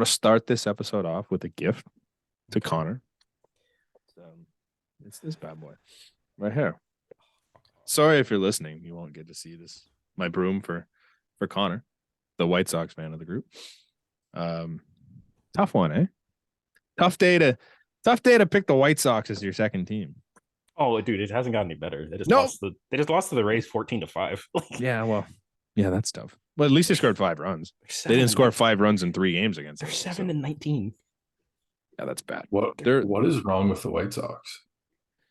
want to start this episode off with a gift to Connor. It's this bad boy right here. Sorry if you're listening, you won't get to see this. My broom for Connor, the White Sox fan of the group. Tough one, eh? Tough day to pick the White Sox as your second team. Oh, dude, it hasn't gotten any better. They just lost to the Rays 14-5. Yeah, that's tough. But at least they scored 5 runs. They didn't score 5 runs in 3 games against them. They're 7-19. Yeah, that's bad. What is wrong with the White Sox?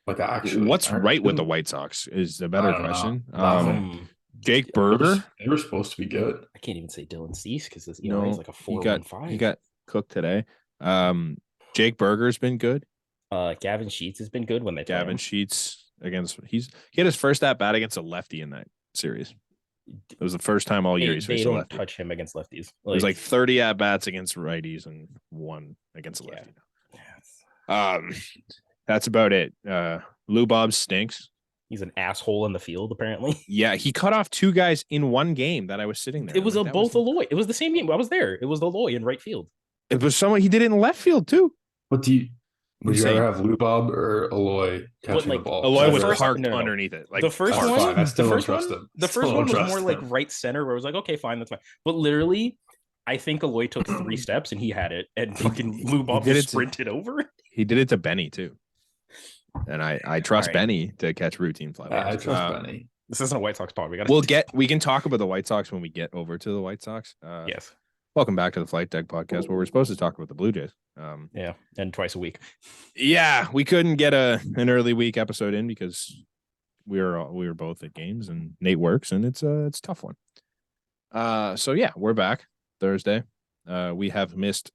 Like, actually, what's right with the White Sox is a better question. Jake Berger. They were supposed to be good. I can't even say Dylan Cease because this ERA is like a 4.15. He got cooked today. Jake Berger's been good. Gavin Sheets has been good when they Gavin Sheets against he had his first at bat against a lefty in that series. It was the first time all year he's faced a lefty. They don't touch him against lefties. It was like 30 at bats against righties and 1 against a lefty. Yeah. That's about it. Lou Bob stinks. He's an asshole in the field, apparently. Yeah, he cut off 2 guys in 1 game that I was sitting there. It was both Aloy. It was the same game. I was there. It was Aloy in right field. It was someone he did it in left field too. Would you rather have Lou Bob or Aloy catching the ball? Aloy was parked underneath it. Like the first one, I still don't trust him. The first one was more like right center, where it was like, okay, fine, that's fine. But literally, I think Aloy took 3 steps and he had it, and fucking Lou Bob just sprinted over. He did it to Benny too. And I trust Benny to catch routine fly balls. I trust Benny. This isn't a White Sox pod. We can talk about the White Sox when we get over to the White Sox. Yes. Welcome back to the Flight Deck podcast, where we're supposed to talk about the Blue Jays. And twice a week. Yeah, we couldn't get an early week episode in because we were both at games and Nate works, and it's a tough one. So yeah, we're back Thursday. We have missed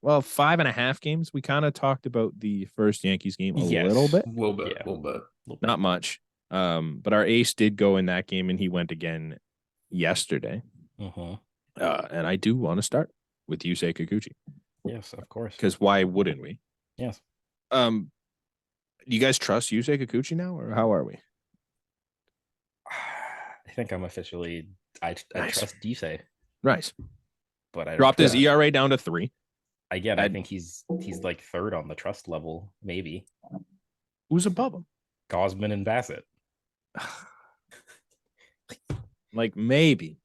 5.5 games. We kind of talked about the first Yankees game a little bit. A little bit. Not much. But our ace did go in that game, and he went again yesterday. And I do want to start with Yusei Kikuchi. Yes, of course. Because why wouldn't we? Yes. Do you guys trust Yusei Kikuchi now, or how are we? I think I'm officially. I trust Yusei. Nice. But I dropped his ERA down to 3. Again, I think he's like 3rd on the trust level, maybe. Who's above him? Gausman and Bassett. Like maybe.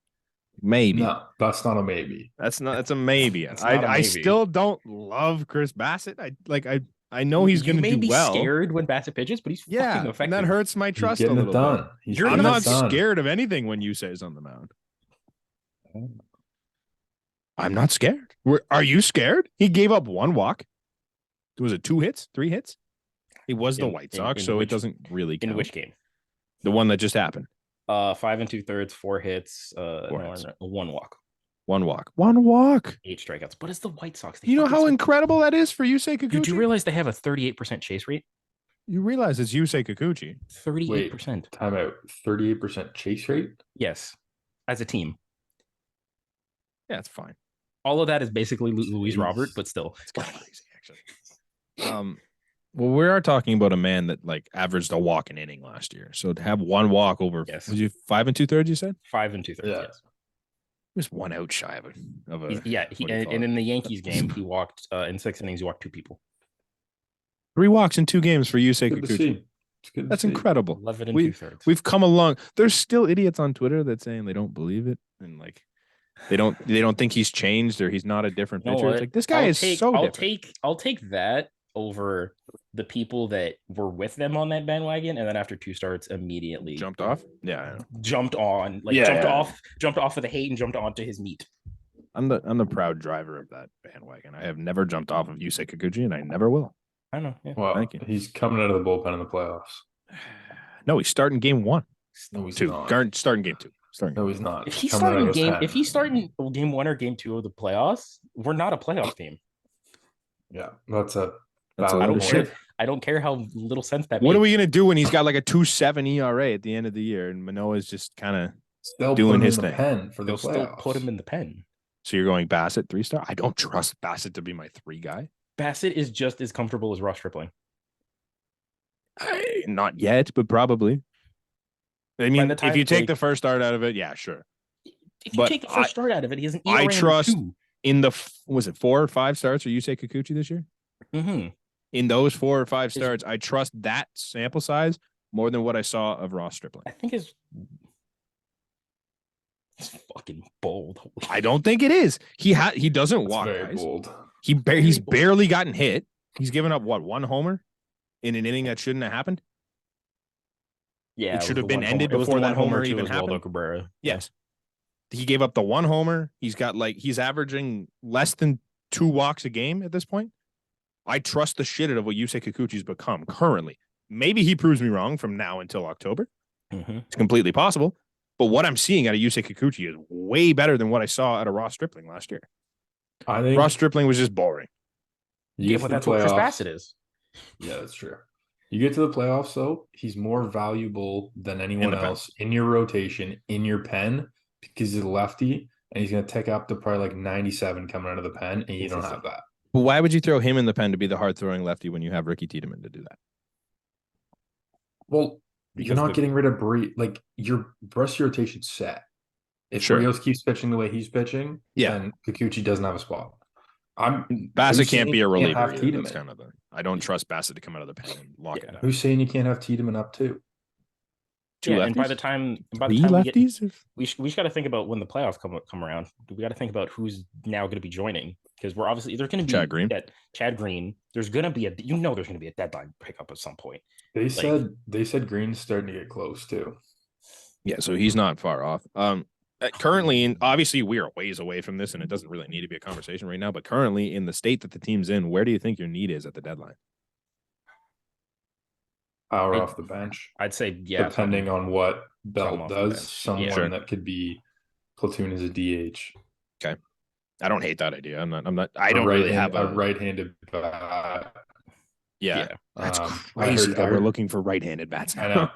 No, that's not a maybe. That's a maybe. I still don't love Chris Bassett. I know he's going to do well. Scared when Bassett pitches, but he's fucking effective. And that hurts my trust a little bit. I'm not scared of anything when Yusei's on the mound. I'm not scared. Are you scared? He gave up 1 walk. Was it 2 hits? 3 hits? It was the White Sox, so it doesn't really count. In which game? The one that just happened. 5 2/3, 4 hits, 1 walk. 1 walk. 1 walk. 8 strikeouts. But it's the White Sox. You know how incredible that is for Yusei Kikuchi? Did you realize they have a 38% chase rate? You realize it's Yusei Kikuchi. 38%. Time out. 38% chase rate? Yes. As a team. Yeah, it's fine. All of that is basically Luis Robert, but still. It's kind of crazy, actually. Well, we are talking about a man that averaged a walk an inning last year. So to have 1 walk over, was you 5 2/3? You said 5 2/3. Yeah. Yes. He was 1 out shy of a. And in the Yankees game, he walked in 6 innings. He walked 2 people. 3 walks in 2 games for Yusei Kikuchi. That's incredible. 11 2/3. We've come along. There's still idiots on Twitter that saying they don't believe it and they don't think he's changed or he's not a different pitcher. It's like this guy is so different. I'll take that over the people that were with them on that bandwagon, and then after 2 starts, immediately jumped off. Yeah, jumped on, jumped off of the hate and jumped onto his meat. I'm the proud driver of that bandwagon. I have never jumped off of Yusei Kikuchi, and I never will. I know. Yeah. Well, thank you. He's coming out of the bullpen in the playoffs. No, he's starting game 1. No, he's 2. not. Starting game 2. No, he's not. If he's starting game 1 or game 2 of the playoffs, we're not a playoff team. Yeah, that's a I don't care how little sense that makes. What are we going to do when he's got a 2.7 ERA at the end of the year and Manoah's just kind of doing his thing? They'll still put him in the pen. So you're going Bassett 3-star? I don't trust Bassett to be my 3 guy. Bassett is just as comfortable as Ross Stripling. Not yet, but probably. I mean, if you take the first start out of it, yeah, sure. If you take the first start out of it, he has an ERA I trust. in the was it 4 or 5 starts for Yusei Kikuchi this year? Mm-hmm. In those 4 or 5 starts, I trust that sample size more than what I saw of Ross Stripling. I think it's fucking bold. I don't think it is. He doesn't That's walk very guys. bold. He's barely gotten hit. He's given up what, 1 homer in an inning that shouldn't have happened. Yeah, it should have been ended before that homer even happened. Cabrera. Yes, he gave up the 1 homer. He's averaging less than 2 walks a game at this point. I trust the shit out of what Yusei Kikuchi's become currently. Maybe he proves me wrong from now until October. Mm-hmm. It's completely possible. But what I'm seeing out of Yusei Kikuchi is way better than what I saw out of Ross Stripling last year. I think Ross Stripling was just boring. Yeah, but that's what Chris Bassett is. Yeah, that's true. You get to the playoffs, though, he's more valuable than anyone else in your rotation, in your pen, because he's a lefty, and he's going to take up to probably like 97 coming out of the pen, and you don't have that. But why would you throw him in the pen to be the hard-throwing lefty when you have Ricky Tiedemann to do that? Well, you're not getting rid of Bree. Like, your rest of your rotation's set. If Rios keeps pitching the way he's pitching, then Kikuchi doesn't have a spot. Bassett can't be a reliever. That's kind of I don't trust Bassett to come out of the pen and lock it down. Who's saying you can't have Tiedemann up too? And by the time lefties, we just got to think about when the playoffs come around. We got to think about who's now going to be joining, because we're obviously there's going to be Chad Green. There's going to be there's going to be a deadline pickup at some point. They said Green's starting to get close too. Yeah, so he's not far off. Currently, and obviously we are ways away from this, and it doesn't really need to be a conversation right now. But currently, in the state that the team's in, where do you think your need is at the deadline? Power off the bench. I'd say depending on what Belt does, someone that could be platoon as a DH. Okay, I don't hate that idea. I don't really have a right-handed bat. Yeah, that's crazy that we're looking for right-handed bats now.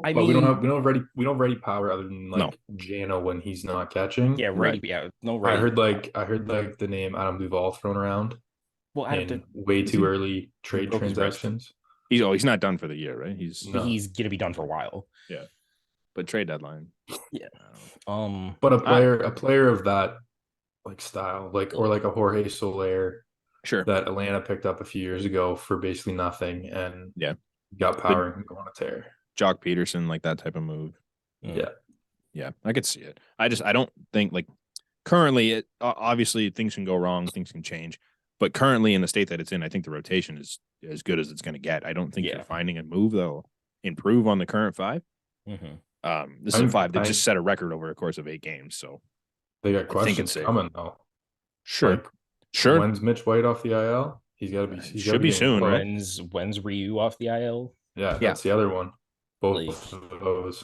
I know. But we don't ready power other than Jano when he's not catching. Yeah, ready. Yeah, no ready. I heard the name Adam Duvall thrown around. Well, way too early trade transactions. He's not done for the year, right? He's gonna be done for a while. Yeah, but trade deadline. Yeah. But a player of that style, or a Jorge Soler. Sure. That Atlanta picked up a few years ago for basically nothing, and got power and go on a tear. Jock Peterson, that type of move. Yeah, I could see it. I don't think currently obviously things can go wrong, things can change, but currently in the state that it's in, I think the rotation is as good as it's going to get. I don't think you're finding a move that'll improve on the current 5. Mm-hmm. This is a 5 that just set a record over a course of 8 games, so they got questions coming though. Sure. When's Mitch White off the IL? He's got to be. He should be soon, right? When's Ryu off the IL? Yeah, that's the other one. Both of those.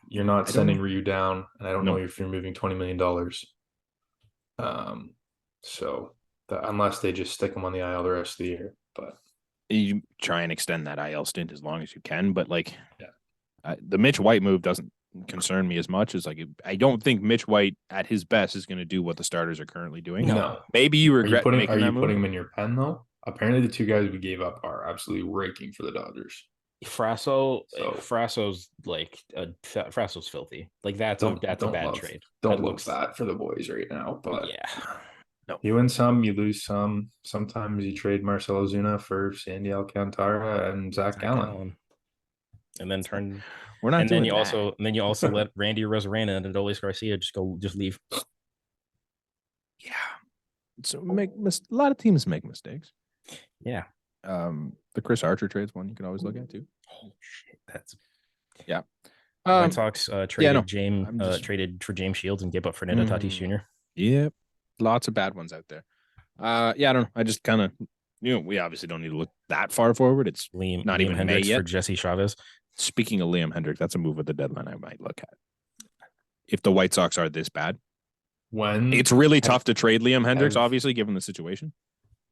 You're not sending Ryu down, and I don't know if you're moving $20 million. Unless they just stick him on the IL the rest of the year, but you try and extend that IL stint as long as you can. But the Mitch White move doesn't concern me as much as I don't think Mitch White at his best is going to do what the starters are currently doing. No, maybe you regret putting him in your pen though. Apparently, the 2 guys we gave up are absolutely raking for the Dodgers. Frasso's Frasso's filthy. That's a bad trade. Don't look bad for the boys right now, but no, you win some, you lose some. Sometimes you trade Marcell Ozuna for Sandy Alcantara and Zach Gallen, and then turn. We're not. And then you also let Randy Rosarena and Adolis Garcia just leave. Yeah. So a lot of teams make mistakes. Yeah. The Chris Archer trade's one you can always look at too. Oh shit, that's White Sox traded for James Shields and gave up Fernando Tatis Jr. Yep. Lots of bad ones out there. I don't know. I just kind of we obviously don't need to look that far forward. It's not even Hendricks May yet. For Jesse Chavez. Speaking of Liam Hendricks, that's a move at the deadline I might look at. If the White Sox are this bad, it's really tough to trade Liam Hendricks, obviously, given the situation.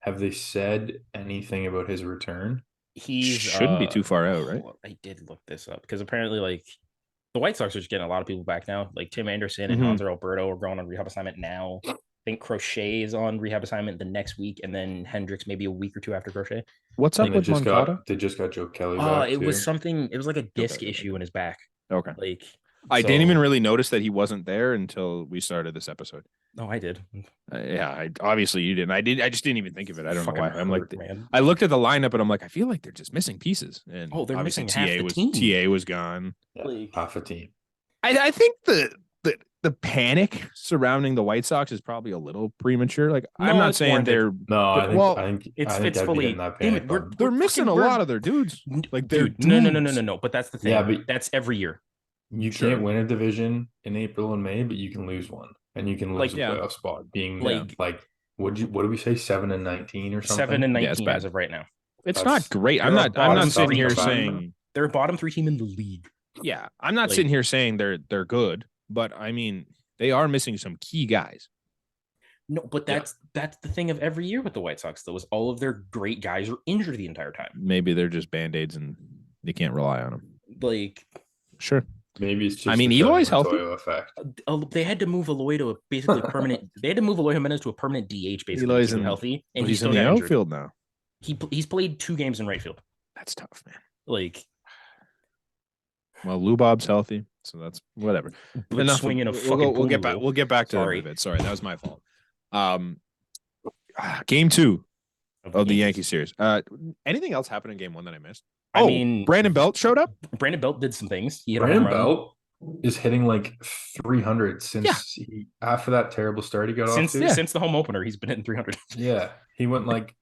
Have they said anything about his return? He shouldn't be too far out, right? I did look this up because apparently, the White Sox are just getting a lot of people back now. Tim Anderson and Hanser Alberto are going on rehab assignment now. I think Crochet is on rehab assignment the next week, and then Hendricks maybe a week or 2 after Crochet. What's up with Moncada? They just got Joe Kelly back. It was something. It was a disc issue in his back. Okay. I didn't even really notice that he wasn't there until we started this episode. Oh, I did. Obviously you didn't. I just didn't even think of it. I don't know why. I'm like, man. I looked at the lineup and I'm like, I feel like they're just missing pieces. And they're obviously missing half the team. TA was gone. Yeah, half a team. I think the panic surrounding the White Sox is probably a little premature. Like, no, I'm not saying they're I think it's fully. They're missing a lot of their dudes. Like, they're no. But that's the thing. Yeah, but that's every year. You can't win a division in April and May, but you can lose one, and you can lose a playoff spot. Being what did we say, 7-19 or something? 7-19 as of right now. It's not great. I'm not sitting here saying they're a bottom 3 team in the league. Yeah, I'm not sitting here saying they're good, but I mean they are missing some key guys. No, but that's the thing of every year with the White Sox, though, is all of their great guys are injured the entire time. Maybe they're just Band-Aids and they can't rely on them. Like, sure. Maybe it's just. I mean, Eloy's healthy. Effect. They had to move Eloy to basically permanent. They had to move Eloy Jimenez to a permanent DH, basically. Eloy's healthy, and he's in the outfield now. He's played 2 games in right field. That's tough, man. Like, well, Lou Bob's healthy, so that's whatever. Enough. Swinging a fucking. We'll get back. We'll get back to that. Sorry, that was my fault. Game 2 of the Yankee series. Anything else happened in game 1 that I missed? I mean, Brandon Belt showed up. Brandon Belt did some things. Brandon Belt is hitting like 300 since after that terrible start he got off to. Since the home opener, he's been hitting 300. Yeah, he went like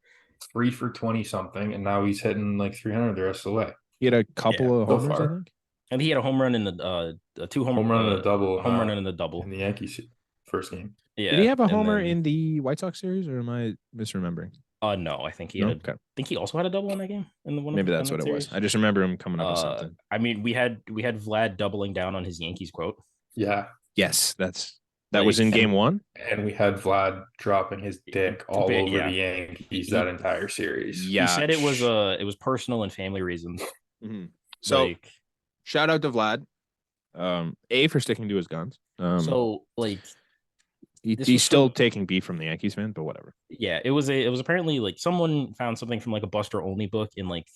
3 for 20 something, and now he's hitting like 300 the rest of the way. He had a couple of homers, I think. And he had a home run in the 2 home run and a double. Home run and a double in the Yankees first game. Yeah. Did he have a homer in the White Sox series, or am I misremembering? No, I think he had. I think he also had a double in that game. In the one. Maybe that's what it was. I just remember him coming up with something. I mean, we had Vlad doubling down on his Yankees quote. Yeah. Yes, that was in game 1, and we had Vlad dropping his dick all over the Yankees that entire series. Yeah, he said it was personal and family reasons. Mm-hmm. So, shout out to Vlad, for sticking to his guns. He's still taking beef from the Yankees fan, but whatever. Yeah, it was apparently like someone found something from like a Buster Only book in like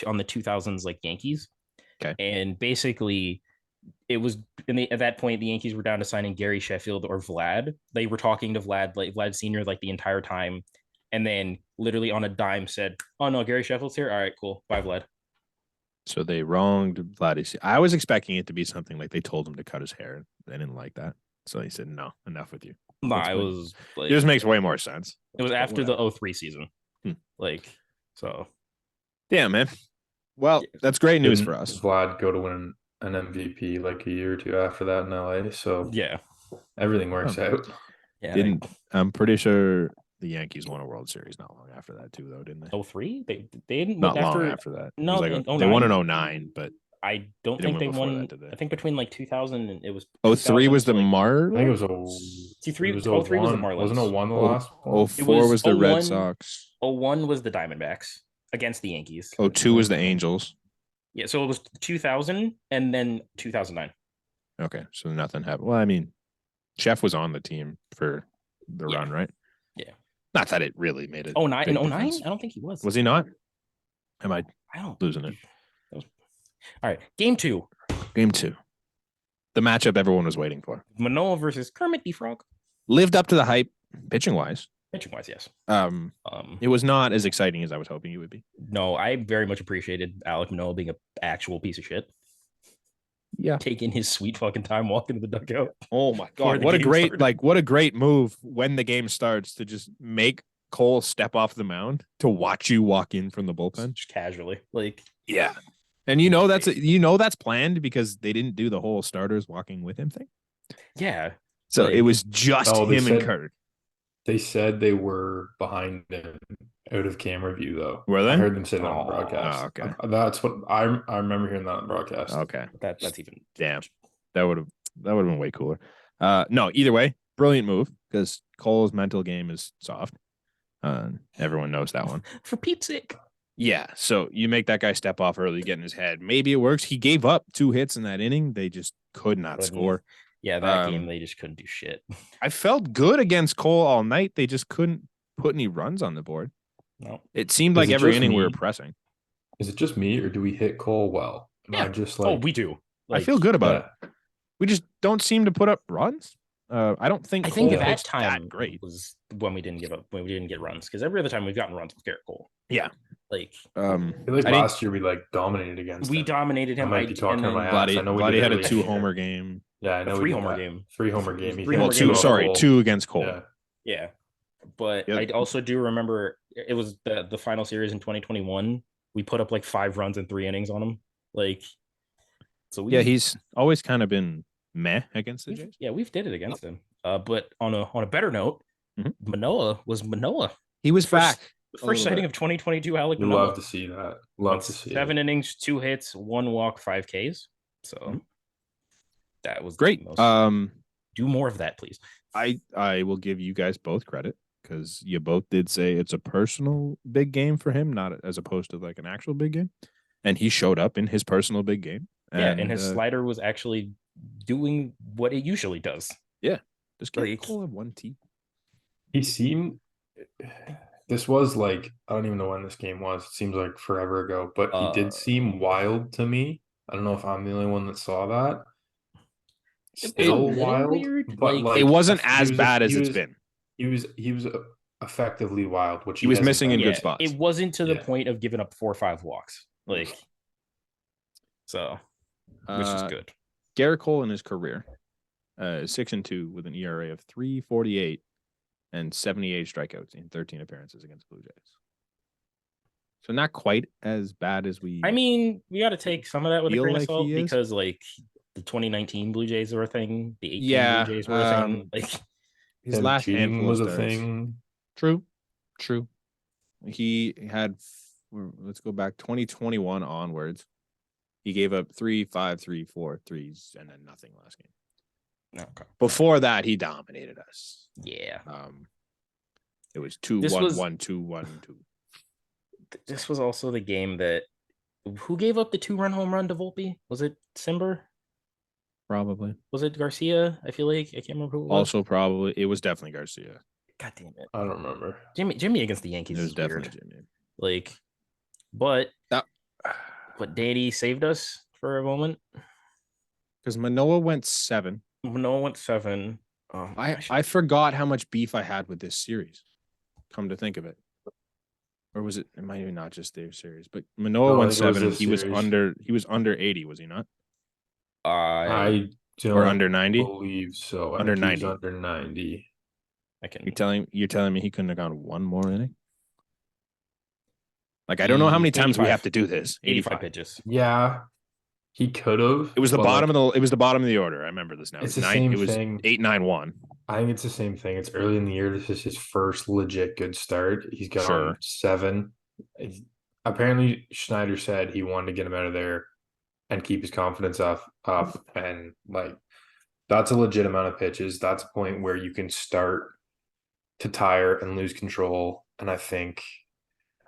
on the 2000s like Yankees. Okay. And basically it was at that point the Yankees were down to signing Gary Sheffield or Vlad. They were talking to Vlad Sr. like the entire time, and then literally on a dime said, "Oh no, Gary Sheffield's here. All right, cool. Bye, Vlad." So they wronged Vlad. I was expecting it to be something like they told him to cut his hair. They didn't like that. So he said, "No, enough with you." No, it was like, it just makes way more sense. It was after the 03 season. So. Yeah, man. Well, that's great news for us. Vlad go to win an MVP like a year or 2 after that in LA. So yeah, everything works out. Yeah, I'm pretty sure the Yankees won a World Series not long after that too, though, didn't they? 03? They didn't. Not long after that. No, like they won in 09, but I don't think they won. I think between like 2000 and it was 03 was the Marlins. I think it was 03 was the Marlins. Wasn't 01 the last one? 04 was the Red Sox. 01 was the Diamondbacks against the Yankees. 02 was the Angels. Yeah, so it was 2000 and then 2009. Okay, so nothing happened. Well, I mean, Chef was on the team for the run, right? Yeah. Not that it really made it. 09? In 09? I don't think he was. Was he not? Am I don't losing it? All right, game 2. Game 2. The matchup everyone was waiting for. Manoah versus Kermit the Frog. Lived up to the hype, pitching-wise. Pitching-wise, yes. It was not as exciting as I was hoping it would be. No, I very much appreciated Alek Manoah being an actual piece of shit. Yeah. Taking his sweet fucking time walking to the dugout. Oh my God. What a great move when the game starts to just make Cole step off the mound to watch you walk in from the bullpen. Just casually. Yeah. And that's planned because they didn't do the whole starters walking with him thing. Yeah. So it was just him and Kirk. They said they were behind him out of camera view, though. Were they? I heard them say that on the broadcast. Oh, okay. That's what I remember hearing that on the broadcast. Okay. That's even damn. That would have been way cooler. No, either way, brilliant move because Cole's mental game is soft. Everyone knows that one. For Pete's sake. Yeah. So you make that guy step off early, get in his head. Maybe it works. He gave up 2 hits in that inning. They just could not score. Yeah, that game they just couldn't do shit. I felt good against Cole all night. They just couldn't put any runs on the board. No. It seemed like every inning we were pressing. Is it just me or do we hit Cole well? Am I just like we do. I feel good about it. We just don't seem to put up runs. I don't think I think Cole that pitched time that great. was when we didn't give up, when we didn't get runs, because every other time we've gotten runs with Garrett Cole. Yeah. Like, I feel like I last year we like dominated against we him. dominated I him. might be talking and my then ass. I know we Vladdy did had a early in the 2-homer year. game. Yeah, I know we did 3-homer that. game. 3-homer game. He 3-homer Well, game against Cole. two against Cole. Yeah. Yeah. But Yeah. I also do remember it was the final series in 2021. We put up like 5 runs in 3 innings on him. Like, so he's always kind of been meh against the Jays. Yeah, we've did it against him. But on a better note, Manoah was Manoah. He was back. The first sighting of 2022, Alec You Manoah. love to see that. Love to see 7 it. innings, 2 hits, 1 walk, 5 Ks. So that was great. Do more of that, please. I will give you guys both credit because you both did say it's a personal big game for him, not as opposed to like an actual big game. And he showed up in his personal big game. And his slider was actually doing what it usually does. Yeah. Just get Cole of 1T. He seemed this was like, I don't even know when this game was. It seems like forever ago, but he did seem wild to me. I don't know if I'm the only one that saw that. Still wild, weird. but like it wasn't as bad as it's been. He was effectively wild, which he was missing in good spots. It wasn't to the point of giving up 4 or 5 walks. Like, so, which is good. Garrett Cole in his career, 6-2 with an ERA of 3.48 and 78 strikeouts in 13 appearances against Blue Jays. So not quite as bad as we. I mean, we got to take some of that with a grain of salt he because, like, the 2019 Blue Jays were a thing. The 18 Blue Jays were a thing. Like, his last handful was of a starts. thing. True. He had. Let's go back 2021 onwards. He gave up 3, 5, 3, 4 threes, and then nothing last game. Okay. Before that, he dominated us. Yeah. It was 2-1-1, 2-1-2. This was also the game that who gave up the 2-run home run to Volpe? Was it Simber? Probably. Was it Garcia? I feel like I can't remember who it was. Also, probably it was definitely Garcia. God damn it! I don't remember. Jimmy against the Yankees. It was is definitely weird. Jimmy. Like, but Danny saved us for a moment because Manoah went 7. Manoah went 7. I forgot how much beef I had with this series. Come to think of it. Or was it? It might be not just their series, but Manoah went 7. And he was under 80, was he not? I don't or under 90. Believe so. Under 90. Under 90. You're telling me he couldn't have gone one more inning? Like I don't know how many times we have to do this. 85 pitches. Yeah, he could have. It was the bottom of the. It was the bottom of the order. I remember this now. It's the same thing. It was 8-9-1. I think it's the same thing. It's early in the year. This is his first legit good start. He's got on 7. Apparently, Schneider said he wanted to get him out of there and keep his confidence up. And like, that's a legit amount of pitches. That's a point where you can start to tire and lose control. And I think,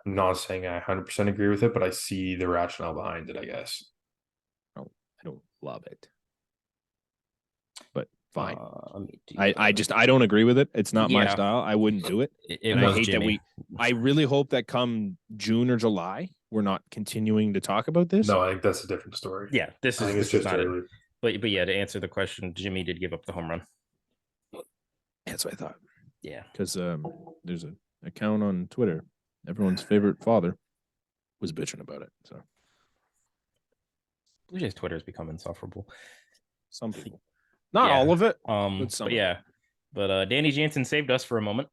I'm not saying I 100% agree with it, but I see the rationale behind it, I guess. I don't love it. But fine. I don't agree with it. It's not my style. I wouldn't do it. I hate Jimmy. that I really hope that come June or July, we're not continuing to talk about this. No, I think that's a different story. Yeah, this is just not early. But yeah, to answer the question, Jimmy did give up the home run. That's what I thought. Yeah. Because there's an account on Twitter. Everyone's favorite father was bitching about it. So Blue Jays Twitter has become insufferable. Some people. Not all of it. But yeah. But Danny Jansen saved us for a moment.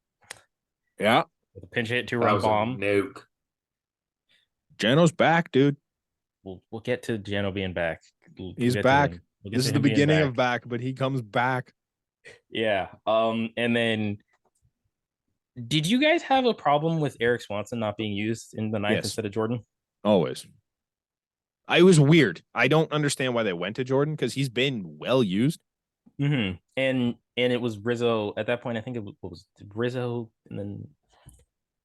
Yeah. With a pinch hit 2-run bomb. Nuke. Jano's back, dude. We'll get to Jano being back. He's back. This is the beginning of back, but he comes back. Yeah. And then did you guys have a problem with Eric Swanson not being used in the 9th instead of Jordan? Always. It was weird. I don't understand why they went to Jordan because he's been well used. Mm-hmm. And it was Rizzo at that point. I think it was Rizzo, and then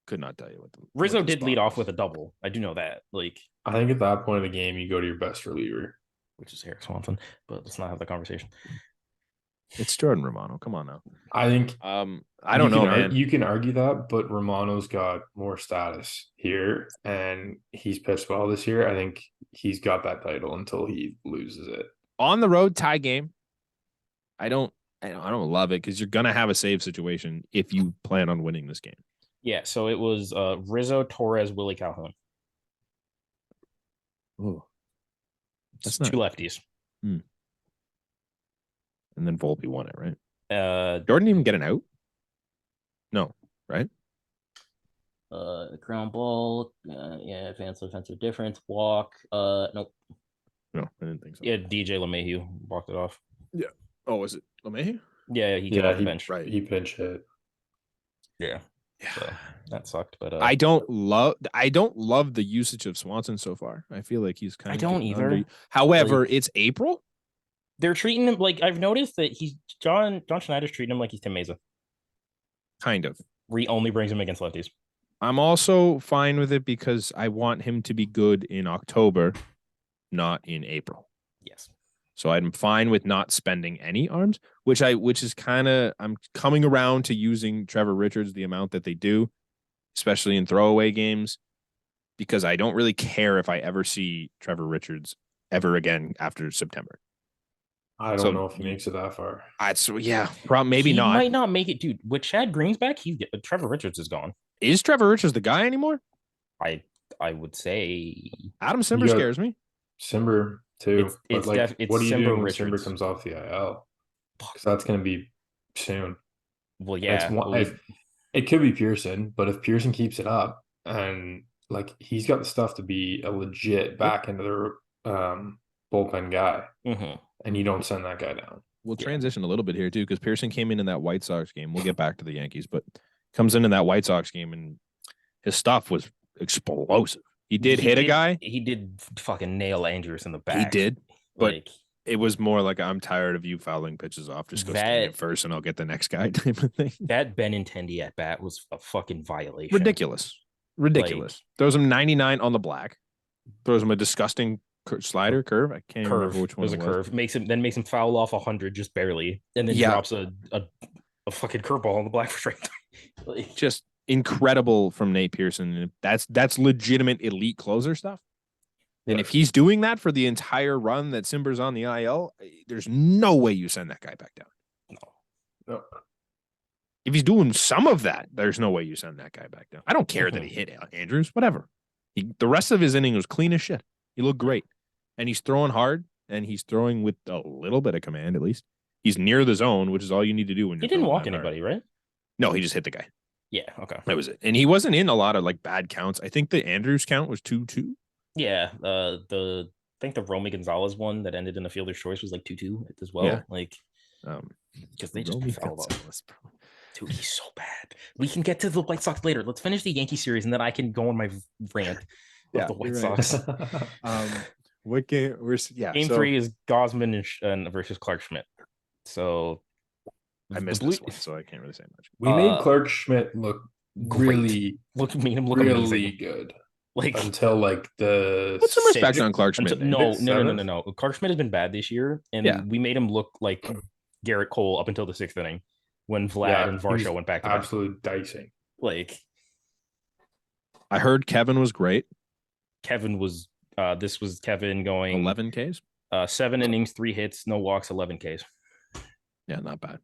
could not tell you what Rizzo did lead off with a double. I do know that. Like, I think at that point of the game, you go to your best reliever, which is Eric Swanson. But let's not have the conversation. It's Jordan Romano. Come on now. I think. I don't know, man. You can argue that, but Romano's got more status here, and he's pitched well this year. I think he's got that title until he loses it. On the road tie game. I don't I don't love it because you're gonna have a save situation if you plan on winning this game. Yeah, so it was Rizzo, Torres, Willie Calhoun. Oh, that's two not. lefties. And then Volpe won it, right? Jordan Jordan even get an out? No, right? Ground ball. Yeah, offensive difference. Walk. Nope. No, I didn't think so. Yeah, DJ LeMahieu walked it off. Yeah. Oh, was it LeMahieu? Yeah, he came off the bench. Right. He pinch hit. Yeah. So that sucked. But I don't love the usage of Swanson so far. I feel like he's kind of. I don't either. However, like, it's April. They're treating him like I've noticed that he's John Schneider's treating him like he's Tim Mesa. Kind of. He only brings him against lefties. I'm also fine with it because I want him to be good in October, not in April. Yes. So I'm fine with not spending any arms, which is kind of, I'm coming around to using Trevor Richards the amount that they do, especially in throwaway games, because I don't really care if I ever see Trevor Richards ever again after September. I don't know if he makes it that far. Maybe he not. Might not make it, dude. With Chad Green's back, Trevor Richards is gone. Is Trevor Richards the guy anymore? I would say Adam Simber scares me. Simber too. It's what are you doing when Richards. Simber comes off the IL? Because that's going to be soon. Well, yeah. It could be Pearson, but if Pearson keeps it up and like he's got the stuff to be a legit back into the bullpen guy, and you don't send that guy down. We'll transition a little bit here too, because Pearson came in that White Sox game. We'll get back to the Yankees, but comes in that White Sox game and his stuff was explosive. He did hit a guy. He did fucking nail Andrews in the back. He did, but it was more like, I'm tired of you fouling pitches off. Just go stand it first and I'll get the next guy type of thing. That Benintendi at bat was a fucking violation. Ridiculous. Throws him 99 on the black. Throws him a disgusting slider curve. I can't remember which one it was. Curve. Makes him foul off 100 just barely, and then drops a fucking curveball on the black for straight. Just incredible from Nate Pearson. That's legitimate elite closer stuff. And if he's doing that for the entire run that Simber's on the IL, there's no way you send that guy back down. No. If he's doing some of that, there's no way you send that guy back down. I don't care that he hit Andrews, whatever. The rest of his inning was clean as shit. He looked great. And he's throwing hard, and he's throwing with a little bit of command, at least. He's near the zone, which is all you need to do when you're He didn't walk anybody, right? No, he just hit the guy. Yeah, okay. That was it. And he wasn't in a lot of like bad counts. I think the Andrews count was 2-2. Yeah, I think the Romy Gonzalez one that ended in the fielder's choice was like 2-2 as well. Yeah. Like, because they just fouled off. Dude, he's so bad. We can get to the White Sox later. Let's finish the Yankee series, and then I can go on my rant of the White Sox. What game? Game 3 is Gausman versus Clark Schmidt. So I missed this one, so I can't really say much. We made Clark Schmidt look really good. Like until like the put some respect on Clark Schmidt. No. Clark Schmidt has been bad this year, and we made him look like Garrett Cole up until the 6th inning when Vlad and Varsho went back to absolute dicing. Like, I heard Kevin was great. Kevin was. This was Kevin going 11 Ks, 7 innings, 3 hits, no walks, 11 Ks. Yeah, not bad.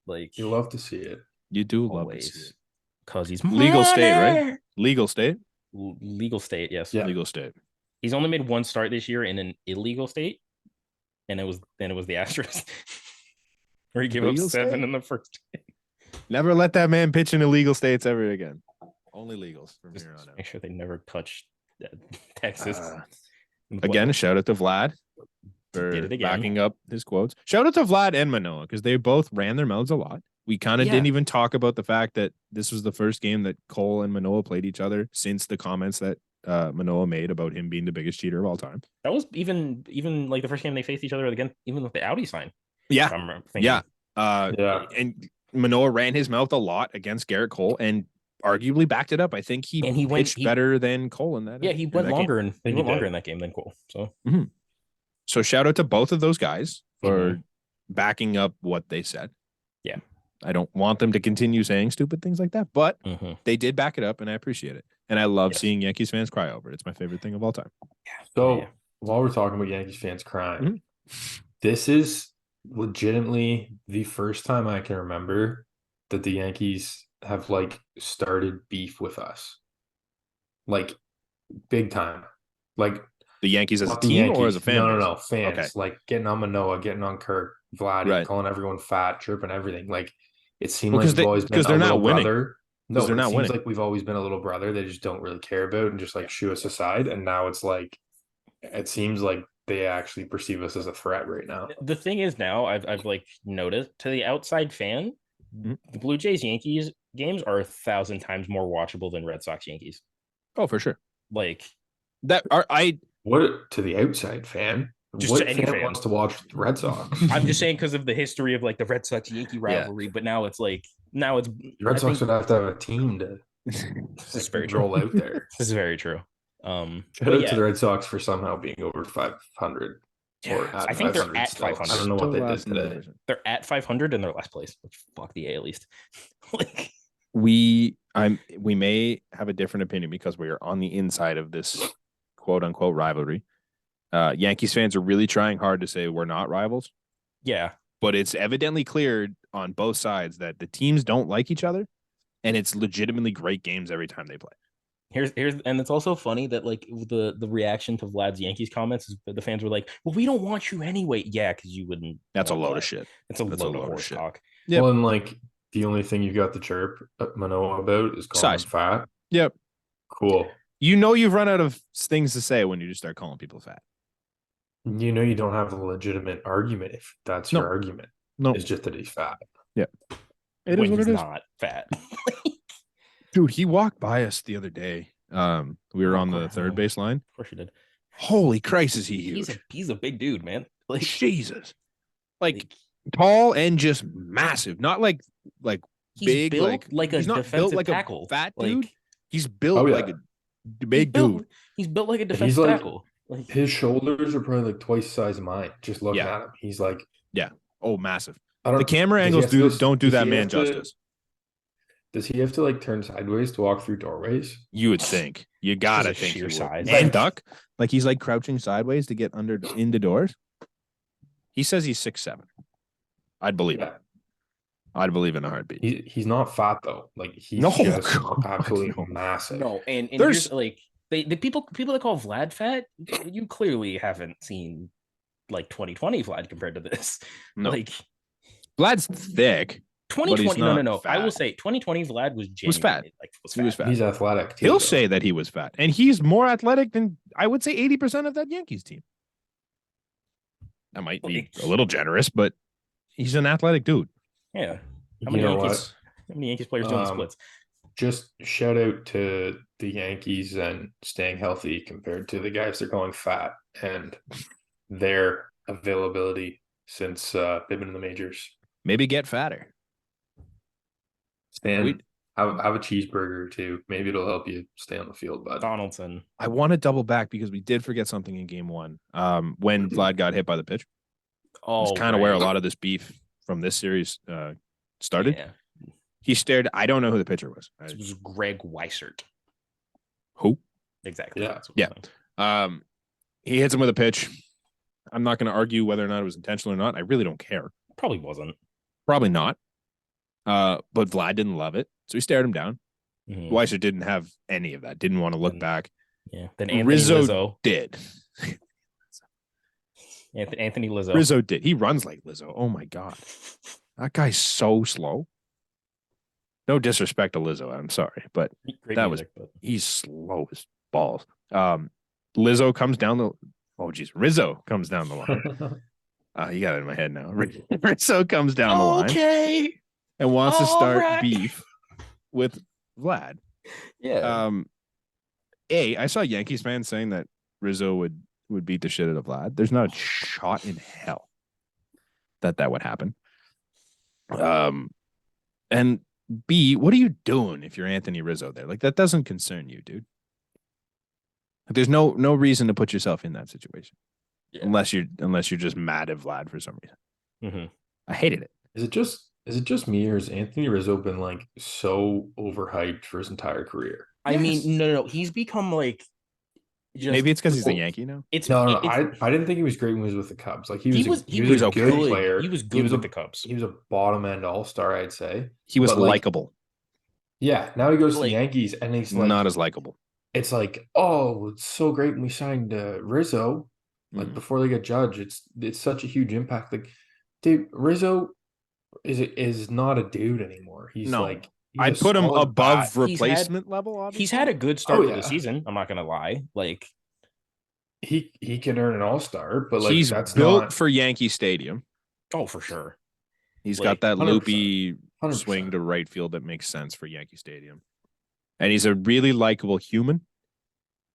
Like, you love to see it. You do love to see it because he's legal state, right? Legal state. Legal state, yes. Yeah. Legal state. He's only made one start this year in an illegal state, and it was the Astros, where he gave up 7 in the first game. Never let that man pitch in illegal states ever again. Only legals from here on out. Make sure they never touch Texas. Again, a shout out to Vlad for backing up his quotes. Shout out to Vlad and Manoah because they both ran their mouths a lot. We kind of didn't even talk about the fact that this was the first game that Cole and Manoah played each other since the comments that Manoah made about him being the biggest cheater of all time. That was even like the first game they faced each other again, even with the Audi sign. Yeah. And Manoah ran his mouth a lot against Garrett Cole and arguably backed it up. I think he pitched better than Cole in that. Yeah, he went longer in that game than Cole. So, so shout out to both of those guys for backing up what they said. Yeah. I don't want them to continue saying stupid things like that, but they did back it up, and I appreciate it. And I love seeing Yankees fans cry over it. It's my favorite thing of all time. So while we're talking about Yankees fans crying, this is legitimately the first time I can remember that the Yankees have like started beef with us. Like big time. Like The Yankees as a not the team or as a Yankees. fan base? No. Okay. Fans like getting on Manoah, getting on Kirk, Vladdy, Right. calling everyone fat, chirping everything. Like it seemed Well, like we've always been because a they're little not winning. brother. Because No, they're but it not seems winning. like we've always been a little brother. They just don't really care about and just like shoo us aside. And now it's like it seems like they actually perceive us as a threat right now. The thing is now I've like noticed to the outside fan, Mhm. the Blue Jays Yankees games are 1,000 times more watchable than Red Sox Yankees. Oh, for sure. Like That are I What to the outside fan? just to What any fan fan. wants to watch the Red Sox? I'm just saying because of the history of like the Red Sox Yankee rivalry, but now it's The Red I Sox think would have to have a team to this is like very true. roll out there. This is very true. Shout But out yeah, to the Red Sox for somehow being over 500 or Yeah, I at think they're 500 at still. 500. I don't know what still they did last in the today. division. they're at 500 and they're last place. Which fuck the A at least. Like We may have a different opinion because we are on the inside of this quote unquote rivalry. Yankees fans are really trying hard to say we're not rivals, yeah, but it's evidently clear on both sides that the teams don't like each other, and it's legitimately great games every time they play. here's and it's also funny that like the reaction to Vlad's Yankees comments is the fans were like, "Well, we don't want you anyway." Yeah, because you wouldn't. That's a want load Vlad. of shit. It's a That's a load of load of horse shit. talk. Yep. Well, and like the only thing you got the chirp at Manoa about is calling Size. him fat. Yep. Cool. You know you've run out of things to say when you just start calling people fat. You know you don't have a legitimate argument if that's No. your argument. No. It's just that he's fat. Yeah. It when he's not fat. Dude, he walked by us the other day. We were on the third base line. Of course you did. Holy Christ, is he huge? He's a big dude, man. Like Jesus. Like tall and just massive. Not like he's big, built like a he's not built defensive like tackle. a fat Like, dude. He's built like a big dude. He's built like a defensive He's like tackle. Like his shoulders are probably like twice the size of mine. Just looking Yeah. at him, he's like Yeah. Oh, massive. I don't. The camera does he angles have to don't do does that he man have to- justice. Does he have to like turn sideways to walk through doorways? You would think. You gotta Just a think sheer he would. size. And duck. Like he's like crouching sideways to get into doors. He says he's 6'7". I'd believe it. I'd believe in a heartbeat. He's not fat though. Like he's No, just God, absolutely no. massive. no, and There's- here's like the people that call Vlad fat, you clearly haven't seen like 2020 Vlad compared to this. No. Like Vlad's thick. 2020, no. fat. I will say 2020 Vlad was genuinely Was fat. was He fat. was fat. He's athletic too. He'll though. say that he was fat, and he's more athletic than I would say 80% of that Yankees team. That might be a little generous, but he's an athletic dude. Yeah. How You many know Yankees? How many Yankees players doing the splits? Just shout out to the Yankees and staying healthy compared to the guys they're calling fat and their availability since they've been in the majors. Maybe get fatter. Stan, have a cheeseburger too. Maybe it'll help you stay on the field, bud. Donaldson. I want to double back because we did forget something in game one. When Vlad got hit by the pitch. Oh, It's kind of where a lot of this beef from this series started. Yeah. He stared. I don't know who the pitcher was. It was Greg Weissert. Who? Exactly. Yeah. That's what Yeah. He hits him with a pitch. I'm not going to argue whether or not it was intentional or not. I really don't care. Probably wasn't. Probably not. But Vlad didn't love it, so he stared him down. Mhm. Weiser didn't have any of that. Didn't want to look back. Yeah. Then Anthony Rizzo Lizzo. did. Anthony Lizzo. Rizzo did. He runs like Lizzo. Oh my god, that guy's so slow. No disrespect to Lizzo. I'm sorry, but Great that music, but he's slow as balls. Lizzo comes down the. Oh geez, Rizzo comes down the line. You got it in my head now. Rizzo comes down the line. Okay. And wants to start Alright. beef with Vlad. Yeah. I saw Yankees fans saying that Rizzo would beat the shit out of Vlad. There's not a shot in hell that would happen. And B, what are you doing if you're Anthony Rizzo there? Like that doesn't concern you, dude. Like, there's no reason to put yourself in that situation. Yeah. Unless you're just mad at Vlad for some reason. Mm-hmm. I hated it. Is it just me or has Anthony Rizzo been like so overhyped for his entire career? I mean, no. He's become like Maybe it's because he's a Yankee now. No. I didn't think he was great when he was with the Cubs. Like he was a good player. He was good with the Cubs. He was a bottom end all-star, I'd say. He was likable. Yeah. Now he goes to the Yankees, and he's like not as likable. It's like, oh, it's so great when we signed Rizzo. Like before they get Judge, it's such a huge impact. Like, dude, Rizzo is not a dude anymore. He's I'd put him above replacement level. Obviously, he's had a good start to the season. I'm not gonna lie. Like, he can earn an all-star, but like he's that's built for Yankee Stadium. Oh, for sure. He's got that 100%, loopy 100%. swing to right field that makes sense for Yankee Stadium. And he's a really likable human.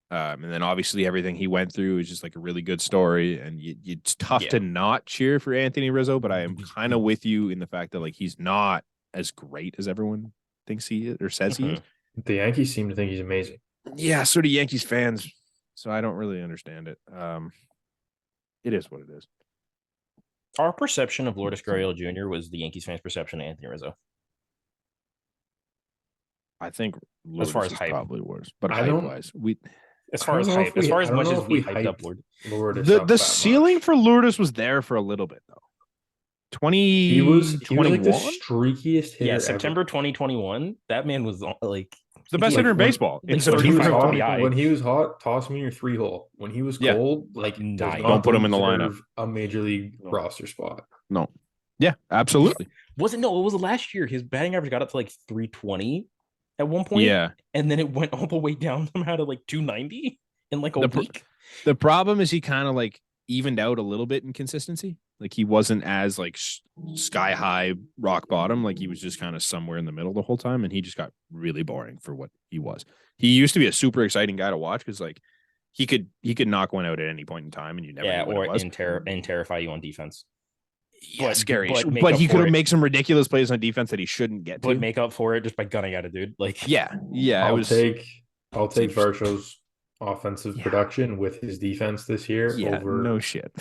And then obviously everything he went through is just like a really good story. And it's tough to not cheer for Anthony Rizzo, but I am kind of with you in the fact that like he's not as great as everyone thinks he is or says he is. The Yankees seem to think he's amazing. Yeah, so do Yankees fans. So I don't really understand it. It is what it is. Our perception of Lourdes Gurriel Jr. was the Yankees fans' perception of Anthony Rizzo. I think as far as hype, probably worse, but hype-wise, as far as hype, as much as we hyped up Lourdes, the ceiling for Lourdes was there for a little bit though. 20, he was like the 21? streakiest hitter. Yeah, September 2021. That man was like the best hitter in baseball. When he was hot, toss me your 3-hole. When he was cold, like don't put him in the lineup. A major league roster spot. No. Yeah, absolutely. It was last year. His batting average got up to like 320 at one point. Yeah. And then it went all the way down somehow to like 290 in like a week. The problem is he kind of like evened out a little bit in consistency. Like he wasn't as like sky high rock bottom. Like he was just kind of somewhere in the middle the whole time. And he just got really boring for what he was. He used to be a super exciting guy to watch because like he could knock one out at any point in time and you never knew what it was. And terrify you on defense. Yeah, scary. But he could make some ridiculous plays on defense that he shouldn't get to. But make up for it just by gunning at a dude. Like yeah. I'll take Varsho's offensive production with his defense this year over no shit.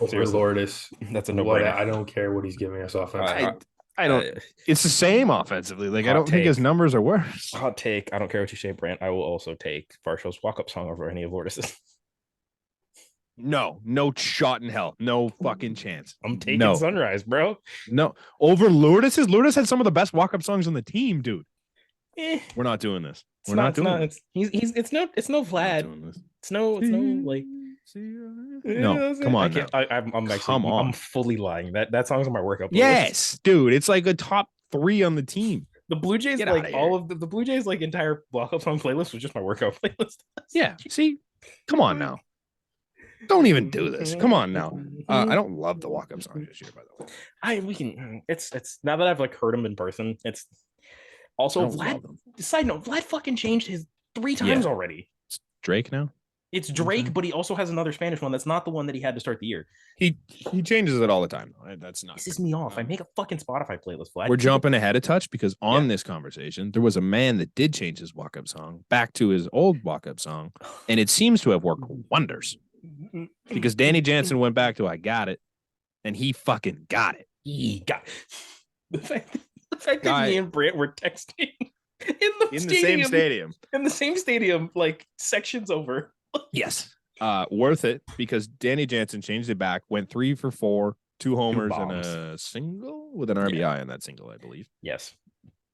Over Lourdes. That's a no-brainer. I don't care what he's giving us offensively. I don't. It's the same offensively. Like I don't think his numbers are worse. Hot take. I don't care what you say, Brant. I will also take Varsho's walk-up song over any of Lourdes's. No shot in hell. No fucking chance. I'm taking Sunrise, bro. No. Over Lourdes's. Lourdes had some of the best walk-up songs on the team, dude. We're not doing this. We're not doing this. It's no Vlad. It's no like. No, come on. I'm fully lying. That song's on my workout playlist. Yes, dude. It's like a top 3 on the team. The Blue Jays, like all of the Blue Jays, like entire walk-up song playlist was just my workout playlist. Yeah. See, come on now. Don't even do this. Come on now. I don't love the walk-up song this year, by the way. It's now that I've like heard him in person. It's also Vlad. Side note: Vlad fucking changed his 3 times already. It's Drake now. It's Drake, but he also has another Spanish one. That's not the one that he had to start the year. He changes it all the time. That's not. Pisses me off. I make a fucking Spotify playlist. Vlad. We're jumping ahead a touch because on this conversation, there was a man that did change his walk-up song back to his old walk-up song, and it seems to have worked wonders. Because Danny Jansen went back to I Got It, and he fucking got it. He got it. The fact that me and Brant were texting in the same stadium, like sections over. Yes. Worth it because Danny Jansen changed it back, went 3 for 4, 2 homers and a single with an RBI in that single, I believe. Yes.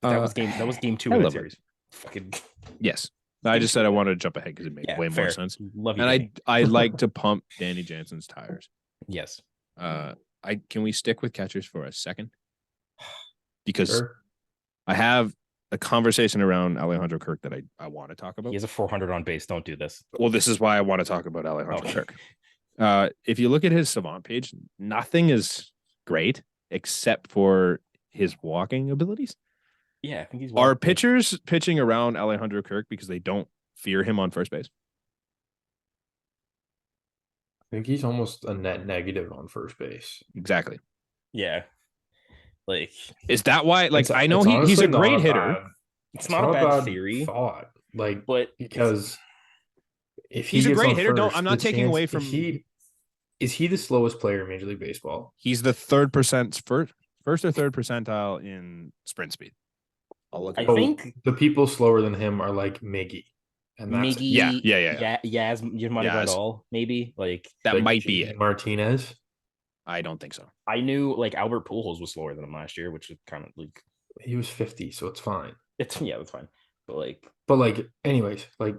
That was game 2 of the series. Fucking yes. I just said I wanted to jump ahead because it made way more sense. Love you, and I like to pump Danny Jansen's tires. Yes. Can we stick with catchers for a second? Because I have a conversation around Alejandro Kirk that I want to talk about. He has a 400 on base. Don't do this. Well, this is why I want to talk about Alejandro Kirk. If you look at his Savant page, nothing is great except for his walking abilities. Yeah, I think he's. Are pitchers pitching around Alejandro Kirk because they don't fear him on first base? I think he's almost a net negative on first base. Exactly. Yeah. Like, is that why? Like, I know he's a great hitter. It's not a bad theory. Thought, like, but because if he's a great hitter, I'm not taking away from. Is he the slowest player in Major League Baseball? He's the first or third percentile in sprint speed. I think the people slower than him are like Miggy. and that's it. Miggy, Yeah. Yaz Grandal, maybe like that Like might be JD it. Martinez. I don't think so. I knew like Albert Pujols was slower than him last year, which is kind of like He was 50, so it's fine. that's fine. But Anyways, I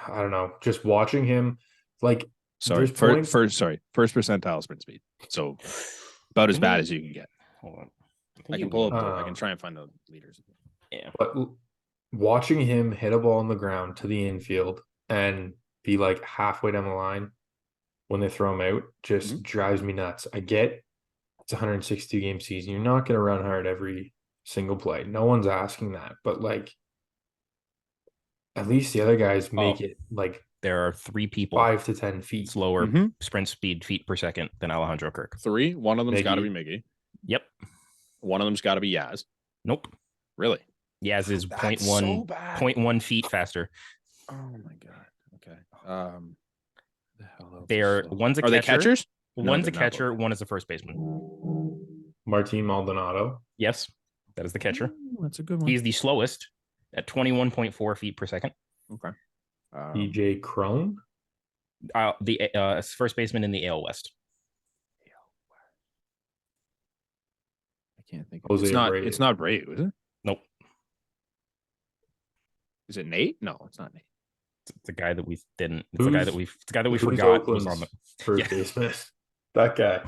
don't know. Just watching him, Sorry, there's points. first percentile sprint speed. So about as bad as you can get. Hold on. I can pull up. I can try and find the leaders. Yeah. But watching him hit a ball on the ground to the infield and be like halfway down the line when they throw him out just drives me nuts. I get it's a 162 game season. You're not going to run hard every single play. No one's asking that. But at least the other guys make it there are 3 people 5 to 10 feet slower sprint speed feet per second than Alejandro Kirk. 3. One of them's got to be Miggy. Yep. One of them's got to be Yaz. Nope. Really? Yaz is 0.1 feet faster. Oh my god. Okay. The hell They're one's a catcher. Are they catchers? One's a catcher. One is a first baseman. Martin Maldonado. Yes, that is the catcher. Ooh, that's a good one. He's the slowest at 21.4 feet per second. Okay. DJ Crone. The first baseman in the AL West. I can't think. Jose Abreu. It's not Abreu, is it? Nope. Is it Nate? No, it's not Nate. It's the guy that we didn't. It's the guy that we forgot Oakland's was on the first baseman. That guy.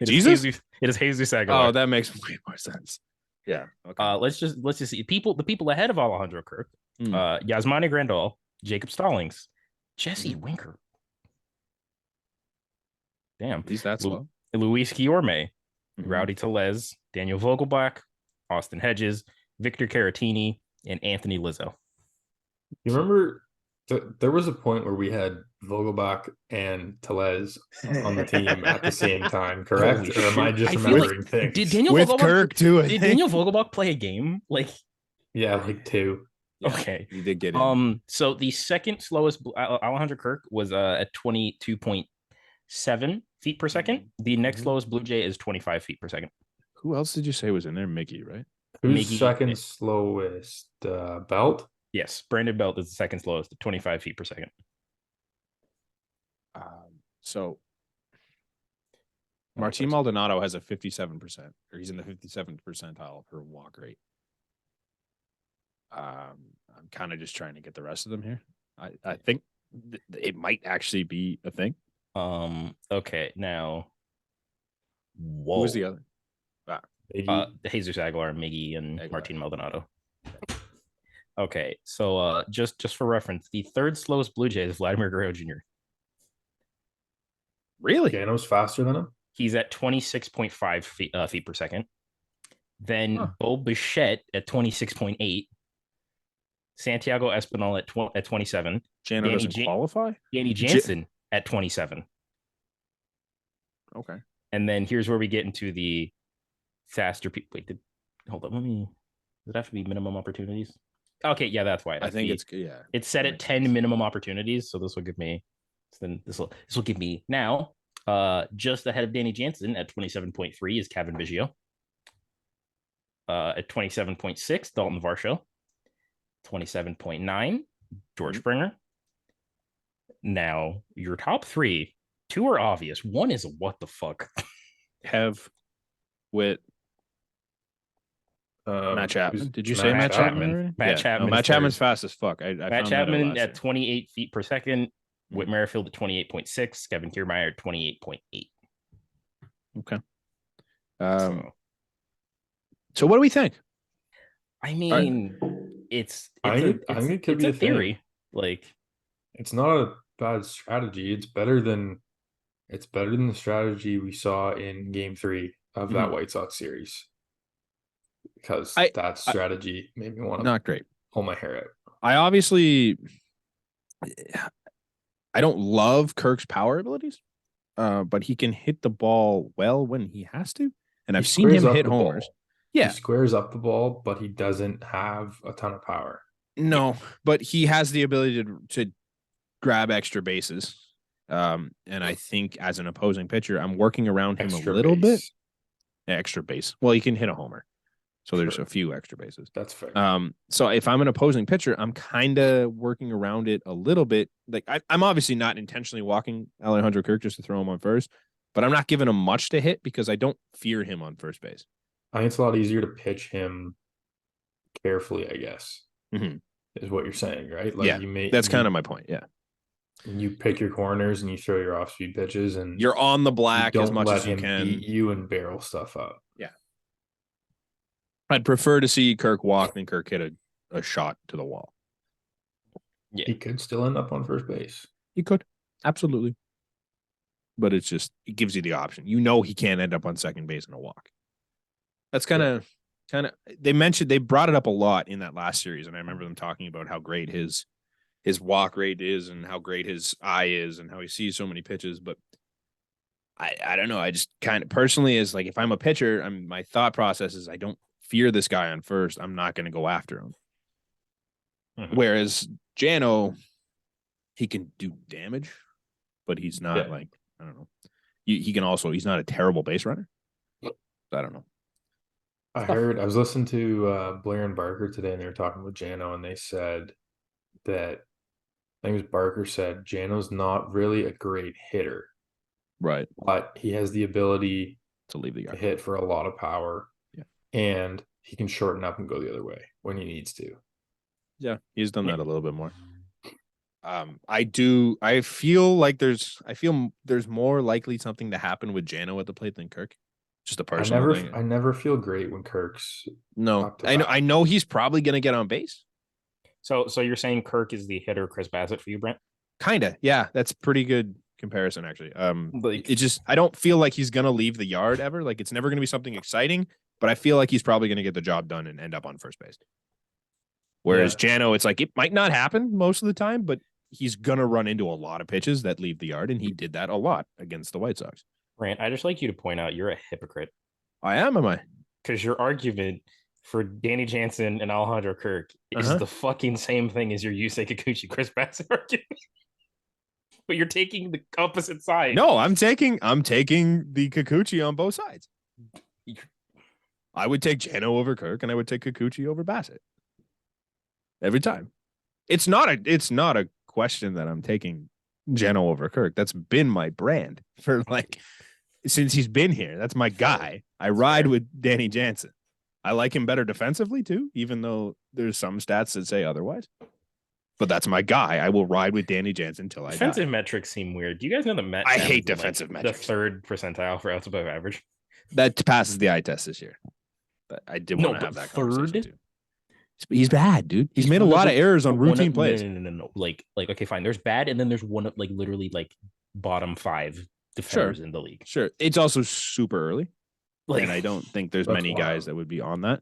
Jesus? It is Jesus Aguilar. Oh, that makes way more sense. Yeah. Okay. Let's just see the people ahead of Alejandro Kirk. Yasmani Grandal, Jacob Stallings, Jesse Winker. Damn. He's that slow. Luis Guillorme, Rowdy Tellez, Daniel Vogelbach, Austin Hedges, Victor Caratini, and Anthony Lizzo. You remember there was a point where we had Vogelbach and Tellez on the team at the same time, correct? Holy or am I shit. just I feel remembering things? Did Daniel With Vogelbach, Kirk too? Did Daniel Vogelbach play a game? Yeah, 2. Yeah, okay. He did get in. So the second slowest Alejandro Kirk was at 22.7 feet per second. The next slowest Blue Jay is 25 feet per second. Who else did you say was in there? Mickey, right? Who's Miggy- second slowest? Belt? Yes, Brandon Belt is the second slowest at 25 feet per second. So Martin Maldonado has a 57%, or he's in the 57th percentile for walk rate. I'm kind of just trying to get the rest of them here. I think it might actually be a thing. Okay, now. Whoa. Who was the other? Jesus Aguilar, Miggy, and Martin Maldonado. Okay, so just for reference, the third slowest Blue Jay is Vladimir Guerrero Jr. Really? Gano's faster than him? He's at 26.5 feet per second. Then Bo Bichette at 26.8. Santiago Espinal at 27. Jano doesn't qualify? Danny Jansen at 27. Okay. And then here's where we get into the faster people. Wait, hold on. Does it have to be minimum opportunities? Okay, yeah, that's why. I think It's set at 10 minimum opportunities, so this will give me. So then this will give me now. Just ahead of Danny Jansen at 27.3 is Cavan Biggio. At 27.6, Dalton Varsho. 27.9, George Springer. Now, your top 3, 2 are obvious. One is what the fuck. Have with Matt Chapman. Did you say Matt Chapman? Matt Chapman. Matt Chapman's fast as fuck. Matt Chapman at 28 feet per second. Whit Merrifield at 28.6. Kevin Kiermaier at 28.8. Okay. So what do we think? I mean, I think it could be a theory. It's not a bad strategy. It's better than the strategy we saw in Game 3 of that White Sox series. Because that strategy made me want to not great. Pull my hair out. I don't love Kirk's power abilities, but he can hit the ball well when he has to, and I've seen him hit homers. Yeah, he squares up the ball, but he doesn't have a ton of power. No, but he has the ability to grab extra bases. And I think as an opposing pitcher, I'm working around him a little bit. Extra base. Well, he can hit a homer. So there's a few extra bases. That's fair. So if I'm an opposing pitcher, I'm kind of working around it a little bit. Like I'm obviously not intentionally walking Alejandro Kirk just to throw him on first, but I'm not giving him much to hit because I don't fear him on first base. I think it's a lot easier to pitch him carefully, I guess, is what you're saying, right? Like that's kind of my point. Yeah. You pick your corners and you throw your off-speed pitches, and you're on the black as much as you can. Beat you and barrel stuff up. Yeah. I'd prefer to see Kirk walk than Kirk hit a shot to the wall. Yeah. He could still end up on first base. He could. Absolutely. But it gives you the option. You know he can't end up on second base in a walk. That's kind of they brought it up a lot in that last series, and I remember them talking about how great his walk rate is and how great his eye is and how he sees so many pitches. But I don't know. I just kind of personally is like, if I'm a pitcher, my thought process is I don't fear this guy on first. I'm not going to go after him. Whereas Jano, he can do damage, but he's not like, I don't know. He can also, he's not a terrible base runner. I don't know. I was listening to Blair and Barker today, and they were talking with Jano, and they said that, I think it was Barker said, Jano's not really a great hitter. Right. But he has the ability to leave the yard, to hit for a lot of power. Yeah. And he can shorten up and go the other way when he needs to. Yeah. He's done that a little bit more. I feel there's more likely something to happen with Jano at the plate than Kirk. Just a personal thing. I never feel great when Kirk's I know he's probably gonna get on base. So you're saying Kirk is the hitter Chris Bassett for you, Brent? Kinda, yeah. That's pretty good comparison, actually. I don't feel like he's gonna leave the yard ever. Like, it's never gonna be something exciting, but I feel like he's probably gonna get the job done and end up on first base. Whereas Jano, it's like it might not happen most of the time, but he's gonna run into a lot of pitches that leave the yard, and he did that a lot against the White Sox. Brant, I just like you to point out you're a hypocrite. I am I? Because your argument for Danny Jansen and Alejandro Kirk is the fucking same thing as your Yusei Kikuchi Chris Bassett argument. But you're taking the opposite side. No, I'm taking the Kikuchi on both sides. I would take Jano over Kirk, and I would take Kikuchi over Bassett. Every time. It's not a question that I'm taking Jano over Kirk. That's been my brand for since he's been here. That's my guy. I ride with Danny Jansen. I like him better defensively too, even though there's some stats that say otherwise. But that's my guy. I will ride with Danny Jansen until I die. Defensive metrics seem weird. Do you guys know that I hate defensive metrics. The third percentile for outs above average? That passes the eye test this year. But I did want to have that conversation too. He's bad, dude. He's made a lot of errors on routine plays. No. Like, okay, fine. There's bad, and then there's one like literally like bottom 5 defenders in the league. Sure. It's also super early. And I don't think there's many guys that would be on that.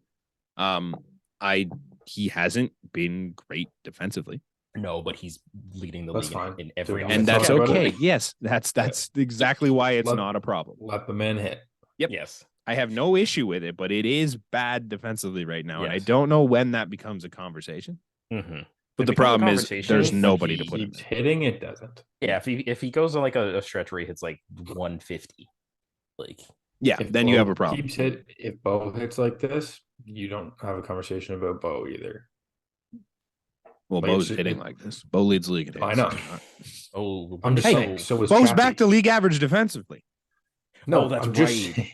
He hasn't been great defensively. No, but he's leading the league in every, and that's okay. Yes, that's exactly why it's not a problem. Let the man hit. Yep. Yes. I have no issue with it, but it is bad defensively right now, and I don't know when that becomes a conversation. But the problem is there's nobody to put him in. Hitting it doesn't. Yeah, if he goes on like a stretch where he hits like 150, like then you have a problem. If Bo hits like this, you don't have a conversation about Bo either. Well, Bo's hitting like this. Bo leads the league in hits. I know. Oh, I'm just saying. So is Bo's Chappie. back to league average defensively. No, that's right.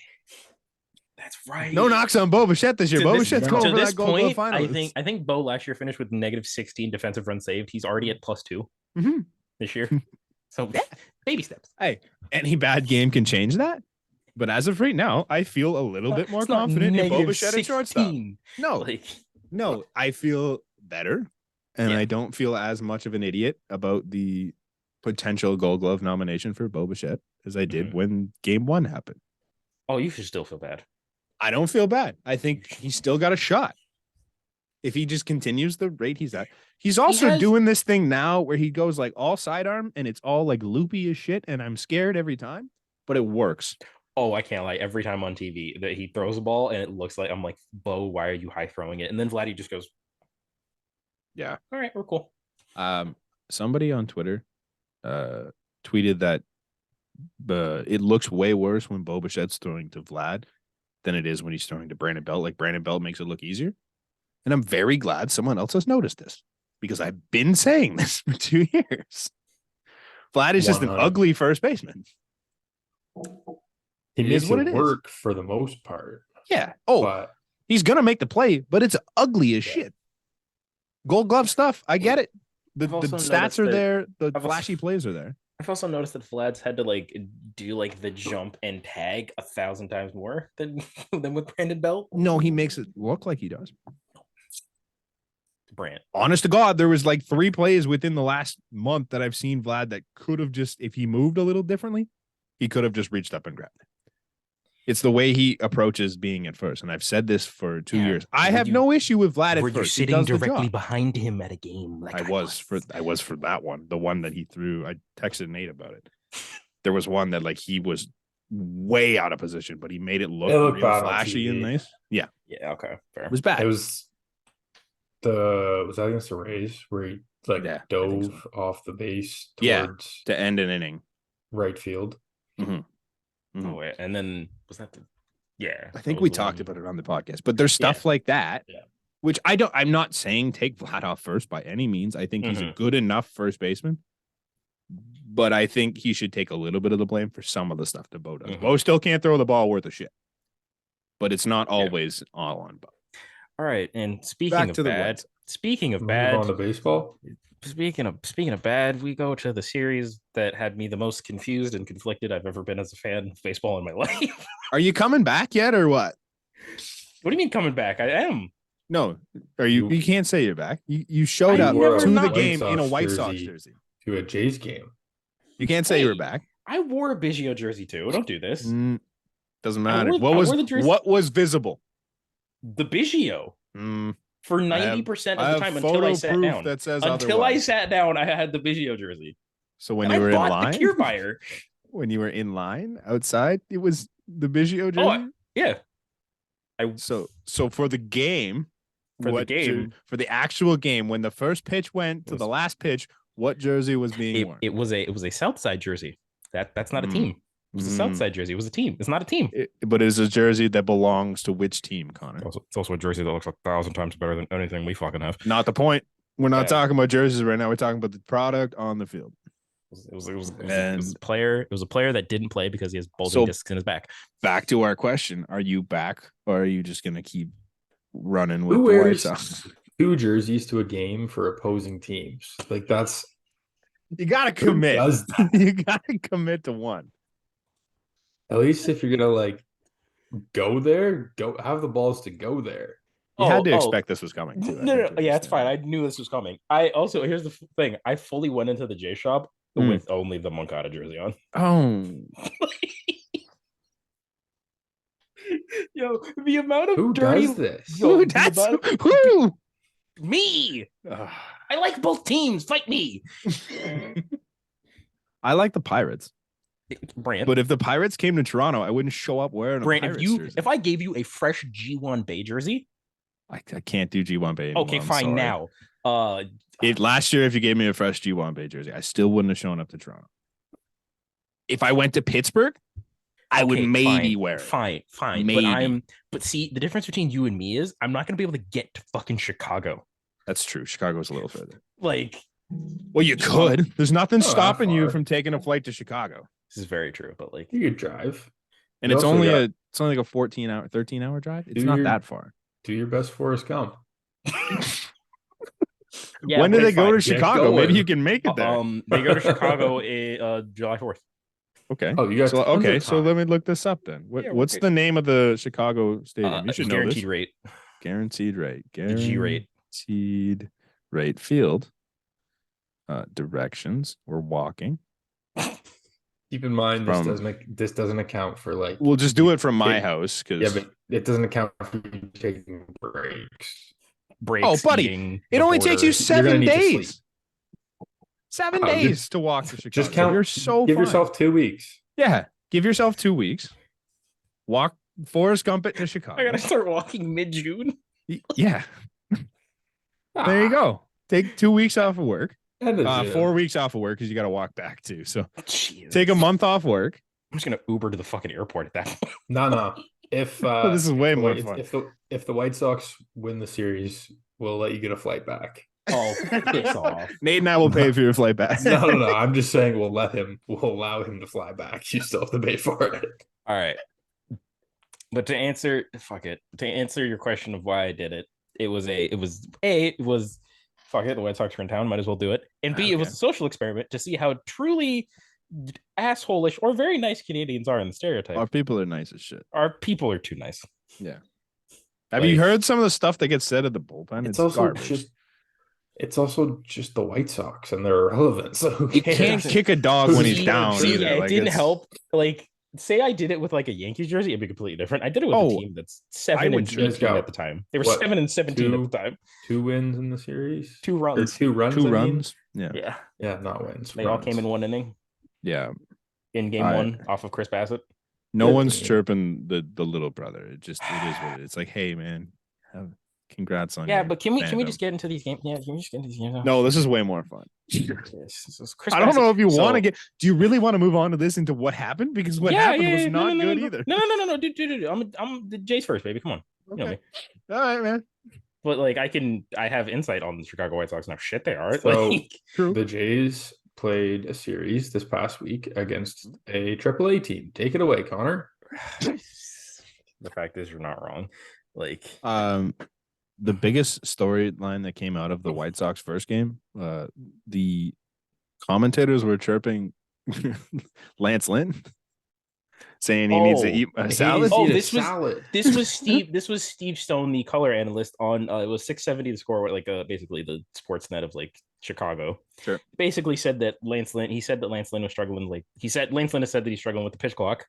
That's right. No knocks on Bo Bichette this year. Bo Bichette's going for that Gold Glove final. I think Bo last year finished with -16 defensive runs saved. He's already at +2 this year. So baby steps. Hey, any bad game can change that. But as of right now, I feel a little bit more confident in Bo Bichette at shortstop. No, I feel better, and I don't feel as much of an idiot about the potential Gold Glove nomination for Bo Bichette as I did when Game 1 happened. Oh, you should still feel bad. I don't feel bad. I think he's still got a shot. If he just continues the rate he's at. He's also doing this thing now where he goes like all sidearm and it's all like loopy as shit, and I'm scared every time, but it works. Oh, I can't lie. Every time on TV that he throws a ball and it looks like, I'm like, Bo, why are you high throwing it? And then Vladdy just goes, yeah. All right, we're cool. Somebody on Twitter tweeted that it looks way worse when Bo Bichette's throwing to Vlad than it is when he's throwing to Brandon Belt. Like Brandon Belt makes it look easier. And I'm very glad someone else has noticed this because I've been saying this for 2 years. Vlad is just an 100. ugly first baseman. He It makes is what it it is. work for the most part. Yeah. Oh, But he's going to make the play, but it's ugly as Yeah. shit. Gold glove stuff. I get it. The I've also stats noticed are that- there. The I've also- flashy plays are there. I've also noticed that Vlad's had to like do like the jump and tag 1,000 times more than than with Brandon Belt. No, he makes it look like he does. Brant. Honest to God, there was like 3 plays within the last month that I've seen Vlad that could have just, if he moved a little differently, he could have just reached up and grabbed it. It's the way he approaches being at first. And I've said this for 2 Yeah. years. I Were have you- no issue with Vlad at Were you first. He sitting does the directly job. behind him at a game? Like I was for that one, the one that he threw. I texted Nate about it. There was one that like he was way out of position, but he made it look It looked real bad on flashy and TV. nice. Yeah, Yeah, okay, fair. it was bad. it was that against the Rays where he like Yeah, I think dove off the base Yeah. towards to end an inning. right field. Mhm. Oh wait, and then was that the yeah? I think we talked about it on the podcast, but there's Yeah. stuff like that, Yeah. which I'm not saying take Vlad off first by any means. I think he's a Mhm. good enough first baseman, but I think he should take a little bit of the blame for some of the stuff that Bo does. Mhm. Bo still can't throw the ball worth a shit, but it's not always all on Bo. All right, and speaking Back of to the bad, White Sox. speaking of Move bad, on to baseball. speaking of bad, we go to the series that had me the most confused and conflicted I've ever been as a fan of baseball in my life. Are you coming back yet or what? What do you mean coming back? I am. No, are you? You can't say you're back. You showed I up never to the not- game White in a Sox White Sox jersey. jersey. To a Jays game. You can't say you were Hey. back. I wore a Biggio jersey too. Don't do this. Doesn't I matter. wore- I wore the jersey- What was visible? The Biggio Mm, for I have- 90% I of the have time until I photo sat proof down. that says Until I otherwise. sat down, I had the Biggio jersey. So when And you I were in bought line, the Cure Buyer. when you were in line outside, it was the Biggio jersey. Oh, yeah. So for the game, For the game. for the actual game, when the first pitch went to the last pitch, what jersey was being worn? It was a Southside jersey. That's not a Mm. team. It was a Southside jersey. It was a team. It's not a team. But it's a jersey that belongs to which team, Connor? It's also a jersey that looks 1,000 times better than anything we fucking have. Not the point. We're not Yeah. talking about jerseys right now. We're talking about the product on the field. It was And- a player. It was a player that didn't play because he has bulging So- discs in his back. Back to our question: are you back, or are you just gonna keep running with Who the White wears Sox? 2 jerseys to a game for opposing teams? Like that's You gotta who commit. does that? You gotta commit to one. At least if you're gonna like go there, go have the balls to go there. You had to expect this was coming. Too, I No, think, to yeah, it's understand fine. that. I knew this was coming. I also here's the thing. I fully went into the J shop with only the Moncada jersey on. Oh, Yo, the amount of Who dirty does this? Yo, Ooh, the that's amount- who. me. I like both teams. Fight me, I like the Pirates, Brant. but if the Pirates came to Toronto, I wouldn't show up wearing a Brant, Pirates jersey. if I gave you a fresh G1 Bay jersey, I can't do G1 Bay anymore. okay, I'm fine. sorry. Now, Last year, if you gave me a fresh G1 Bay jersey, I still wouldn't have shown up to Toronto. If I went to Pittsburgh, I would okay, maybe fine, wear it. Fine. Maybe. But see, the difference between you and me is I'm not gonna be able to get to fucking Chicago. That's true. Chicago's a little further. Like, Well, you could. There's nothing Not that stopping you far. from taking a flight to Chicago. this is very true. But like, You could drive. And You it's also only got- like a 13-hour drive. It's Do not your- that far. Do your best, Forrest Gump. yeah, When do but they it's go fine. to Get Chicago? Maybe going. you can make it there. They go to Chicago July 4th. Okay. Oh, you got So tons okay, of so time. let me look this up then. Yeah, we're What's good. the name of the Chicago stadium? You should know Guaranteed this. rate. Guaranteed rate. The G rate. Guaranteed rate. Field. Directions. We're walking. Keep in mind From- this doesn't account for like We'll just do it from my It- house yeah, because but it doesn't account for you taking breaks. Breaks. Oh, buddy, eating, it the only takes you border. You're gonna 7 need to sleep. days. 7 Oh, days to walk to Chicago. Just count. You're so Give fine. yourself 2 weeks. Yeah. Give yourself 2 weeks. Walk Forrest Gump it to I Chicago. gotta start walking mid-June. Yeah. There you go. Take 2 weeks off of work. 4 weeks off of work because you got to walk back too. So Jeez. take a month off work. I'm just gonna Uber to the fucking airport at that point. No. If This is way more wait, fun. if the White Sox win the series, we'll let you get a flight back. Oh, piss off. Nate and I will pay for your flight back. No. I'm just saying we'll allow him to fly back. You still have to pay for it. All right. But to answer your question of why I did it, it was fuck it, the White Sox are in town, might as well do it. And B, it was a social experiment to see how truly assholish or very nice Canadians are in the stereotype. Our people are nice as shit. Our people are too nice. Yeah. Have you heard some of the stuff that gets said at the bullpen? It's also garbage. It's also just the White Sox and they're irrelevant. So you can't kick a dog when he's down either. Yeah, it didn't help. Like, say I did it with like a Yankees jersey, it'd be completely different. I did it with a team that's 7-18 at the time. They were 7-17 at the time. 2 wins in the series. 2 runs. 2 runs. 2 runs. Yeah. Not wins. They all came in 1 inning. Yeah. In game 1 off of Chris Bassett. No one's chirping the little brother. It is what it is. It's like, hey man, congrats on. Yeah, but can we just get into these games? Yeah, can we just get into these games? No, this is way more fun. I don't know if you want to get. Do you really want to move on to this into what happened? Because what happened was not good either. No, dude. I'm the Jays first, baby. Come on. Okay. You know me. All right, man. But like, I have insight on the Chicago White Sox. Now, shit, they are. So the Jays played a series this past week against a AAA team. Take it away, Connor. The fact is, you're not wrong. Like, the biggest storyline that came out of the White Sox first game, the commentators were chirping Lance Lynn, saying he needs to eat a salad. This was Steve Stone, the color analyst on it was 670 the score, like basically the sports net of like Chicago. Sure. Basically said that Lance Lynn was struggling. Like Lance Lynn has said that he's struggling with the pitch clock.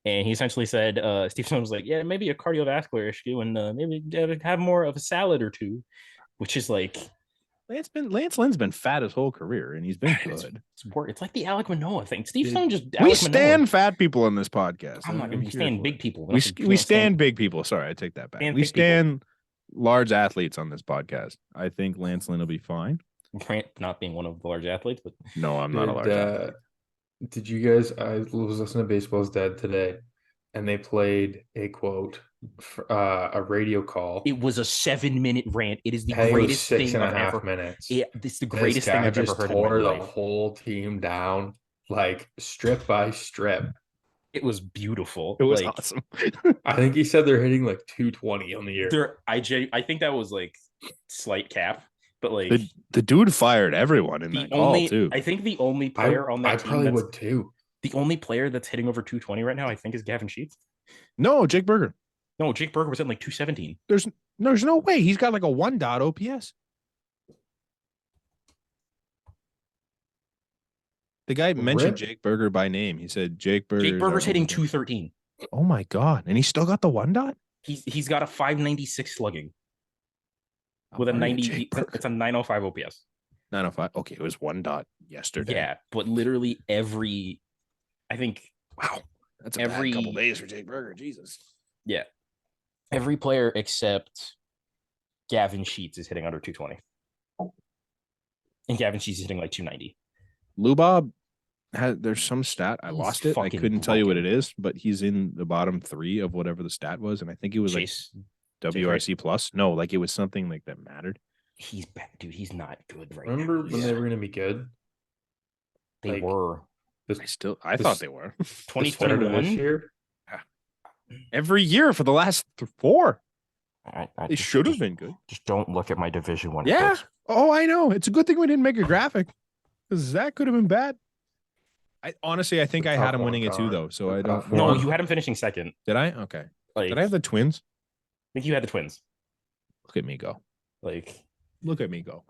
And he essentially said, Steve Stone was like, yeah, maybe a cardiovascular issue and maybe have more of a salad or two, which is like. Lance Lynn's been fat his whole career and he's been good. It's like the Alek Manoah thing. Steve Stone just. We stand fat people in this podcast. I'm not going to stand big people. We stand big people. Sorry, I take that back. We stand large athletes on this podcast. I think Lance Lynn will be fine. Not being one of the large athletes, but. No, I'm not a large athlete. Did you guys? I was listening to Baseball's Dead today, and they played a quote, a radio call. It was a 7-minute rant. It is the greatest thing 6.5 minutes. Yeah, this is the greatest thing I've ever heard. Tore the whole team down, like strip by strip. It was beautiful. It was awesome. I think he said they're hitting like 220 on the year. I think that was like slight cap. But like the dude fired everyone in that call too. I think the only player on that team probably would too. The only player that's hitting over 220 right now, I think, is Gavin Sheets. No, Jake Berger. No, Jake Berger was at like 217. There's no way. He's got like a 1 OPS. The guy mentioned Jake Berger by name. He said Jake Berger. Jake Berger's hitting 213. Oh my god! And he still got the 1 dot. He's got a 596 slugging. With a 90, it's a 905 OPS. 905. Okay, it was 1 dot yesterday. Yeah, but literally I think. Wow, that's a bad couple days for Jake Berger. Jesus. Yeah, every player except Gavin Sheets is hitting under 220, and Gavin Sheets is hitting like 290. Lou Bob there's some stat. I lost it. I couldn't tell you what it is, but he's in the bottom 3 of whatever the stat was, and I think it was Chase. Like WRC plus. No, like it was something like that mattered. He's bad, dude. He's not good right Remember now. Remember when they were going to be good? They were. I thought they were. 2021 this year. Every year for the last 4. They just, should have been good. Just don't look at my Division 1. Yeah. Oh, I know. It's a good thing we didn't make a graphic because that could have been bad. I think I had him winning it too, though. So I don't. No, you had him finishing second. Did I? Okay. Like, did I have the Twins? I think you had the Twins. Look at me go. Look at me go.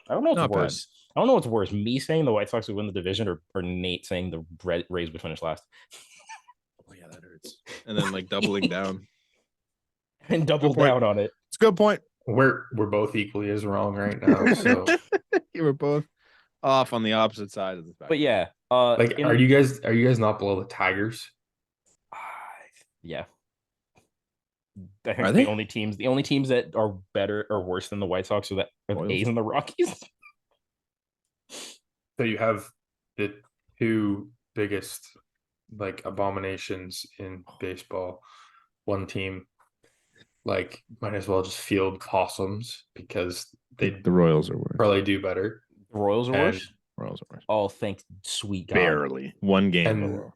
I don't know what's worse. I don't know what's worse. Me saying the White Sox would win the division or Nate saying the Rays would finish last. Oh, yeah, that hurts. And then like doubling down. And double down on it. It's a good point. We're both equally as wrong right now. So you were both off on the opposite side of the spectrum. But yeah. Are you guys not below the Tigers? Yeah. I think the only teams that are better or worse than the White Sox are the A's and the Rockies. So you have the 2 biggest like abominations in baseball. One team like might as well just field possums because they The Royals are worse. probably do better. The Royals are And- worse. Royals are worse. Oh, thank sweet God. Barely. One game. And- overall.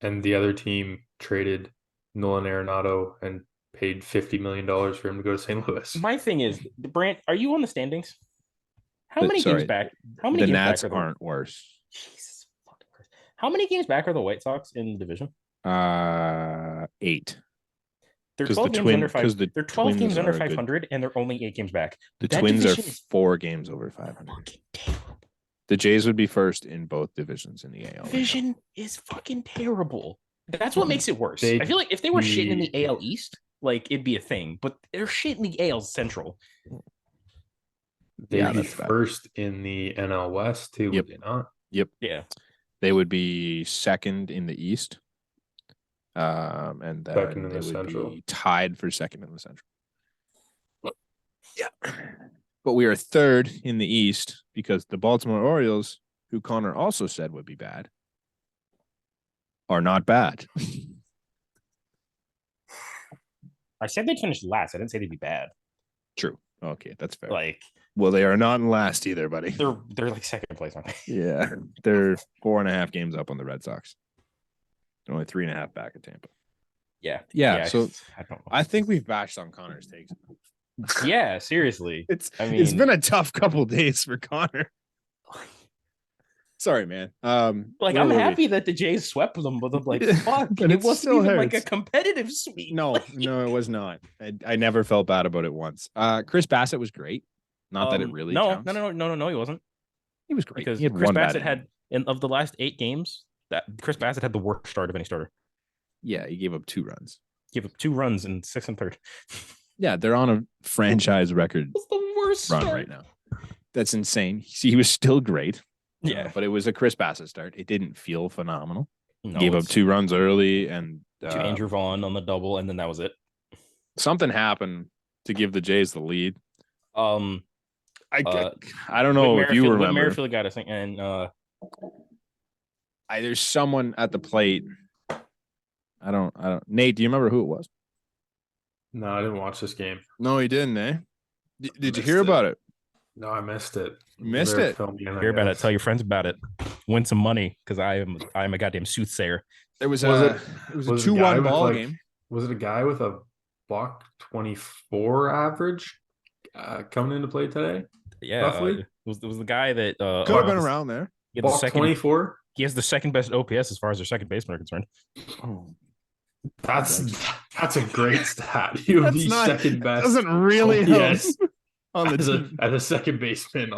And the other team traded Nolan Arenado and paid $50 million for him to go to St. Louis. My thing is, Brant, are you on the standings? How many Sorry, games back? How many The games Nats back are aren't worse. Jesus fucking Christ. How many games back are the White Sox in the division? 8. They're 'Cause 12 the games twin- under 5. 'cause the They're 12 Twins games under are a good- 500, and they're only 8 games back. The That Twins are division is 4 games over 500. fucking terrible. The Jays would be first in both divisions in the AL. right now. Division is fucking terrible. That's what makes it worse. They- I feel like if they were shitting in the the- AL East, like it'd be a thing, but they're shit in the AL Central. They'd Yeah, be that's bad. first in the NL West too, Yep. would they not? Yeah. They would be second in the East. And then Second in they the would Central. be tied for second in the Central. Yeah. But we are third in the East because the Baltimore Orioles, who Connor also said would be bad, are not bad. I said they'd finish last. I didn't say they'd be bad. True. Okay, that's fair. Like Well, they are not in last either, buddy. they're like second place, aren't they? Yeah, they're 4.5 games up on the Red Sox. They're only 3.5 back at Tampa. Yeah. Yeah, so I don't know. I think we've bashed on Connor's takes. Yeah, seriously. It's I been a tough couple days for Connor. Sorry, man. Like where I'm were we? happy that the Jays swept them, but I'm like, Yeah, fuck, but it it wasn't still even like a hurts. competitive sweep. No, Like, no, it was not. I never felt bad about it once. Chris Bassett was great. Not that it really no, counts. no, he wasn't. He was great Because he had Chris one bad Bassett inning. had of the last 8 games, that Chris Bassett had the worst start of any starter. Yeah, he gave up 2 runs. Gave up 2 runs in 6th and 3rd. Yeah, they're on a franchise record That's the worst run start right now. That's insane. He was still great. Yeah, But it was a Chris Bassett start. It didn't feel phenomenal. no, Gave up it's 2 runs early, and to Andrew Vaughn on the double, and then that was it. something happened to give the Jays the lead. I don't know if you Whit remember. Merrifield got us, and There's someone at the plate. I don't. Nate, do you remember who it was? No, I didn't watch this game. No, he didn't. Eh? Did you Missed hear it. about it? No, I missed it. Missed They're it? filming I hear about it. guess. Tell your friends about it. Win some money because I'm a goddamn soothsayer. There was Was a. it- It was was a it a guy 2-1 with, ball like, game. Was it a guy with a $1.24 average coming into play today? Yeah, Roughly? it was the guy that Could have been around there. He, had the second, $1.24. he has the second best OPS as far as their second baseman are concerned. Oh, That's a great stat. You have the second best. Doesn't really help Yes, on the as team. a second baseman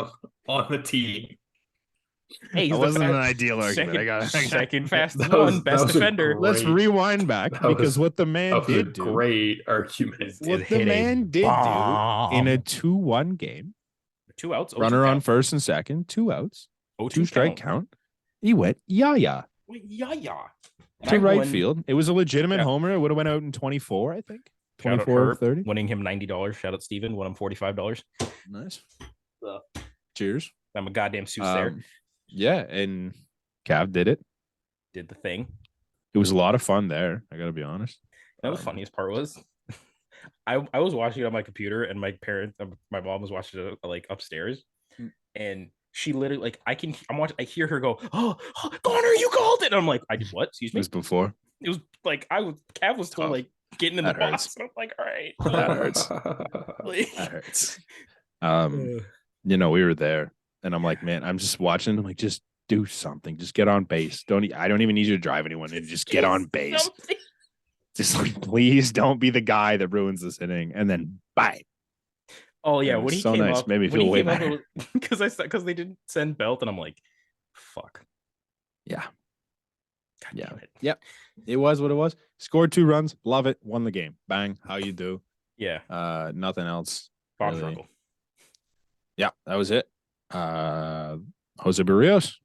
on the team. Hey, he's That the wasn't an fast- ideal argument. I got second fastest That was- one, best that was a defender. great- Let's rewind back That was- because what the man That was a did do, great argument. what Did the hit a man did do in bomb. a 2-1 game, 2 outs, 0-2 runner on count. first and second, 2 outs, 0-2 2 strike count. He went yeah Wait, yeah. And to I right won- field. It was a legitimate Yeah. homer. It would have went out in 24, I think. Shout out 24 or Herb, 30. winning him $90. Shout out Steven, won him $45. Nice. Uh, Cheers. I'm a goddamn soothsayer. Yeah, and Cav did it. Did the thing. It was a lot of fun there. I got to be honest. That was funniest part was I was watching it on my computer and my mom was watching it like upstairs, and she literally like I hear her go, oh Connor, you called it. And I'm like, I did what? Excuse It me. was before. It was like Cav was told Tough. like getting in the That hurts. box. And I'm like, all right. That hurts. Like, That hurts. We were there, and I'm like, man, I'm just watching. I'm like, just do something. Just get on base. I don't even need you to drive anyone. Just get on base. something. Just like, please don't be the guy that ruins this inning. And then bye. Oh yeah, It when was he so came nice. up, Made me when feel he way came up, better. because they didn't send Belt, and I'm like, fuck. Yeah. God Yeah. damn it. Yep. It was what it was. Scored 2 runs. Love it. Won the game. Bang. How you do? Yeah. Nothing else. Bob really. Struggle. Yeah, that was it. Jose Barrios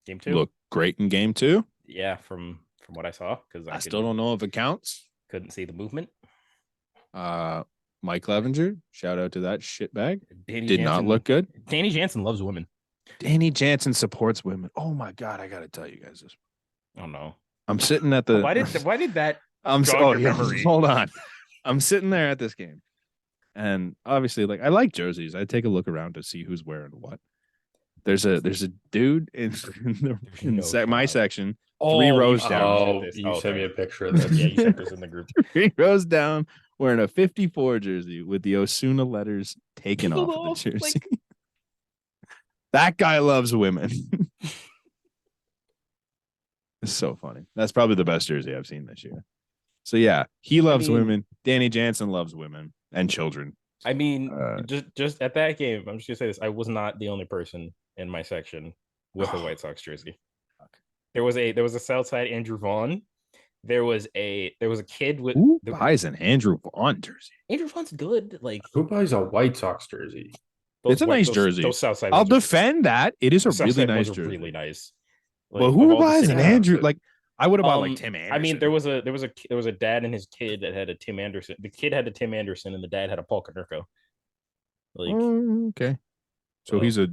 Game 2. looked great in game 2. Yeah, from what I saw, because I still don't know if it counts. couldn't see the movement. Mike Clevenger, shout out to that shitbag. Danny Did not Jansen- look good. Danny Jansen loves women. Danny Jansen supports women. Oh my God, I gotta tell you guys this. Oh no. I'm sitting at the. Why did that? I'm jog your memory? Hold on. I'm sitting there at this game, and obviously, like I like jerseys. I take a look around to see who's wearing what. There's a dude my section, 3 rows down. You sent me a picture of this. Yeah, you sent this in the group. 3 rows down, wearing a 54 jersey with the Osuna letters taken off of the jersey. That guy loves women. It's so funny. That's probably the best jersey I've seen this year. So yeah, he loves women. Danny Jansen loves women and children. I mean, just at that game, I'm just gonna say this: I was not the only person in my section with a White Sox jersey. There was a Southside Andrew Vaughn. There was a kid with who buys an Andrew Vaughn jersey? Andrew Vaughn's good. Like, who buys a White Sox jersey? It's a nice jersey. Those Southside. I'll defend that. It is a really nice jersey. Really nice. Like, but who buys an Andrew? Like, I would have bought like Tim Anderson. I mean, there was a dad and his kid that had a Tim Anderson. The kid had a Tim Anderson, and the dad had a Paul Konerko. Like, okay, so he's a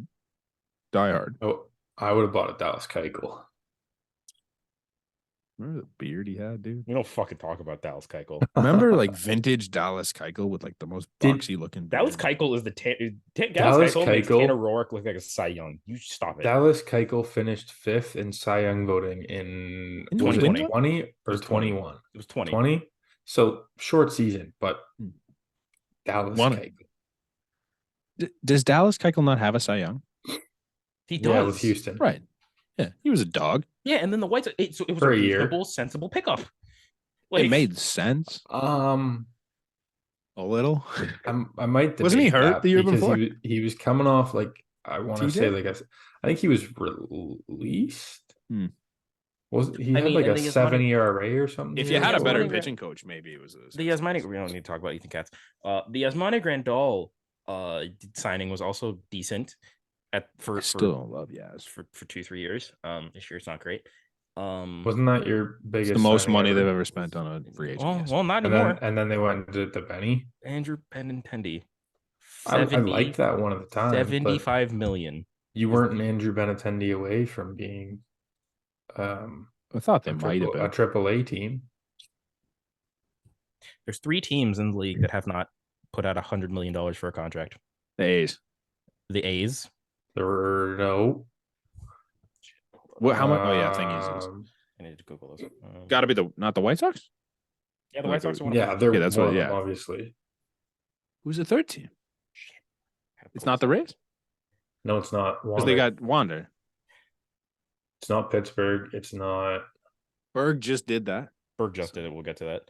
diehard. Oh, I would have bought a Dallas Keuchel. Remember the beard he had, dude? We don't fucking talk about Dallas Keuchel. Remember like vintage Dallas Keuchel with like the most boxy looking beard? Dallas Keuchel is Dallas Keuchel makes Tanner Roark look like a Cy Young. You stop it. Dallas Keuchel finished 5th in Cy Young voting in 2020 or 21. It was 20. 20. So short season, but Dallas Keuchel. Does Dallas Keuchel not have a Cy Young? He does. Yeah, with Houston. Right. Yeah, he was a dog. Yeah, and then the White Sox. So it was for a reasonable, sensible pickup. Like, it made sense. A little. I might. Wasn't he hurt the year before? He was coming off like I want to say like I think he was released. Was he had like a 7 ERA or something? If you had a better pitching coach, maybe it was the Yasmani. We don't need to talk about Ethan Katz. The Yasmani Grandal signing was also decent. I still don't love Yaz for 2-3 years. This year it's not great. Wasn't that your biggest? It's the most money they've ever spent on a free agent. Well, not anymore. And then they went to the Benny. Andrew Benintendi. I liked that one at the time. 75 million. You weren't an Andrew Benintendi away from being. I thought they might have been a AAA team. There's 3 teams in the league that have not put out $100 million for a contract. The A's. The A's. There were no. What? How much? Oh yeah, thingies. I need to Google this. Got to be not the White Sox. Yeah, the White Sox are one. Yeah, they're that's what. Yeah, obviously. Who's the third team? It's not the Rays. No, it's not. Because they got Wander. It's not Pittsburgh. It's not. Berg just did that. Berg just did it. We'll get to that.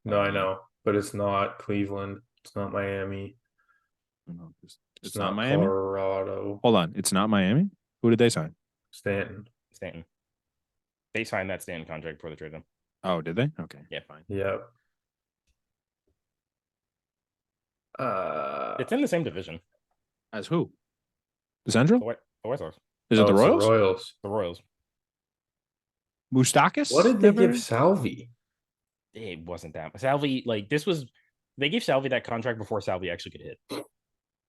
No, I know, but it's not Cleveland. It's not Miami. No, it's not Miami. Colorado. Hold on, it's not Miami. Who did they sign? Stanton. They signed that Stanton contract before they traded him. Oh, did they? Okay. Yeah, fine. Yeah. It's in the same division. As who? The Central? The White Sox. Is it the Royals? The Royals. Moustakis? What did they give Salvi? It wasn't that. Salvi, they gave Salvi that contract before Salvi actually could hit.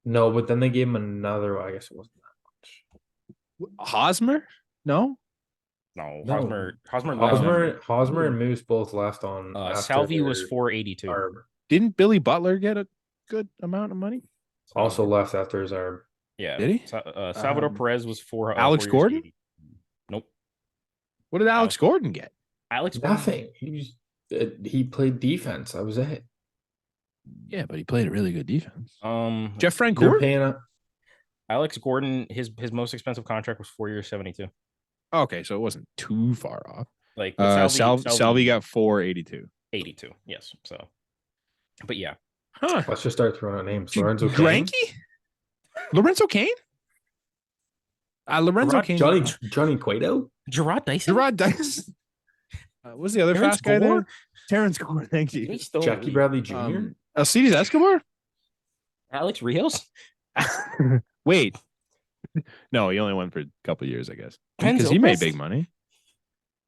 No, but then they gave him another. I guess it wasn't that much. Hosmer? No. Hosmer and Moose both left on. Salvi was 482. Didn't Billy Butler get a good amount of money? Also left after his arm. Yeah. Did he? Salvador Perez was 4. Alex Gordon? 80. Nope. What did Alex Gordon get? Nothing. He played defense. That was it. Yeah, but he played a really good defense. Jeff Francoeur? Alex Gordon, his most expensive contract was 4 years, 72. Okay, so it wasn't too far off. Like Salvi got 482. 82, yes. So, but yeah. Huh. Let's just start throwing out names. Lorenzo Cain? Lorenzo Cain? Lorenzo Cain. Johnny Cueto? Gerard Dyson? What's the other fast guy there? Terrence Gore, thank you. Jackie Bradley Jr.? Alcides Escobar? Alex Rios? Wait. No, he only went for a couple of years, I guess. Because he made big money.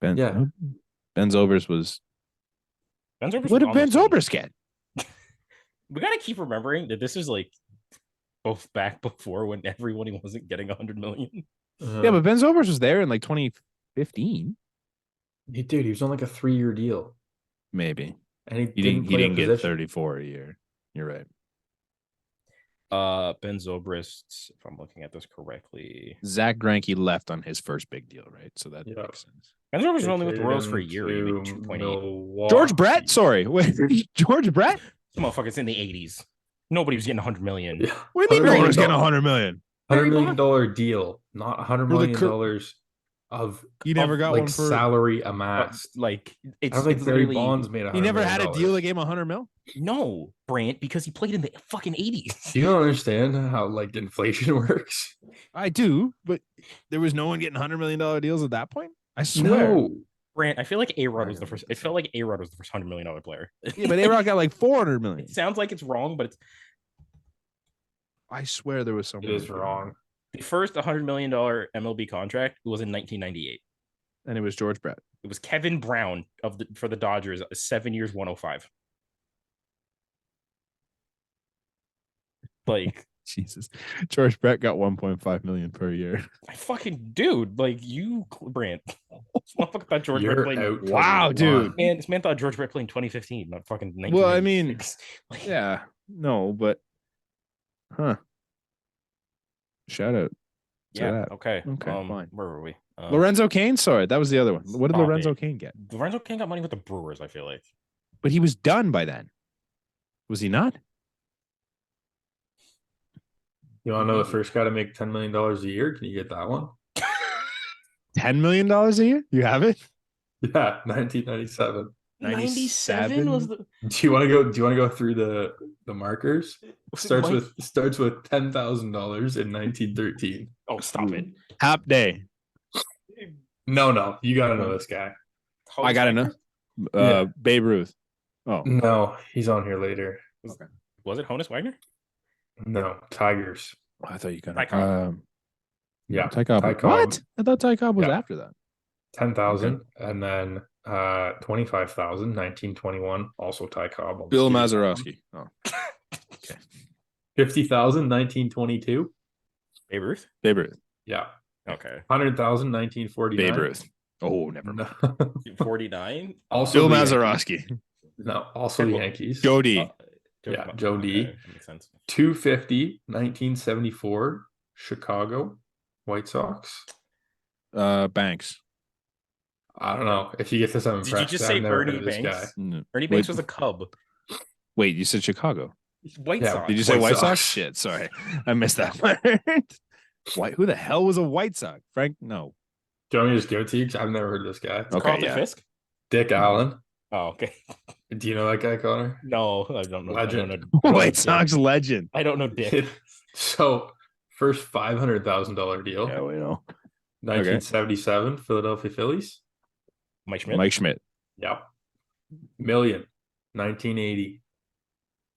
Ben Zobrist was... What did Ben Zobrist get? We got to keep remembering that this is like both back before when everyone wasn't getting $100 million. Yeah, but Ben Zobrist was there in like 2015. Dude, he was on like a 3-year deal, Maybe and he he didn't didn't. He play a didn't get position. 34 a year. You're right. Ben Zobrist, if I'm looking at this correctly. Zach Greinke left on his first big deal, right? So that Yeah. makes sense. Ben Zobrist was They only with the traded Royals for a him year. He made to 2.8. Milwaukee. George Brett. Sorry, wait, George Brett. This motherfucker's in the 80s. Nobody was getting 100 million. Yeah. What do you mean? $100 No one was getting million. $100 million. $100 million deal, not $100 For the million dollars of He never got like one for. salary But, amassed. like I it's don't think it's Barry literally Bonds made $100 He never million. had a deal that gave him 100 mil. no, Brant, because he played in the fucking 80s. You don't understand how like inflation works. I do, but there was no one getting $100 million deals at that point. I swear. No, Brant, I feel like A-Rod was the first. It felt like A-Rod was the first $100 million player. Yeah, but A-Rod got like 400 million. It sounds like it's wrong, but it's I swear there was it someone. is wrong. the first $100 million MLB contract was in 1998. And it was George Brett. It was Kevin Brown for the Dodgers, 7 years, 105. Like Jesus. George Brett got 1.5 million per year. I fucking dude, like you, Brant. This motherfucker thought George Brett You're played. out. Wow, dude. Man, this man thought George Brett played in 2015, not fucking 1996. Well, I mean, Like, yeah, no, but shout out to yeah, that. okay. Okay, fine. Where were we? Lorenzo Kane, sorry, that was the other one. What did Stop Lorenzo it. Kane get? Lorenzo Kane got money with the Brewers, I feel like. But he was done by then. Was he not? You want to know the first guy to make $10 million a year? Can you get that one? $10 million a year? You have it? Yeah, 1997. 97 was the Do you want to go? Do you want to go through the markers? Starts with $10,000 in 1913. Oh, stop it. Hap Day. No, you got to know this guy. I gotta know. Yeah. Babe Ruth. Oh, No, he's on here later. Was it Honus Wagner? No, Tigers. I thought you got Ty Cobb. Yeah, Ty Cobb. Ty Cobb. What? I thought Ty Cobb was Yeah. after that. 10,000, and then 25,000, 1921. Also Ty Cobb. Bill Mazeroski. Oh, 50,000, 1922. Babe Ruth? Babe Ruth. Yeah, Okay. 100,000, 1949. Babe Ruth. Oh, never mind. No. 49? Also Bill the Mazeroski. Yankees. No, also the Yankees. Joe D. Yeah, Joe D. Okay, that makes sense. 250, 1974. Chicago White Sox. Banks. I don't know if you get this. I'm Did impressed. you just I've say never heard Ernie of this Banks? guy. No. Ernie Banks was a Cub. Wait, you said Chicago. White Yeah, Sox. Did you say White White Sox? Sox. Shit, sorry. I missed that part. Why? Who the hell was a White Sox? Frank? No. Do you want me to just give it to you? 'Cause I've never heard of this guy. Okay, Carlton yeah. Fisk? Dick Allen. Oh, okay. Do you know that guy, Connor? No, I don't know. Legend. I don't know White Dick. Sox legend. I don't know Dick. So, first $500,000 deal. Yeah, we know. 1977, Philadelphia Phillies. Mike Schmidt? Mike Schmidt. Yep. Million. 1980.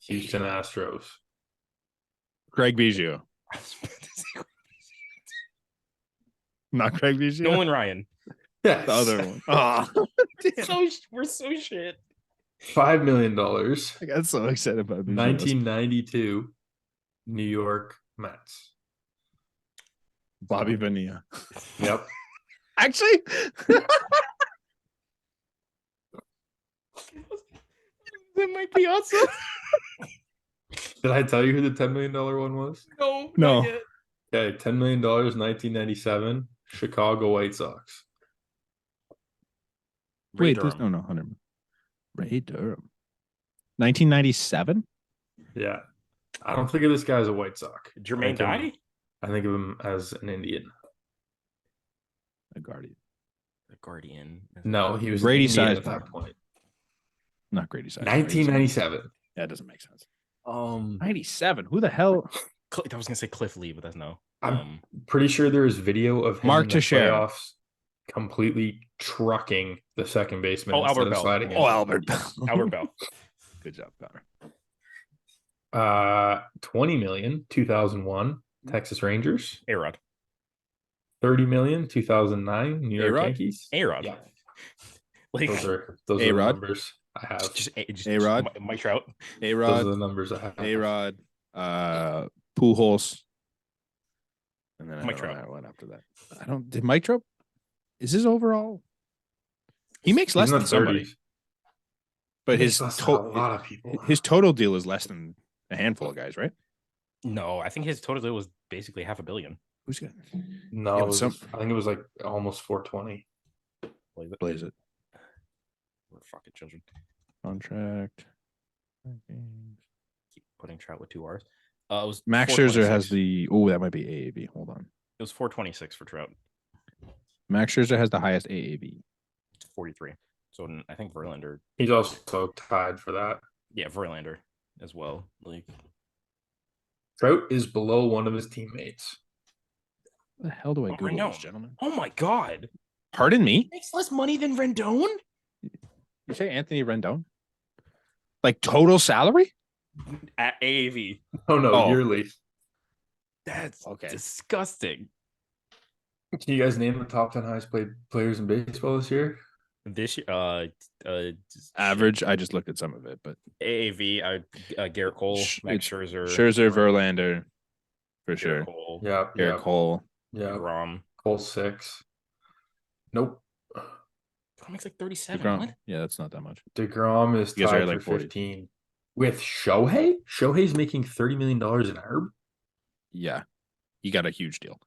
Houston Astros. Craig Biggio. Not Craig Biggio. Nolan Ryan. Yeah. The other one. Oh, damn. We're so shit. $5 million. I got so excited about Biggio. 1992. New York Mets. Bobby Bonilla. Yep. Actually, That might be awesome. Did I tell you who the $10 million one was? No. No. Not yet. Okay, $10 million, 1997. Chicago White Sox. Ray wait, there's Durham. no 100. Ray Durham. 1997? Yeah. I don't think of this guy as a White Sox. Jermaine I think of Dye? him- I think of him as an Indian. A Guardian. The Guardian. No, he was Grady an Indian at Sizemore. that point. Not Grady Sizemore. 1997. That doesn't make sense. 97. Who the hell? I was gonna say Cliff Lee, but that's no. I'm pretty sure there is video of him Mark in the Teixeira. playoffs completely trucking the second baseman. Oh, instead Albert of Bell. sliding in. Oh, Albert Bell. Albert Bell. Good job, Connor. 20 million, 2001, Texas Rangers. A-Rod. 30 million, 2009, New York A-Rod? Yankees. A-Rod. Yeah, Like those are the A-Rod? numbers I have. just A-Rod? Mike Trout. Those are A-Rod. the numbers I have. A-Rod. Pujols. And then Mike I don't know Trout. what after that. Did Mike Trout? Is his overall? He makes less He's in than the somebody, 30s. but He his makes less than a lot of people. his total deal is less than a handful of guys, right? No, I think his total deal was basically $500 million. Who's got? No, Yeah, it was I think it was like almost 420. Blaze it. We're fucking children. Contract. Keep putting Trout with 2 R's. It was Max Scherzer has 426. the. Oh, that might be AAV. Hold on. It was 426 for Trout. Max Scherzer has the highest AAV. 43. So I think Verlander. He's also tied for that. Yeah, Verlander as well. Like Trout is below one of his teammates. What the hell do I Google Rendon. this, gentleman? Oh my god. Pardon me? Makes less money than Rendon? You say Anthony Rendon? Like total salary? At AAV. Oh no, Oh. yearly. That's Okay. disgusting. Can you guys name the top 10 highest paid players in baseball this year? This Average. I just looked at some of it, but AAV, Garrett Cole, Max Scherzer, Verlander, for Garrett sure. Cole, Yeah, Garrett Cole. yeah. Grom. Cole 6. Nope. Grom makes like 37. DeGrom. What? Yeah, that's not that much. DeGrom is You guys are tied like for 40. 15. With Shohei? Shohei's making $30 million in Herb. Yeah, he got a huge deal.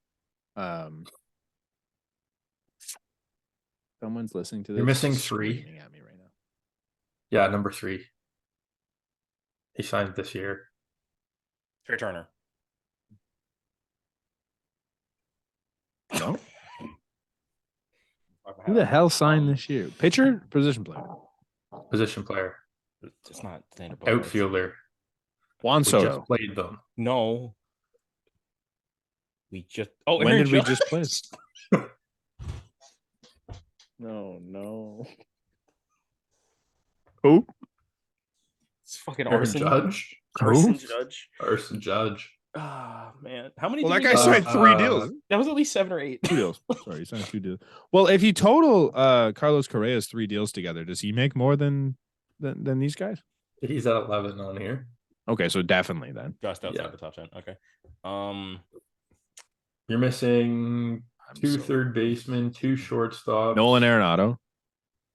Someone's listening to this. You're missing just 3. screaming at me right now. Yeah, number 3. He signed this year. Trey Turner. No. Who the hell signed this year? Pitcher, position player. Position player. It's not standard. Outfielder. Juan We Soto. just played them. No. We just. Oh, When Aaron did we Judge? just play? No. Who? It's fucking Aaron Arson Judge. Arson Judge. Arson Judge. Ah, man. How many? Well, did that we guy get? signed 3 deals. That was at least 7 or 8. 2 deals. Sorry, he signed 2 deals. Well, if you total Carlos Correa's 3 deals together, does he make more than these guys? He's at 11 on here. Okay, so definitely then. Just outside Yeah. the top 10. Okay. You're missing I'm 2 so third basemen, 2 shortstops. Nolan Arenado.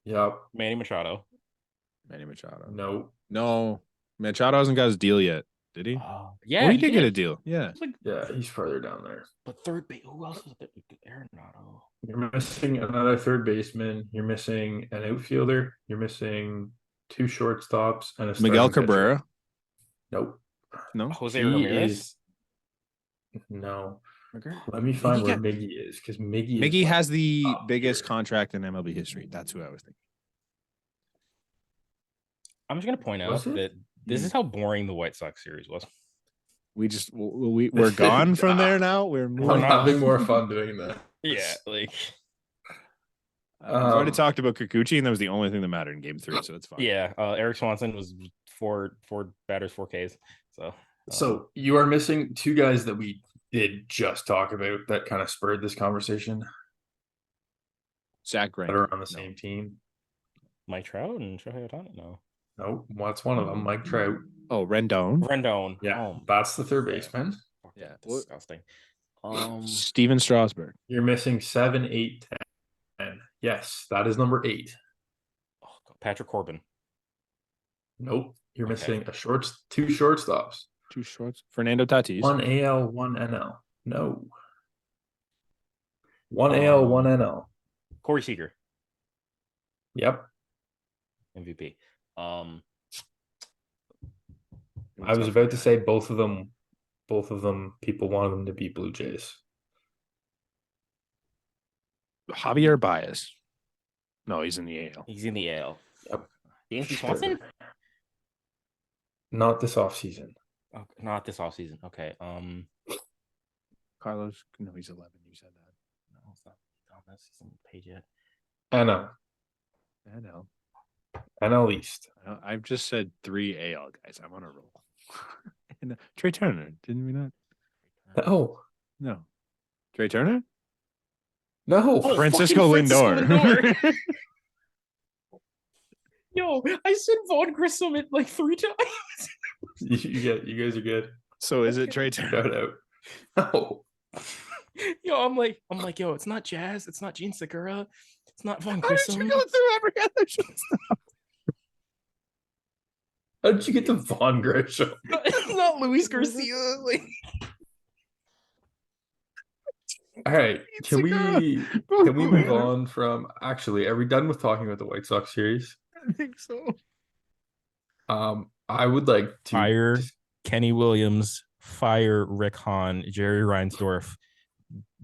Yep. Manny Machado. Manny Machado. No. Machado hasn't got his deal yet, did he? Yeah, Oh, he did get a deal. Yeah. It's like, Yeah, he's further down there. but third base. Who else is there? Arenado. You're missing another third baseman. You're missing an outfielder. You're missing 2 shortstops and a Miguel starting pitcher. Cabrera. Nope. No. Jose He Ramirez. is. No. Let me find where Miggy is because Miggy has the up biggest here. contract in MLB history. That's who I was thinking. I'm just gonna point out Was it? that this is how boring the White Sox series was. We're gone from there now. We're moving I'm having on. more fun doing that. Yeah, like We've already talked about Kikuchi, and that was the only thing that mattered in Game 3, so it's fine. yeah. Eric Swanson was four batters, 4 Ks. So you are missing 2 guys that we did just talk about that kind of spurred this conversation Zach that Greinke. are on the No. same team. Mike Trout and Shohei Ohtani. No, No, that's one of them. Mike Trout. Oh, Rendon. Rendon. Yeah, Oh, that's the third baseman. Yeah. disgusting. Steven Strasburg. You're missing 7, 8, 10. Yes, that is number 8. Patrick Corbin. Nope. You're Okay. missing 2 shortstops. 2 shorts. Fernando Tatis. 1 AL, 1 NL. No. 1 AL, 1 NL. Corey Seager. Yep. MVP. I was about to say both of them. People wanted them to be Blue Jays. Javier Baez. No, he's in the AL. He's in the AL. Yep. Dansby Sure. Swanson? Not this offseason. Oh, not this offseason. Okay. Carlos. No, he's 11. You said that. No, it's not on this season page yet. NL. I know. NL East. I've just said 3 AL guys. I'm on a roll. And, Trey Turner. Didn't we not? No. No. Trey Turner? No. Oh, Francisco fucking Lindor. Yo, I said Vaughn Grissom it like 3 times. You guys are good. So is it Trey Turner? Shout out. No. I'm like, yo, it's not Jazz, it's not Gene Segura, it's not Von How did Grissom. you go through every other shortstop? How did you get to Von Grisham? It's not Luis Garcia. Like, All right, can we move on from? Actually, are we done with talking about the White Sox series? I think so. I would like to fire Kenny Williams, fire Rick Hahn, Jerry Reinsdorf,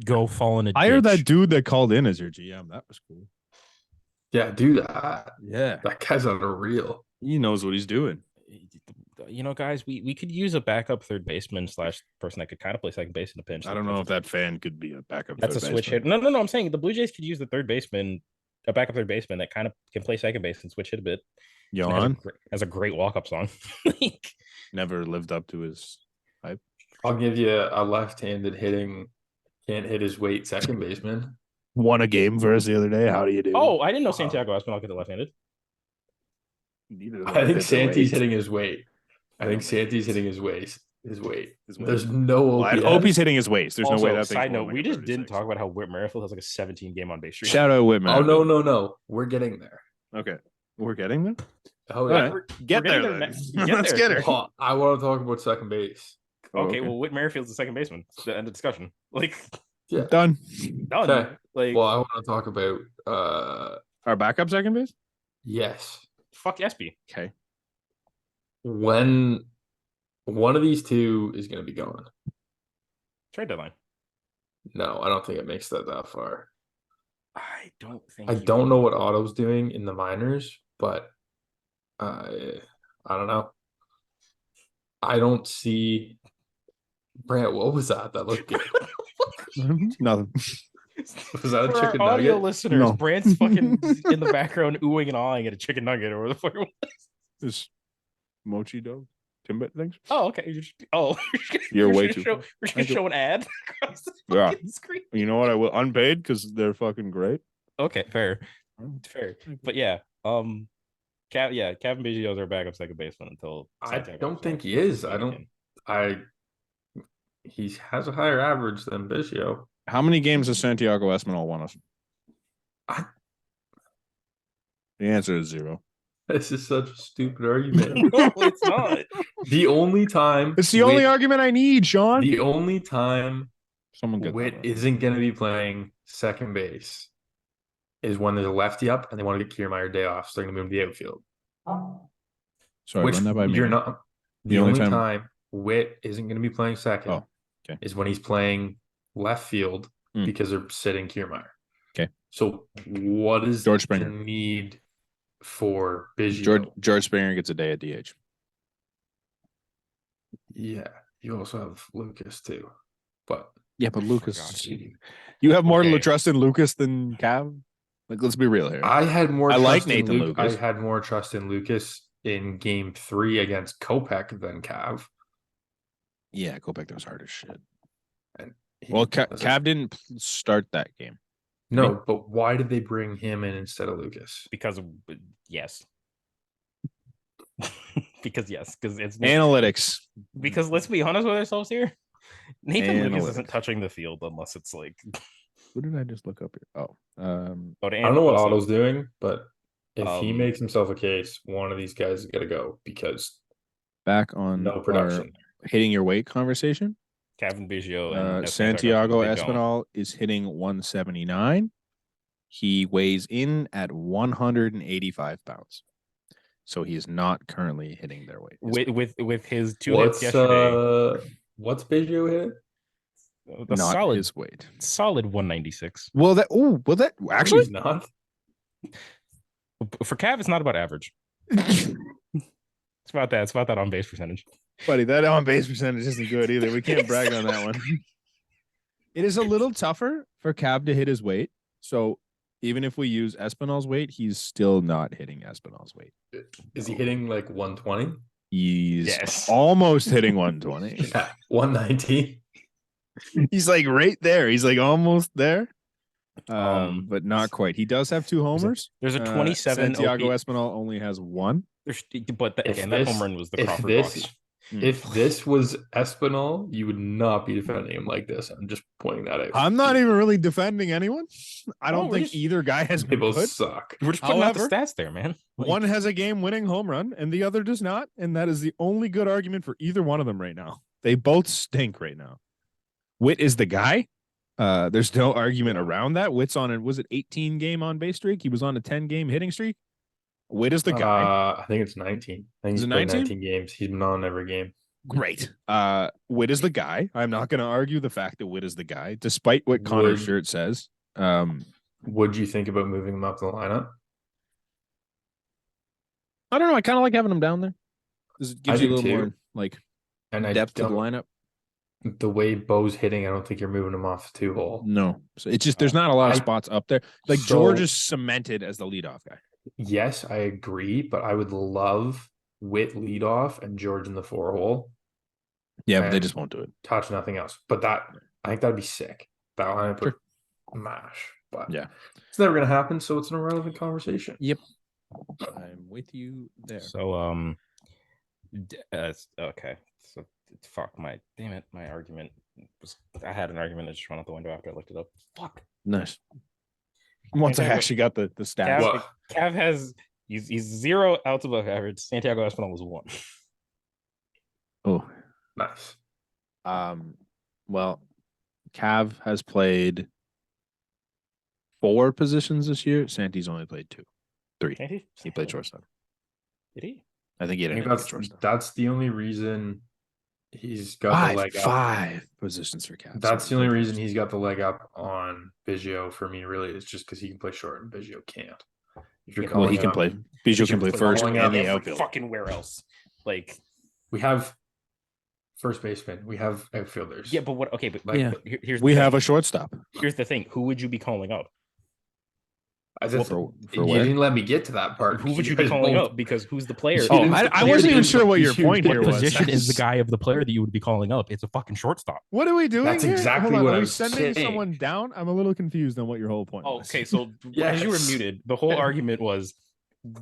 go fall in a Hire ditch. that dude that called in as your GM. That was cool. Yeah, do that. Yeah, That guy's unreal. he knows what he's doing. You know, guys, we could use a backup third baseman / person that could kind of play second base in a pinch. I don't know if that fan could be a backup. That's a switch hit. No. I'm saying the Blue Jays could use the third baseman, a backup third baseman that kind of can play second base and switch hit a bit. Yohan has a great walk-up song. never lived up to his hype. I'll give you a left-handed hitting, can't hit his weight second baseman. Won a game for us the other day. How do you do? Oh, I didn't know Santiago Espinal could hit left-handed. I think Santi's hitting his weight. I think Santi's hitting his waist. His weight. There's no OPS. I hope he's hitting his waist. There's Also, no way that. Side note: we just didn't talk about how Whit Merrifield has like a 17 game on base streak. Shout out Whit Merrifield. Oh no! We're getting there. Okay, we're getting there. Oh yeah, right. Get there. Let's get her. Oh, I want to talk about second base. Okay, well, Whit Merrifield's the second baseman. It's the end of discussion. Like, yeah, done. Okay. Like, well, I want to talk about our backup second base. Yes. Fuck Espy. Okay. When one of these two is going to be gone. Trade deadline. No, I don't think it makes that far. I don't think. I don't know what Otto's doing in the minors, but I don't know. I don't see. Brant, what was that? That looked good. Nothing. Was that a For chicken our audio nugget? listeners, No. Brant's fucking in the background oohing and awing at a chicken nugget or whatever the fuck it was. This mochi dough, Timbit things. Oh, okay. You're way just too. we're just gonna show an ad across the Yeah. fucking screen. You know what? I will unpaid because they're fucking great. Okay, fair. But yeah, Kevin Biggio is our backup second baseman until I don't think he is. He has a higher average than Biggio. How many games has Santiago Espinal won us? The answer is 0. This is such a stupid argument. No, it's not. The only time It's the only argument I need, Sean. The only time Someone get Whit isn't going to be playing second base is when there's a lefty up and they want to get Kiermaier day off, so they're going to move to the outfield. Sorry, run that by me. You're not. The only time Whit isn't going to be playing second is when he's playing left field because they're sitting Kiermaier. Okay. So what is George Springer the need for Biggio? George Springer gets a day at DH. Yeah. You also have Lucas too. But Lucas, you have more trust in Lucas than Cav. Like, let's be real here. I had more. I like trust in Nathan Lucas. I had more trust in Lucas in Game 3 against Kopech than Cav. Yeah, Kopech was hard as shit. And Cav didn't start that game. No, but why did they bring him in instead of Lucas? Because yes. Because it's analytics. Because let's be honest with ourselves here. Nathan Lucas isn't touching the field unless it's like. What did I just look up here? I don't know what Otto's doing, but if he makes himself a case, one of these guys is gonna go because back on no production. Hitting your weight conversation. Cavan Biggio and Santiago Espinal is hitting 179. He weighs in at 185 pounds. So he is not currently hitting their weight. With his two hits yesterday. What's Biggio hit? Not solid, his weight. Solid 196. Well, that actually he's not. For Cav, it's not about average. It's about that. It's about that on base percentage. Buddy, that on base percentage isn't good either. We can't brag on that one. It is a little tougher for Cav to hit his weight. So even if we use Espinal's weight, he's still not hitting Espinal's weight. Is he hitting like 120? He's almost hitting 120. Yeah, 119. He's like right there. He's like almost there. But not quite. He does have 2 homers. There's a 27. Santiago Espinal only has 1. But that home run was the Crawford box. If this was Espinal, you would not be defending him like this. I'm just pointing that out. I'm not even really defending anyone. I don't think just, either guy has been People good. suck. We're just putting out the However, stats there, man. Like, one has a game-winning home run, and the other does not, and that is the only good argument for either one of them right now. They both stink right now. Witt is the guy. There's no argument around that. Witt's on was it 18 game on base streak? He was on a 10 game hitting streak. Witt is the guy. I think it's 19. I think Is he's it played 19? 19 games. He's been on every game. Great. Witt is the guy. I'm not going to argue the fact that Witt is the guy, despite what Connor's shirt says. Would you think about moving him up the lineup? I don't know. I kind of like having him down there. This gives you a little too. more like And depth to the lineup. The way Bo's hitting, I don't think you're moving him off the 2-hole. No. So it's just there's not a lot of spots up there. Like George is cemented as the leadoff guy. Yes, I agree, but I would love Witt leadoff and George in the 4-hole. Yeah, but they just won't do it. Touch nothing else. But I think that'd be sick. That lineup would mash. But yeah, it's never gonna happen, so it's an irrelevant conversation. Yep. I'm with you there. So okay. So fuck my argument was I had an argument that just went out the window after I looked it up. Fuck. Nice. Once I actually got the stats. Cav has he's 0 outs above average. Santiago Espinal was 1. Oh, nice. Well, Cav has played 4 positions this year. Santi's only played 3. He played shortstop. Did he? I think he had that's the only reason he's got the leg up. 5 positions for Cav. That's the only reason he's got the leg up on Biggio for me, really, is just because he can play short and Biggio can't. If you're he can play. Biggio can play first and the outfield. Fucking where else? Like we have first baseman, we have outfielders. Yeah, but what? Okay, but here's we have a shortstop. Here's the thing: who would you be calling up? You didn't let me get to that part. Who would you be calling up? Because who's the player? I wasn't even sure what your point here was. What position is the guy of the player that you would be calling up? It's a fucking shortstop. What are we doing? That's here? exactly what I was sending someone down. I'm a little confused on what your whole point was. Okay, so as you were muted, the whole argument was: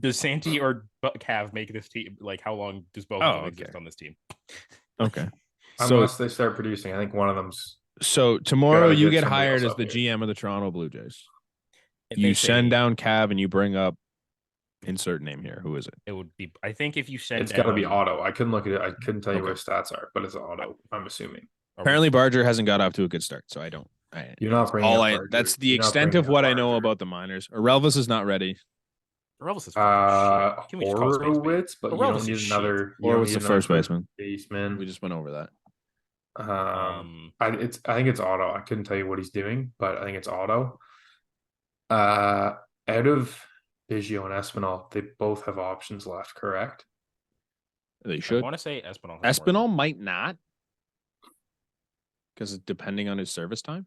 does Santi or Cav make this team? Like, how long does both of them exist on this team? Okay, unless they start producing, I think one of them's. So tomorrow you get hired as the GM of the Toronto Blue Jays. You send down Cav and you bring up insert name here. Who is it? It would be. I think if you send, it's got to be Otto. I couldn't look at it. I couldn't tell you what his stats are, but it's Otto. I'm assuming. Apparently, Barger hasn't got off to a good start, so I don't. You're not bringing up Barger. That's the extent of what I know about the minors. Relvis is not ready. Relvis is fucking shit. Horowitz, but you don't need another. Horowitz the first baseman. We just went over that. I think it's Otto. I couldn't tell you what he's doing, but I think it's Otto. Out of Biggio and Espinal, they both have options left, correct? They should. I want to say Espinal. Espinal might not, because depending on his service time.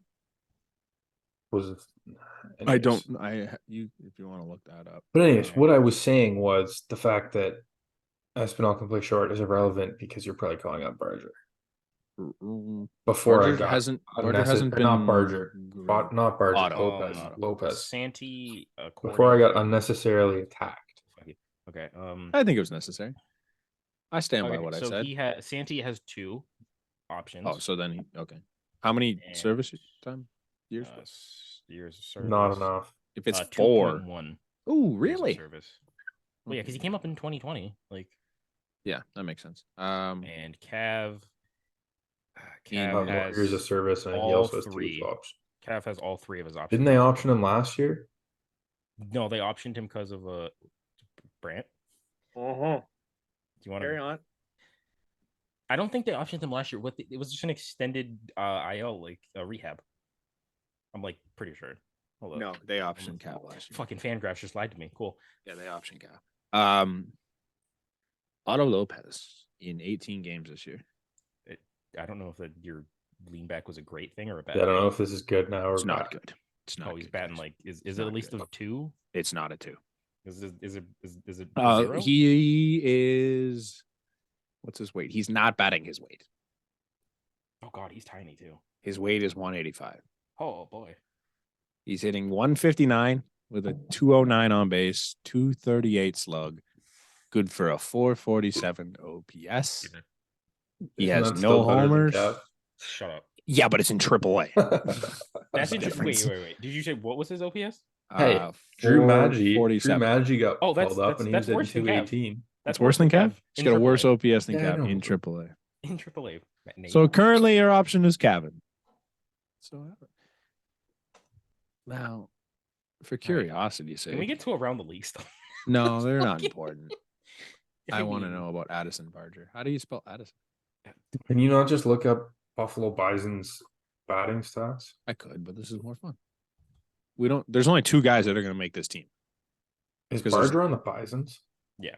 I don't. If you want to look that up. But anyways, what I was saying was the fact that Espinal can play short is irrelevant because you're probably calling out Barger. Before Barger hasn't been not Barger, Otto. Lopez. Santi. Before I got unnecessarily attacked. Okay. I think it was necessary. I stand by what I said. Santi has 2 options. Oh, so then how many service time years? Years of service. Not enough. If it's 4. 2.1. Oh, really? Service. Well, yeah, because he came up in 2020. Like. Yeah, that makes sense. And Cav. Cav has years of service, and he also has 2 options. Cav has all 3 of his options. Didn't they option him last year? No, they optioned him because of Brant. Do you want to carry on? I don't think they optioned him last year. It was just an extended IL rehab. I'm pretty sure. Hold up. No, they optioned Cav last year. Fucking Fangraphs just lied to me. Cool. Yeah, they optioned Cav. Otto Lopez in 18 games this year. I don't know if your lean back was a great thing or a bad thing. I don't know if this is good now or it's not good. It's not. He's batting is it at least a 2? It's not a 2. Is it 0? He is. What's his weight? He's not batting his weight. Oh God, he's tiny too. His weight is 185. Oh boy. He's hitting 159 with a 209 on base, 238 slug. Good for a 447 OPS. He Isn't has that no still better than homers. Kev? Shut up. Yeah, but it's in AAA. That's the difference. Wait. Did you say what was his OPS? Hey, Drew Maggi 47. got Oh, called up and he was that's hitting worse than Cav. 218. That's worse than Cav? He's got a worse AAA. OPS than Yeah, I Cav know. in AAA. In AAA. So currently your option is Cavan. So now, for curiosity's sake. Can we get to around the league stuff? No, they're not important. I want to know about Addison Barger. How do you spell Addison? Can you not just look up Buffalo Bison's batting stats? I could, but this is more fun. There's only 2 guys that are going to make this team. Is 'Cause there's- Barger on the Bisons? Yeah.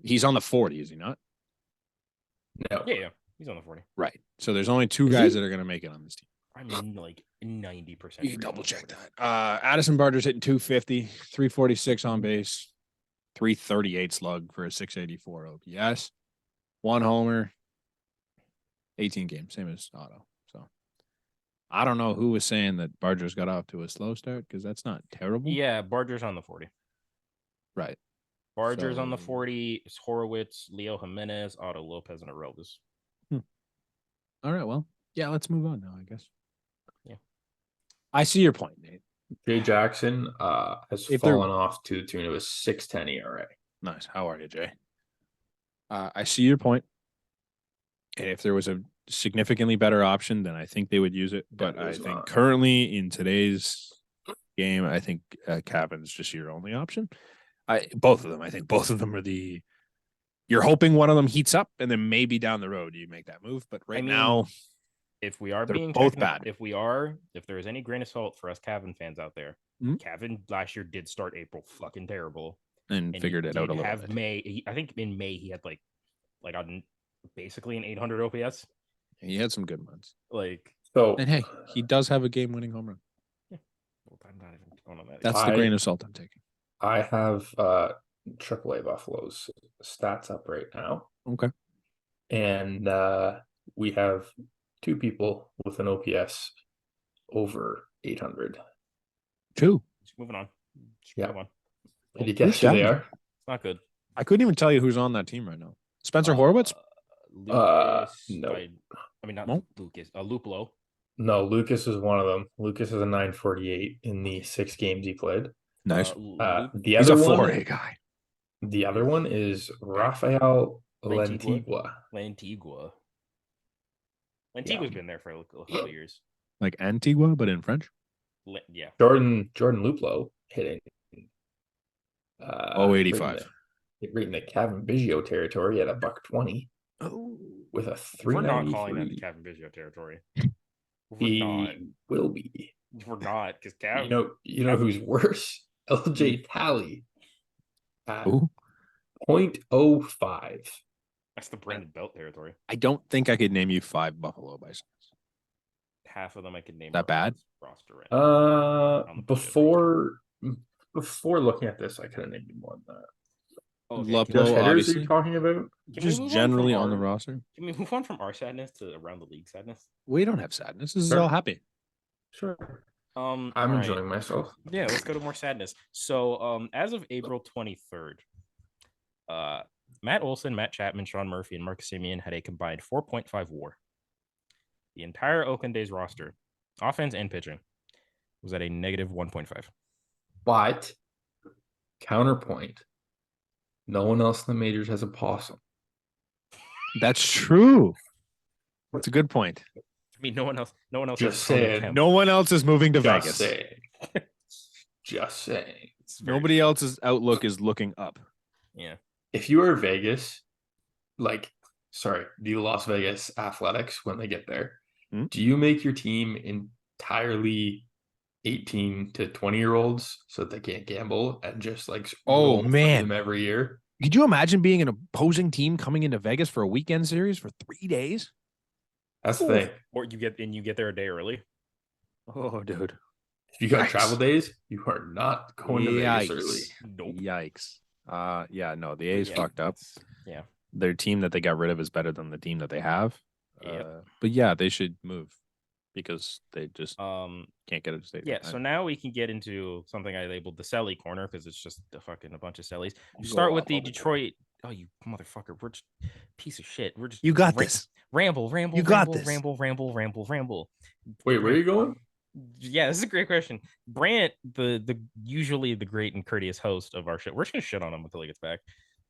He's on the 40, is he not? No. Yeah. He's on the 40. Right. So there's only 2 Is guys he? that are going to make it on this team. I'm like 90%. You can double check that. Addison Barger's hitting 250, 346 on base, 338 slug for a 684 OPS, 1 homer, 18 games, same as Otto. So I don't know who was saying that Barger's got off to a slow start because that's not terrible. Yeah, Barger's on the 40. Right. Barger's on the So- 40. It's Horowitz, Leo Jimenez, Otto Lopez, and Aroldis. All right. Well, yeah, let's move on now, I guess. Yeah. I see your point, Nate. Jay Jackson has If they're- fallen off to the tune of a 6.10 ERA. Nice. How are you, Jay? I see your point. And if there was a significantly better option, then I think they would use it. But There I is think not. currently in today's game, I think Cavan's just your only option. Both of them. I think both of them are you're hoping one of them heats up, and then maybe down the road you make that move. But right now, if we are they're being both technical- bad. if there is any grain of salt for us Cavan fans out there, Mhm. Cavan last year did start April fucking terrible. and And figured he it out a did little have bit. May. I think in May he had like on basically an 800 OPS. He had some good months. Like, So And hey, he does have a game-winning home run. well, I'm not even going on that. That's the I- grain of salt I'm taking. I have AAA Buffalo's stats up right now. Okay. And we have 2 people with an OPS over 800. 2. Just moving on. Just Yeah. move on. Did you guess who they down? are? It's not good. I couldn't even tell you who's on that team right now. Spencer Horowitz? Lucas. No. I mean, not No. Lucas. Luplo. No, Lucas is one of them. Lucas is a 948 in the 6 games he played. Nice. The He's a other 4A one, guy. the other one is Rafael Lantigua. Lantigua. Lantigua's been there for a couple of years. Like Antigua, but in French. Yeah. Jordan Luplo hitting. 085. Right in the Cavan Biggio territory at $120 Oh. with a We're not 393. calling that the Cavan Biggio territory. We're He not. will be. We're not because Cavan. You know who's worse? LJ Talley at Ooh. 0.05. That's the Brandon Belt territory. I don't think I could name you 5 Buffalo Bisons. Half of them I could name. That are on bad? this roster right now. On the Before looking at this, I could have named you more than that. Okay, Love can Just Blow, hitters are obviously. you talking about? we Just move on generally from on the our- roster. Can we move on from our sadness to around the league sadness? We don't have sadness. This is Sure. all happy. Sure. I'm I'm enjoying myself. Yeah, let's go to more sadness. So, as of April 23rd, Matt Olson, Matt Chapman, Sean Murphy, and Marcus Simeon had a combined 4.5 WAR. The entire Oakland A's roster, offense and pitching, was at a negative 1.5. But counterpoint, no one else in the majors has a possum. That's true. That's a good point. I mean, no one else. Just has Tony saying. Kemp. No one else is moving to Just Vegas. saying. Just saying. It's very Nobody true. else's outlook is looking up. Yeah. If you are Vegas, the Las Vegas Athletics, when they get there, Hmm? do you make your team entirely 18 to 20-year-olds so that they can't gamble and just roll for man. them every year? Could you imagine being an opposing team coming into Vegas for a weekend series for 3 days? That's the thing. Or you get there a day early. Oh, dude. If you got Yikes. travel days, you are not going to Vegas early. Nope. Yikes. Yeah, no, the A's Yeah, fucked up. Yeah. Their team that they got rid of is better than the team that they have. Yep. But yeah, they should move because they just Um. can't get it to stay. Yeah. So now we can get into something I labeled the Selly corner because it's just a bunch of Sellys. Go Start with off the all the Detroit Oh, you motherfucker! We're just piece of shit. We're just You got this. Ramble. You got this. Ramble. Wait, where are you going? Yeah, this is a great question. Brant, the usually the great and courteous host of our show. We're just gonna shit on him until he gets back.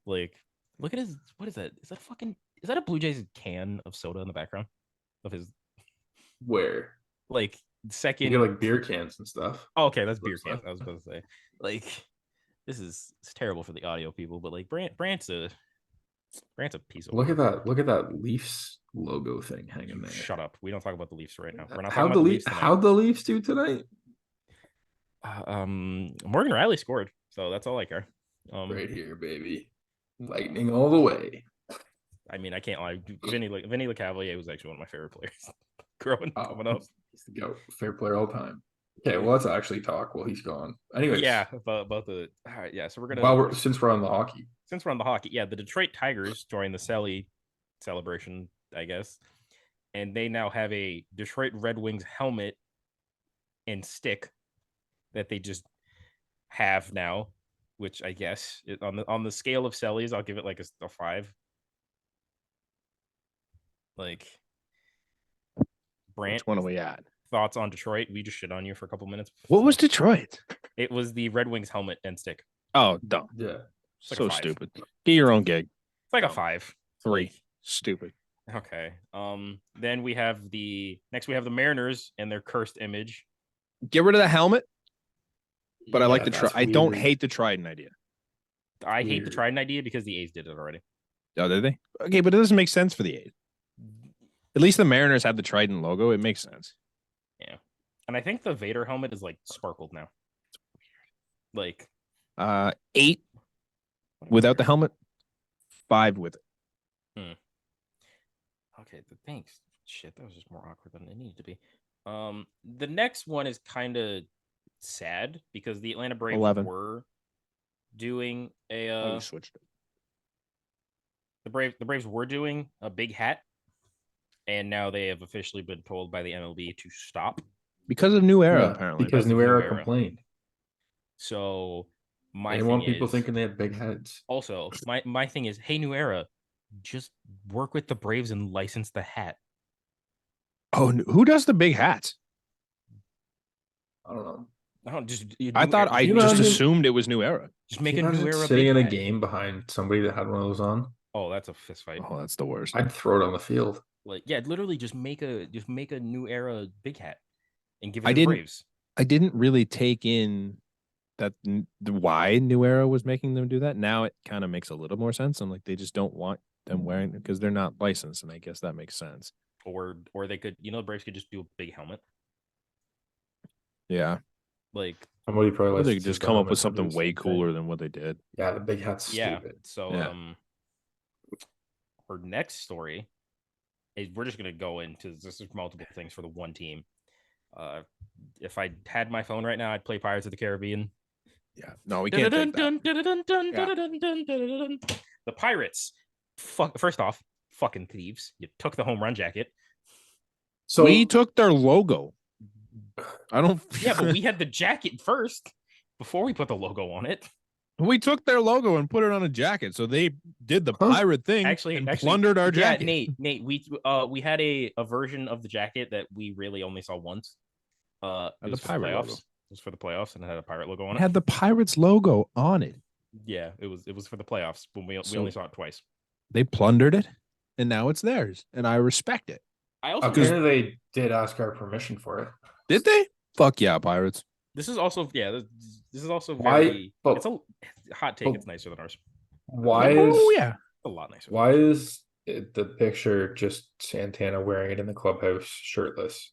Like, look at his. What is that? Is that a Blue Jays can of soda in the background of his Where? like You second? get like beer cans and stuff. Oh, okay, that's beer cans. I was about to say like it's terrible for the audio people, but like Brant's a piece of Look work. at that Leafs logo thing hanging there. Shut up. We don't talk about the Leafs right now. We're not talking about the Leafs tonight. How'd the Leafs do tonight? Morgan Riley scored, so that's all I care. Right here, baby. Lightning all the way. I mean, I can't lie. Vinny LeCavalier was actually one of my favorite players coming up. He's the GOAT. Fair player all time. Okay, well, let's actually talk while he's gone. Anyways, Yeah, about the all right, yeah. So we're gonna since we're on the hockey, yeah, the Detroit Tigers joined the Selly celebration, I guess, and they now have a Detroit Red Wings helmet and stick that they just have now, which I guess on the scale of Sellies, I'll give it like a 5. Like, Brant, Which one are we at? thoughts on Detroit? We just shit on you for a couple minutes. What was Detroit? It was the Red Wings helmet and stick. Oh, dumb. yeah, like So a 5. stupid. Get your own gig. It's like a 5. 3. Stupid. Okay. Then we have the Mariners and their cursed image. Get rid of the helmet. But I like the that's I don't weird. hate the Trident idea. I hate the Weird. Trident idea because the A's did it already. Oh, did they? Okay, but it doesn't make sense for the A's. At least the Mariners have the Trident logo. It makes sense. Yeah. And I think the Vader helmet is like sparkled now. Like 8 without the helmet, 5 with it. Okay, thanks. Shit, that was just more awkward than it needed to be. The next one is kind of sad because the Atlanta Braves 11. were doing a Oh, switched it. the Braves were doing a big hat, and now they have officially been told by the MLB to stop Because of New Era, Yeah, apparently. because New Era complained. So They thing want people is, thinking they have big heads. also my thing is, hey, New Era, just work with the Braves and license the hat. Oh, who does the big hats? I don't know. I don't just. I thought I just assumed it was New Era. Just make a New Era sitting big in a hat. game behind somebody that had one of those on. Oh, that's a fist fight. Oh, that's the worst. I'd throw it on the field. Like, yeah, literally just make a New Era big hat and give it to the Braves. I didn't really take in that why New Era was making them do that. Now it kind of makes a little more sense. I'm like, they just don't want them wearing it because they're not licensed, and I guess that makes sense. Or they could, the Braves could just do a big helmet. Yeah. Like, somebody probably they could just come up with something way cooler than what they did. Yeah, the big hat's yeah. stupid. So Yeah. Our next story is we're just gonna go into this is multiple things for the one team. If I had my phone right now, I'd play Pirates of the Caribbean. Yeah. No, we can't take that. The Pirates, first off, fucking thieves. You took the home run jacket. So we took their logo. I don't. Yeah, but we had the jacket first before we put the logo on it. We took their logo and put it on a jacket, so they did the pirate thing. Actually, plundered our jacket. Nate, we had a version of the jacket that we really only saw once. It was for the playoffs. Logo. It was for the playoffs, and it had a pirate logo on it. It had the Pirates logo on it. Yeah, it was for the playoffs when we only saw it twice. They plundered it, and now it's theirs, and I respect it. I also they did ask our permission for it. Did they? Fuck yeah, Pirates. This is also This is also very. It's a hot take. It's nicer than ours. Why is? Oh yeah, a lot nicer. Why is the picture just Santana wearing it in the clubhouse shirtless?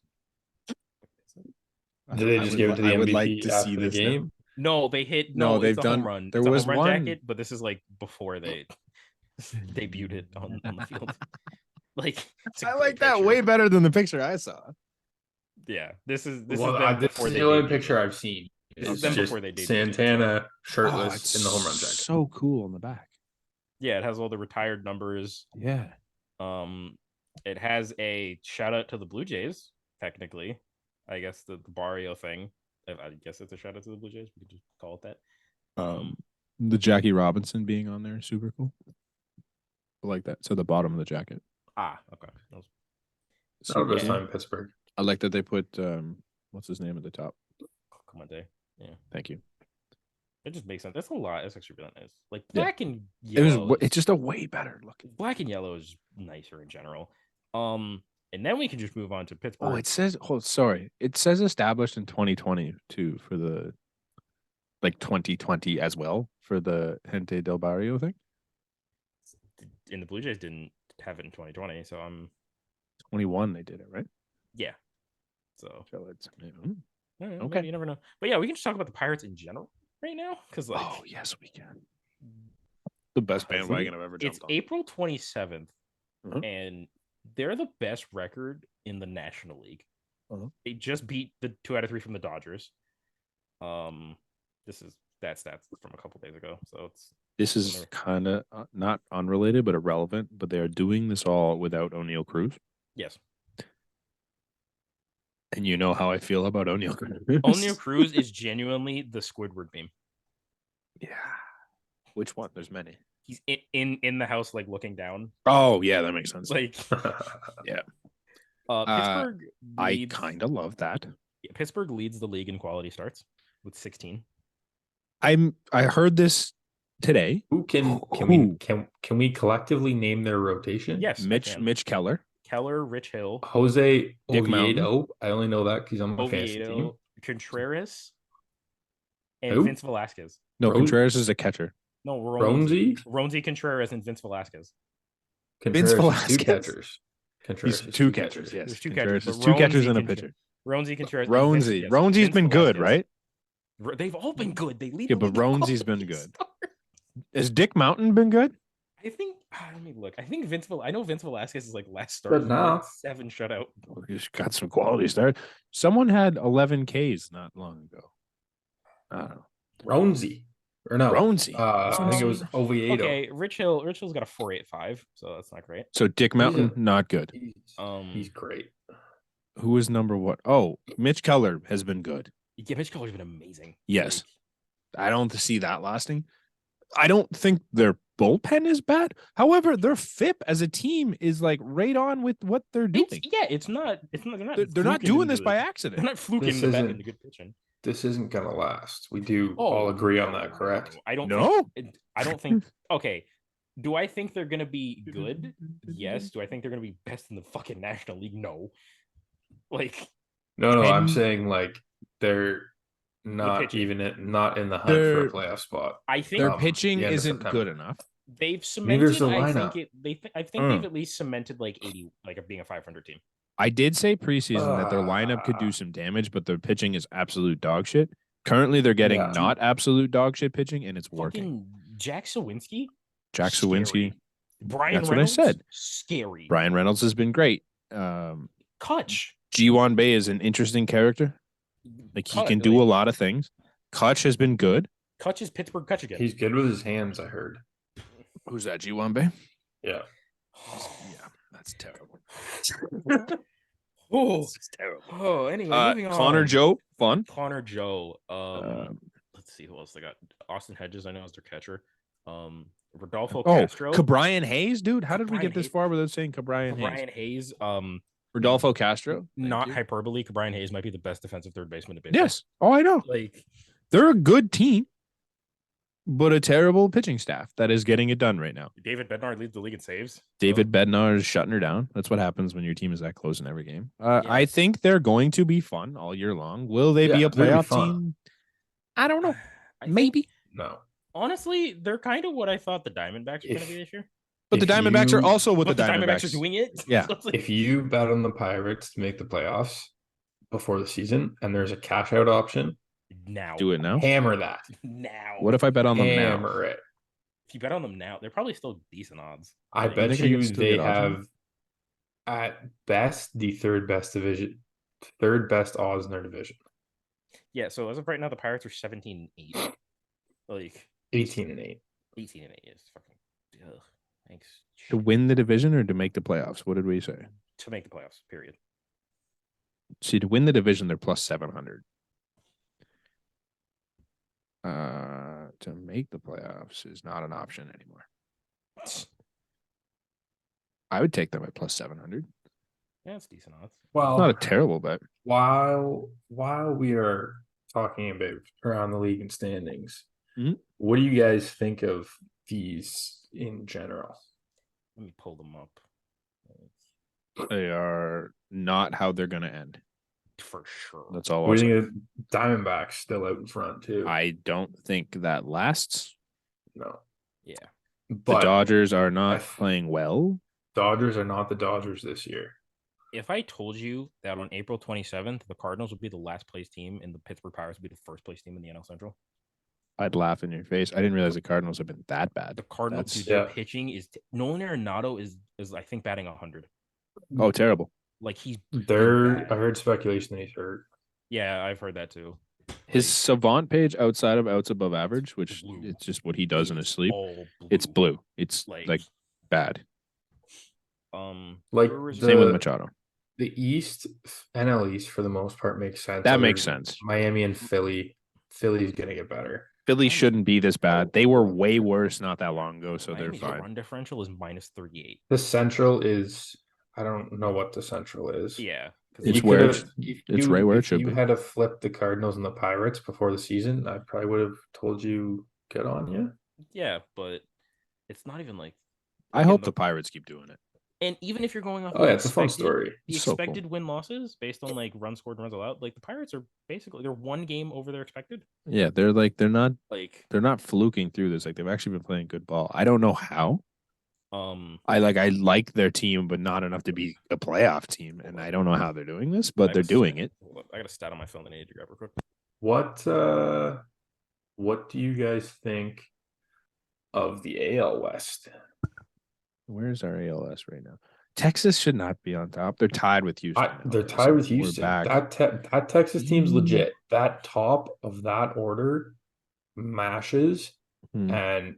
Did they just give it to the MVP? I would like to see the game. No, they hit. No, they've done. Home run. There it's was a home one run jacket, but this is like before they debuted it on the field. Like I like that way better than the picture I saw. Yeah, this is this is the only picture I've seen. It's just before they debuted Santana shirtless in the home run jacket. So cool on the back. Yeah, it has all the retired numbers. Yeah. It has a shout out to the Blue Jays. Technically, I guess the Barrio thing. I guess it's a shout out to the Blue Jays. We could just call it that. The Jackie Robinson being on there, super cool. like that. To the bottom of the jacket. Okay. Not this yeah. time in Pittsburgh. I like that they put what's his name at the top. Come on, day. Yeah. Thank you. It just makes sense. That's a lot. That's actually really nice. Like Yeah. black and yellow. It's just a way better looking. Black and yellow is nicer in general. And then we can just move on to Pittsburgh. Oh, it says. Oh, sorry. It says established in 2020 too for the 2020 as well for the Gente del Barrio thing. And the Blue Jays didn't have it in 2020, so I'm 21. They did it right. Yeah. So it's okay. You never know. But yeah, we can just talk about the Pirates in general right now because yes, we can. The best bandwagon I've ever jumped on. It's April 27th, and they're the best record in the National League. They just beat the 2 out of 3 from the Dodgers. That's from a couple days ago, so this is kind of not unrelated but irrelevant. But they are doing this all without O'Neal Cruz. Yes. And you know how I feel about O'Neal Cruz. O'Neal Cruz is genuinely the Squidward meme. Yeah. Which one? There's many. He's in the house, like looking down. Oh yeah, that makes sense. Like, yeah. Pittsburgh. I kind of love that. Yeah, Pittsburgh leads the league in quality starts with 16. I heard this today. Can we collectively name their rotation? Yes, Mitch Keller, Rich Hill, Jose Oviedo. I only know that because I'm a fantasy team. Contreras, and Vince Velasquez. No, Contreras is a catcher. No, Ronzi, Contreras, and Vince Velasquez. Vince Velasquez. 2 catchers. Contreras. 2 catchers. Yes, there's 2 catchers. 2 catchers and a pitcher. Ronzi, Contreras. Ronzi's been good, right? They've all been good. They lead. Yeah, but Ronzi's been good. Has Dick Mountain been good? I think. Let me look. I think I know Vince Velasquez is like last start. But now 7 shutout. He's got some quality start. Someone had 11 Ks not long ago. I don't know. Ronzi. I think it was Oviedo. Okay, Rich Hill's got a 4.85, so that's not great. So Dick Mountain, not good. He's great. Who is number one? Oh, Mitch Keller has been good. Yeah, Mitch Keller's been amazing. Yes. I don't see that lasting. I don't think their bullpen is bad. However, their FIP as a team is like right on with what they're doing. It's not. They're not doing this by accident. They're not fluking the bet into good pitching. This isn't gonna last. We do all agree on that, correct? I don't think. Okay. Do I think they're gonna be good? Yes. Do I think they're gonna be best in the fucking National League? No. Like. No. I'm saying like they're not even not in the hunt for a playoff spot. I think their pitching isn't good enough. They've cemented. I think they've at least cemented like 80, like being a 500 team. I did say preseason that their lineup could do some damage, but their pitching is absolute dog shit. Currently, they're getting not absolute dog shit pitching, and it's working. Jack Sawinski. Brian Reynolds. That's what I said. Scary. Brian Reynolds has been great. Kutch. G1 Bay is an interesting character. Like he can do a lot of things. Kutch has been good. Kutch is Pittsburgh Kutch again. He's good with his hands, I heard. Who's that? G1 Bay? Yeah. Yeah, that's terrible. It's terrible. Oh, anyway, moving on. Connor Joe, fun. Connor Joe. Let's see who else they got. Austin Hedges, I know, is their catcher. Rodolfo Castro. Cabrian Hayes, dude. How did we get this far without saying Cabrian Hayes? Rodolfo Castro. Not hyperbole. Cabrian Hayes might be the best defensive third baseman in baseball. Yes. Oh, I know. Like they're a good team, but a terrible pitching staff that is getting it done right now. David Bednar leads the league in saves. David Bednar is shutting her down. That's what happens when your team is that close in every game. I think they're going to be fun all year long. Will they be a playoff team? I don't know. Maybe. No. Honestly, they're kind of what I thought the Diamondbacks were going to be this year. But the Diamondbacks are also what the Diamondbacks are doing it. Yeah. If you bet on the Pirates to make the playoffs before the season and there's a cash out option, do it now. Hammer that. Now. What if I bet on them now? Hammer it. If you bet on them now, they're probably still decent odds. I bet you they have at best the third best odds in their division. Yeah, so as of right now, the Pirates are 17-8. Like 18-8. 18-8 is fucking. Ugh. Thanks. To win the division or to make the playoffs? What did we say? To make the playoffs, period. See, to win the division, they're plus 700. To make the playoffs is not an option anymore. I would take them at plus 700. Yeah, it's decent odds. Well, Not a terrible bet. while we are talking about around the league and standings, Mhm. what do you guys think of these in general? Let me pull them up. They are not how they're going to end. For sure. Oh, That's all. What do you think of Diamondbacks still out in front too? I don't think that lasts. No, Yeah. The but Dodgers are not I- playing well. Dodgers are not the Dodgers this year. If I told you that on April 27th, the Cardinals would be the last place team and the Pittsburgh Pirates would be the first place team in the NL Central, I'd laugh in your face. I didn't realize the Cardinals have been that bad. the Cardinals, That's- dude, their pitching is Nolan Arenado is I think batting 100. Oh, terrible. Like he's I heard speculation that he's hurt. yeah, I've heard that too. His Savant page outside of outs above average, which Blue. it's just what he does in his sleep. All It's blue. It's like bad. Like Same with Machado. The East, NL East for the most part makes sense. That Other makes than sense. Miami and Philly. Philly's gonna get better. Philly shouldn't be this bad. They were way worse not that long ago, so Miami's they're fine. run differential is minus 38. The Central is I don't know what the Central is. Yeah. It's You where could've- it's right where it if should you be. had to flip the Cardinals and the Pirates before the season, I probably would have told you get on you. Yeah, but it's not even like I again, hope the Pirates keep doing it. and even if you're going off Oh yeah, it's a fun story. the So cool. expected win losses based on like runs scored and runs allowed, like the Pirates are basically they're one game over their expected. Yeah, they're not Like fluking through this. Like they've actually been playing good ball. I don't know how. I like their team, but not enough to be a playoff team. And I don't know how they're doing this, but they're doing it. Hold up, I got a stat on my phone that I need to grab real quick. What do you guys think of the AL West? Where's our ALS right now? Texas should not be on top. They're tied with Houston. now, They're though, tied so with we're Houston. back. That Texas team's legit. That top of that order mashes and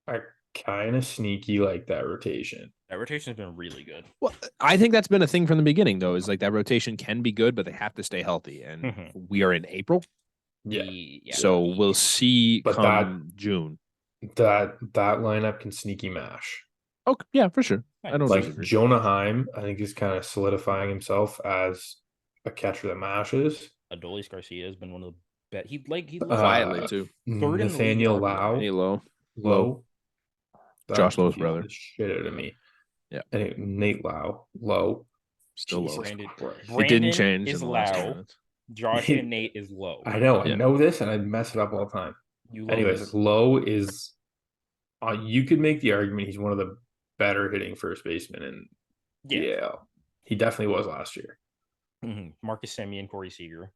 are kind of sneaky like that rotation. That rotation has been really good. Well, I think that's been a thing from the beginning, though, is like that rotation can be good, but they have to stay healthy. And we are in April. Yeah. So we'll see But come June. That lineup can sneaky mash. Okay, yeah, for sure. I don't Like disagree. Jonah Heim, I think is kind of solidifying himself as a catcher that mashes. Adolis Garcia has been one of the best. He Quietly too. third in the league Nathaniel in Lau. Hey, low. That Josh Lowe's confused brother. the shit out of me. Yeah. Anyway, Nate Low. Still low. Brandon, It Brandon didn't change is in the last 2 Lau. minutes. Josh and Nate is low. I know. Yeah. I know this, and I mess it up all the time. You love Anyways, this. Low is. You could make the argument he's one of the better hitting first basemen, and yeah, he definitely was last year. Marcus Semien, Corey Seager.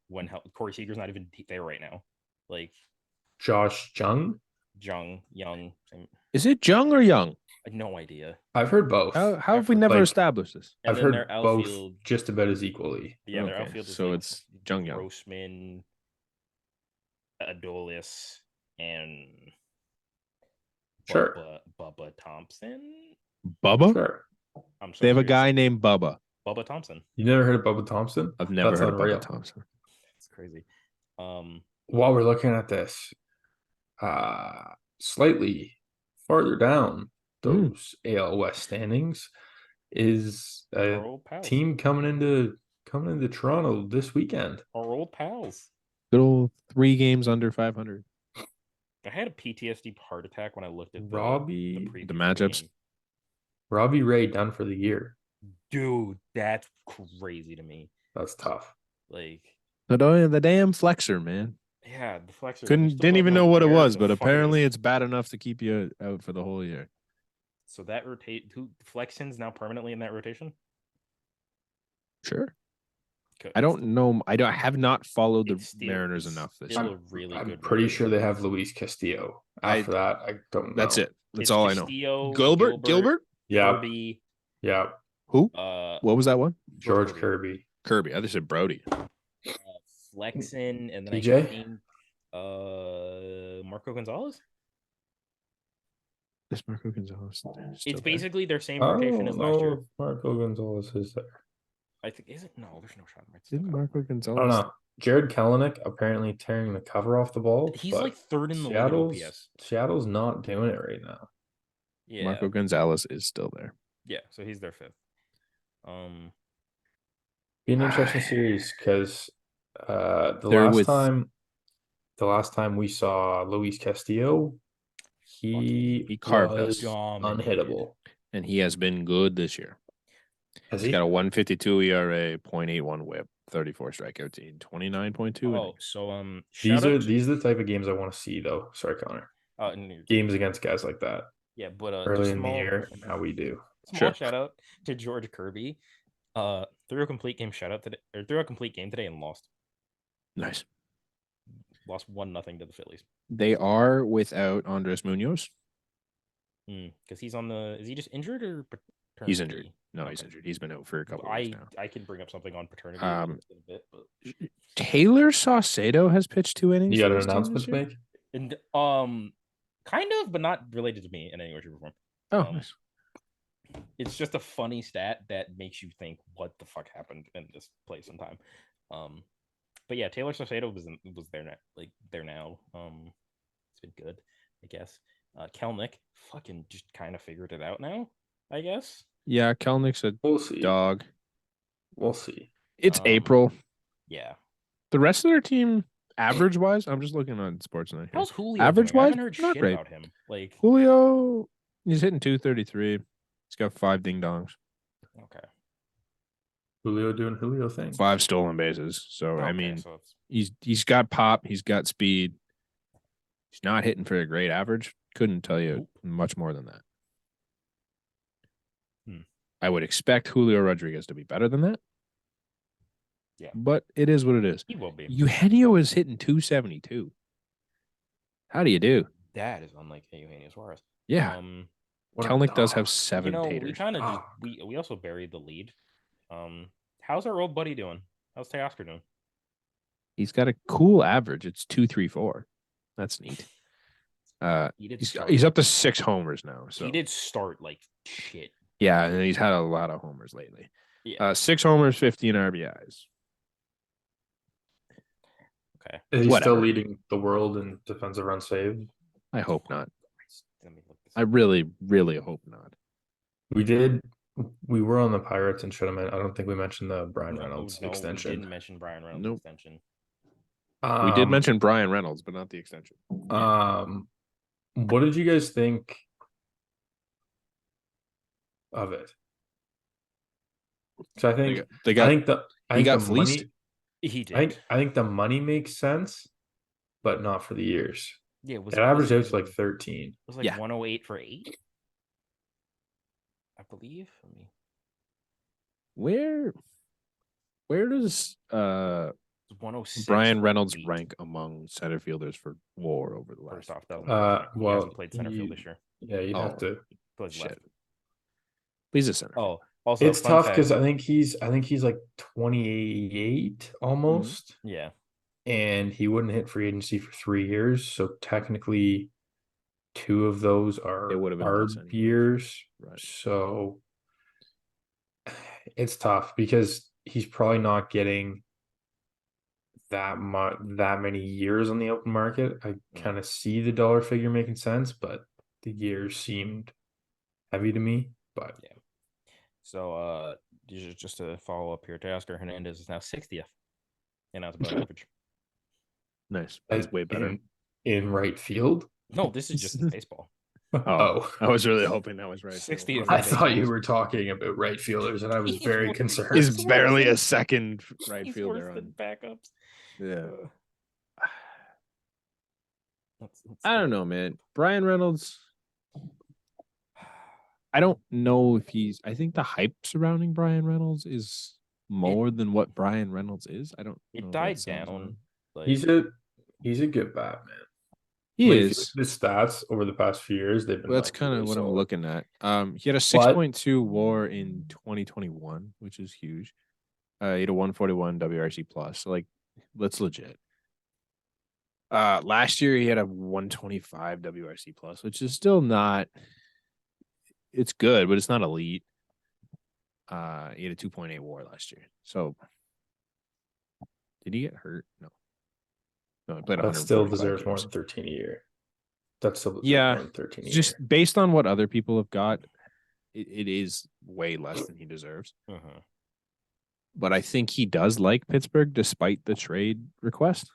Corey Seager's not even there right now. Like Josh Jung. Young. Same, Is it Jung or Young? I had no idea. I've heard both. How have we never Like, established this? And I've then heard their both outfield. just about as equally. Yeah, their Okay, outfield is so like it's Jung Young. Grossman, Adolis, and Sure. Bubba Thompson. Bubba? Sure. I'm so They have a serious. guy named Bubba. Bubba Thompson. You never heard of Bubba Thompson? I've never That's heard unreal. of Bubba Thompson. It's crazy. While we're looking at this, slightly farther down those AL West standings is a Our old pals. team coming into Toronto this weekend. Our old pals. Good old 3 games under 500. I had a PTSD heart attack when I looked at Robbie- previous the matchups. game. Robbie Ray done for the year. Dude, that's crazy to me. That's tough. Like, The damn flexor, man. yeah, the flexor. Didn't even know what it was, but apparently it's bad enough to keep you out for the whole year. So that Flexen's now permanently in that rotation? Sure. Okay. I don't know. I have not followed the It's still- Mariners it's enough this still year. a really I'm good pretty sure they rotation. have Luis Castillo. After that, I don't know. That's it. That's It's all I know. Castillo, Gilbert? Yeah. Kirby, Yeah. Who? uh, What was that one? George Kirby. Kirby. I just said Brody. Flexen, and then TJ? I think Marco Gonzalez. Is Marco Gonzalez still It's there? basically their same I rotation as don't last know year. if Marco Gonzalez is there. I think is it? No, there's no shot. Didn't Marco I don't Gonzalez? know. Jared Kelenic apparently tearing the cover off the ball. He's but like third in the league in OPS. Seattle's not doing it right now. Yeah, Marco Gonzalez is still there. Yeah, so he's their 5th. Be an interesting series because the They're last time we saw Luis Castillo, He he carved us. was Dominated. unhittable. and he has been good this year. Has He's he? got a 152 ERA, 0.81 WHIP, 34 strikeouts, 29.2 Oh, innings. so These are the type of games I want to see, though. Sorry, Connor. and Games against guys like that yeah, but early just in the year, and how we do. small Sure. shout out to George Kirby. Threw a complete game shutout today, or threw a complete game today and lost. Nice. Lost 1-0 to the Phillies. They are without Andres Munoz. Because he's on the. Is he just injured or paternity? He's injured. No, Okay. he's injured. He's been out for a couple of weeks now. I can bring up something on paternity in a bit, but Taylor Saucedo has pitched 2 innings. You got for an his team announcement this to year? make? and kind of, but not related to me in any way, shape, or form. Oh, nice. It's just a funny stat that makes you think, what the fuck happened in this place sometime. But yeah, Taylor Saucedo was there now, there now. It's been good, I guess. Kelnick fucking just kind of figured it out now, I guess. Yeah, Kelnick's a We'll see. dog. We'll see. It's April. Yeah. The rest of their team, average wise, I'm just looking on Sportsnet here. How's Julio Average doing? I wise, haven't heard not shit great. about him. Like Julio, he's hitting 233. He's got 5 ding dongs, okay. Julio doing Julio things. 5 stolen bases. So I Okay, mean, so it's he's got pop, he's got speed. He's not hitting for a great average. Couldn't tell you much more than that. I would expect Julio Rodriguez to be better than that. Yeah. But it is what it is. he will be. Eugenio is hitting 272. How do you do? That is unlike Eugenio Suarez. Yeah. What a Kelnick does dog. have 7 we taters. kind of just we also buried the lead. How's our old buddy doing? How's Teoscar doing? He's got a cool average. It's 234. That's neat. He's up to 6 homers now. So he did start like shit. yeah, and he's had a lot of homers lately. Yeah. 6 homers, 15 RBIs. Okay. Is he Whatever. still leading the world in defensive runs saved? I hope not. Let me look this I up. really, really hope not. We were on the Pirates and should have. I don't think we mentioned the Brian Reynolds No, extension. we didn't mention Brian Reynolds Nope. extension. We did mention Brian Reynolds, but not the extension. What did you guys think of it? So I think They got. I think got the fleeced? money. He did. I think the money makes sense, but not for the years. Yeah, It averaged out to like 13. It was like Yeah. 108 for 8. I believe. Where does 106. Brian Reynolds 8. rank among center fielders for WAR over the last? First off, doesn't he well, hasn't played center field this year. Yeah, you'd have to. Plays Shit. left. He's a center. Oh, also It's fun tough fact- because I think he's like 28 almost, yeah. and he wouldn't hit free agency for 3 years. So technically, 2 of those are It would have been ARB less anyway. years. Right. So it's tough because he's probably not getting that many years on the open market. I kind of see the dollar figure making sense, but the years seemed heavy to me. But Yeah. So just to follow up here, Teoscar Hernandez is now 60th in outs above average. Nice. That's way better. in right field. No, this is just in baseball. Oh, I was really hoping that was right. 60th. I thought you were talking about right fielders, and I was very concerned. He's barely a second right He's fielder. worse than backups. Yeah. Let's I don't know, man. Brian Reynolds. I don't know if I think the hype surrounding Brian Reynolds is more than what Brian Reynolds is. I don't know. It if died that sounds down. wrong. Like, He's a good bat, man. He Like, if you is. look at the stats over the past few years, they've been. Well, that's like, kind of really what I'm solid. looking at. He had a 6.2 WAR in 2021, which is huge. He had a 141 WRC plus. So, like, that's legit. Last year he had a 125 WRC plus, which is still not. It's good, but it's not elite. He had a 2.8 WAR last year. So, did he get hurt? No. No, he played. That still 145 deserves more games. than 13 a year. That's still deserves Yeah, more than 13 a just year. based on what other people have got, it is way less than he deserves. Uh-huh. But I think he does like Pittsburgh despite the trade request.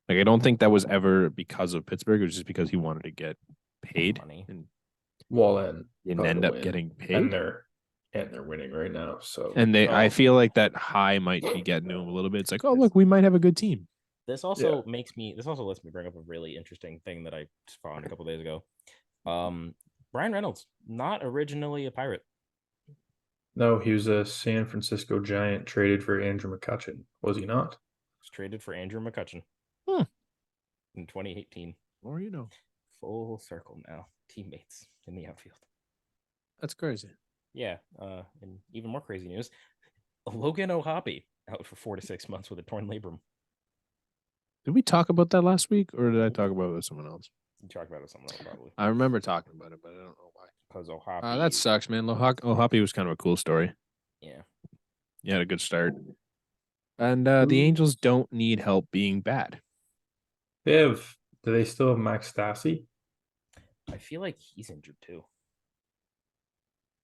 Like, I don't think that was ever because of Pittsburgh. It was just because he wanted to get paid Money. and and end up getting paid. and they're winning right now. So And I feel like that high might be getting to him a little bit. It's like, oh, look, we might have a good team. This also lets me bring up a really interesting thing that I found a couple days ago. Brian Reynolds, not originally a Pirate. No, he was a San Francisco Giant traded for Andrew McCutchen. Was he not? Was traded for Andrew McCutchen in 2018. Or Full circle now. Teammates in the outfield. That's crazy. Yeah. And even more crazy news: Logan O'Hoppe out for 4 to 6 months with a torn labrum. Did we talk about that last week, or did I talk about it with someone else? You talked about it with someone else, probably. I remember talking about it, but I don't know why. Because O'Hoppe. That sucks, man. O'Hoppe was kind of a cool story. Yeah. He had a good start. And the Angels don't need help being bad. Do they still have Max Stassi? I feel like he's injured too.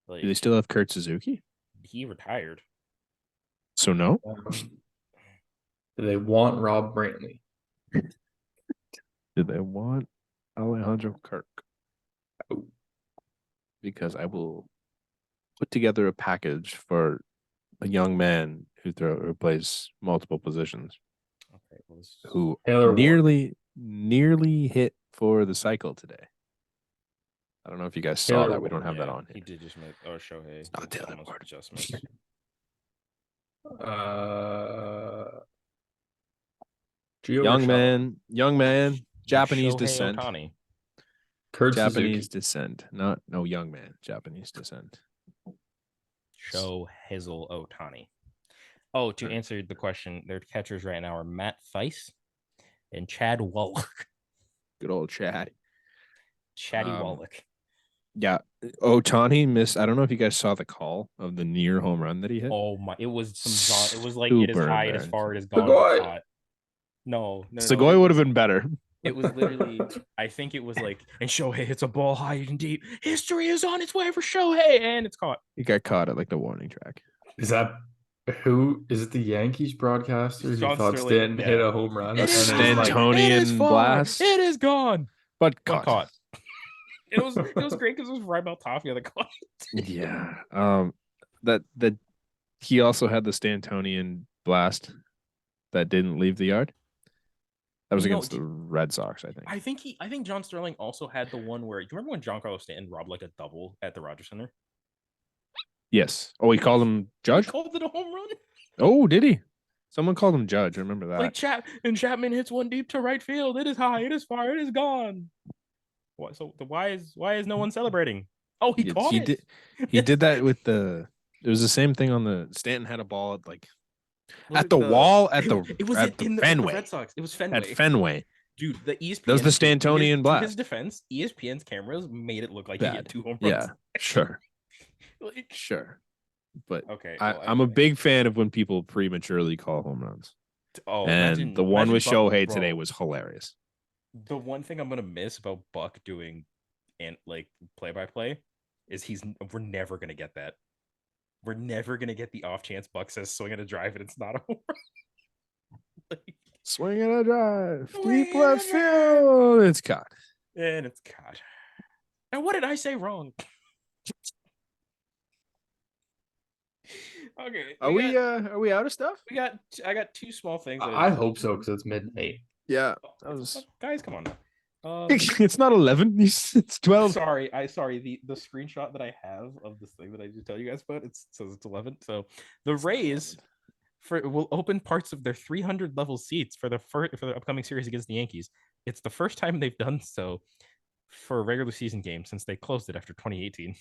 Like, Do they still have Kurt Suzuki? he retired. So no? Do they want Rob Brantley? Do they want Alejandro Kirk? Oh. Because I will put together a package for a young man who plays multiple positions, Okay, well, who Taylor nearly hit for the cycle today. I don't know if you guys saw Taylor that. We don't have that on He here. did just make Shohei. It's not Taylor almost Ward. adjustments. Gio Young man, Japanese Shohei descent. Ohtani. Kurt Japanese Suzuki. descent. Young man, Japanese descent. Show Hazel Ohtani. Oh, to answer the question, their catchers right now are Matt Theis and Chad Wallach. Good old Chad. Chatty Wallach. Yeah, Ohtani missed. I don't know if you guys saw the call of the near home run that he hit. Oh my! It was it was like it is Super high and as embarrassing. far as gone. Segoy. No. Segoy would have been better. It was literally, I think it was like, and Shohei hits a ball high and deep. History is on its way for Shohei, and it's caught. He got caught at like the warning track. Is that who? Is it the Yankees broadcaster who thought Stanton hit a home run? A Stantonian blast. It is gone, but caught. It was great because it was right about Tafia that caught it. Yeah. That he also had the Stantonian blast that didn't leave the yard. That was against the Red Sox, I think. I think John Sterling also had the one where, do you remember when Giancarlo Stanton robbed like a double at the Rogers Center? Yes. Oh, he called him Judge? He called it a home run. Oh, did he? Someone called him Judge. I remember that. Like Chapman hits one deep to right field. It is high. It is far. It is gone. What? So why is no one celebrating? Oh, he caught it. He did that with it was the same thing on the Stanton had a ball at like at the wall at the Fenway. Red Sox. It was Fenway. At Fenway. Dude, the ESPN. That was the Stantonian blast. To his defense, ESPN's cameras made it look like he had 2 home runs. Yeah, sure. Like, sure. But okay, I'm a big fan of when people prematurely call home runs. Oh, and the one with Shohei today was hilarious. The one thing I'm gonna miss about Buck doing and like play-by-play is we're never gonna get that. We're never gonna get the off chance Buck says swing at a drive and it's not a home run. Like, swing at a drive, deep left field. It's caught. And it's caught. Now, what did I say wrong? Okay. Are we out of stuff? I got 2 small things. I hope so because it's midnight. Yeah. Guys, come on. It's not 11. It's 12. Sorry. The screenshot that I have of this thing that I just tell you guys about, it says it's 11. So the Rays will open parts of their 300 level seats for the upcoming series against the Yankees. It's the first time they've done so for a regular season game since they closed it after 2018.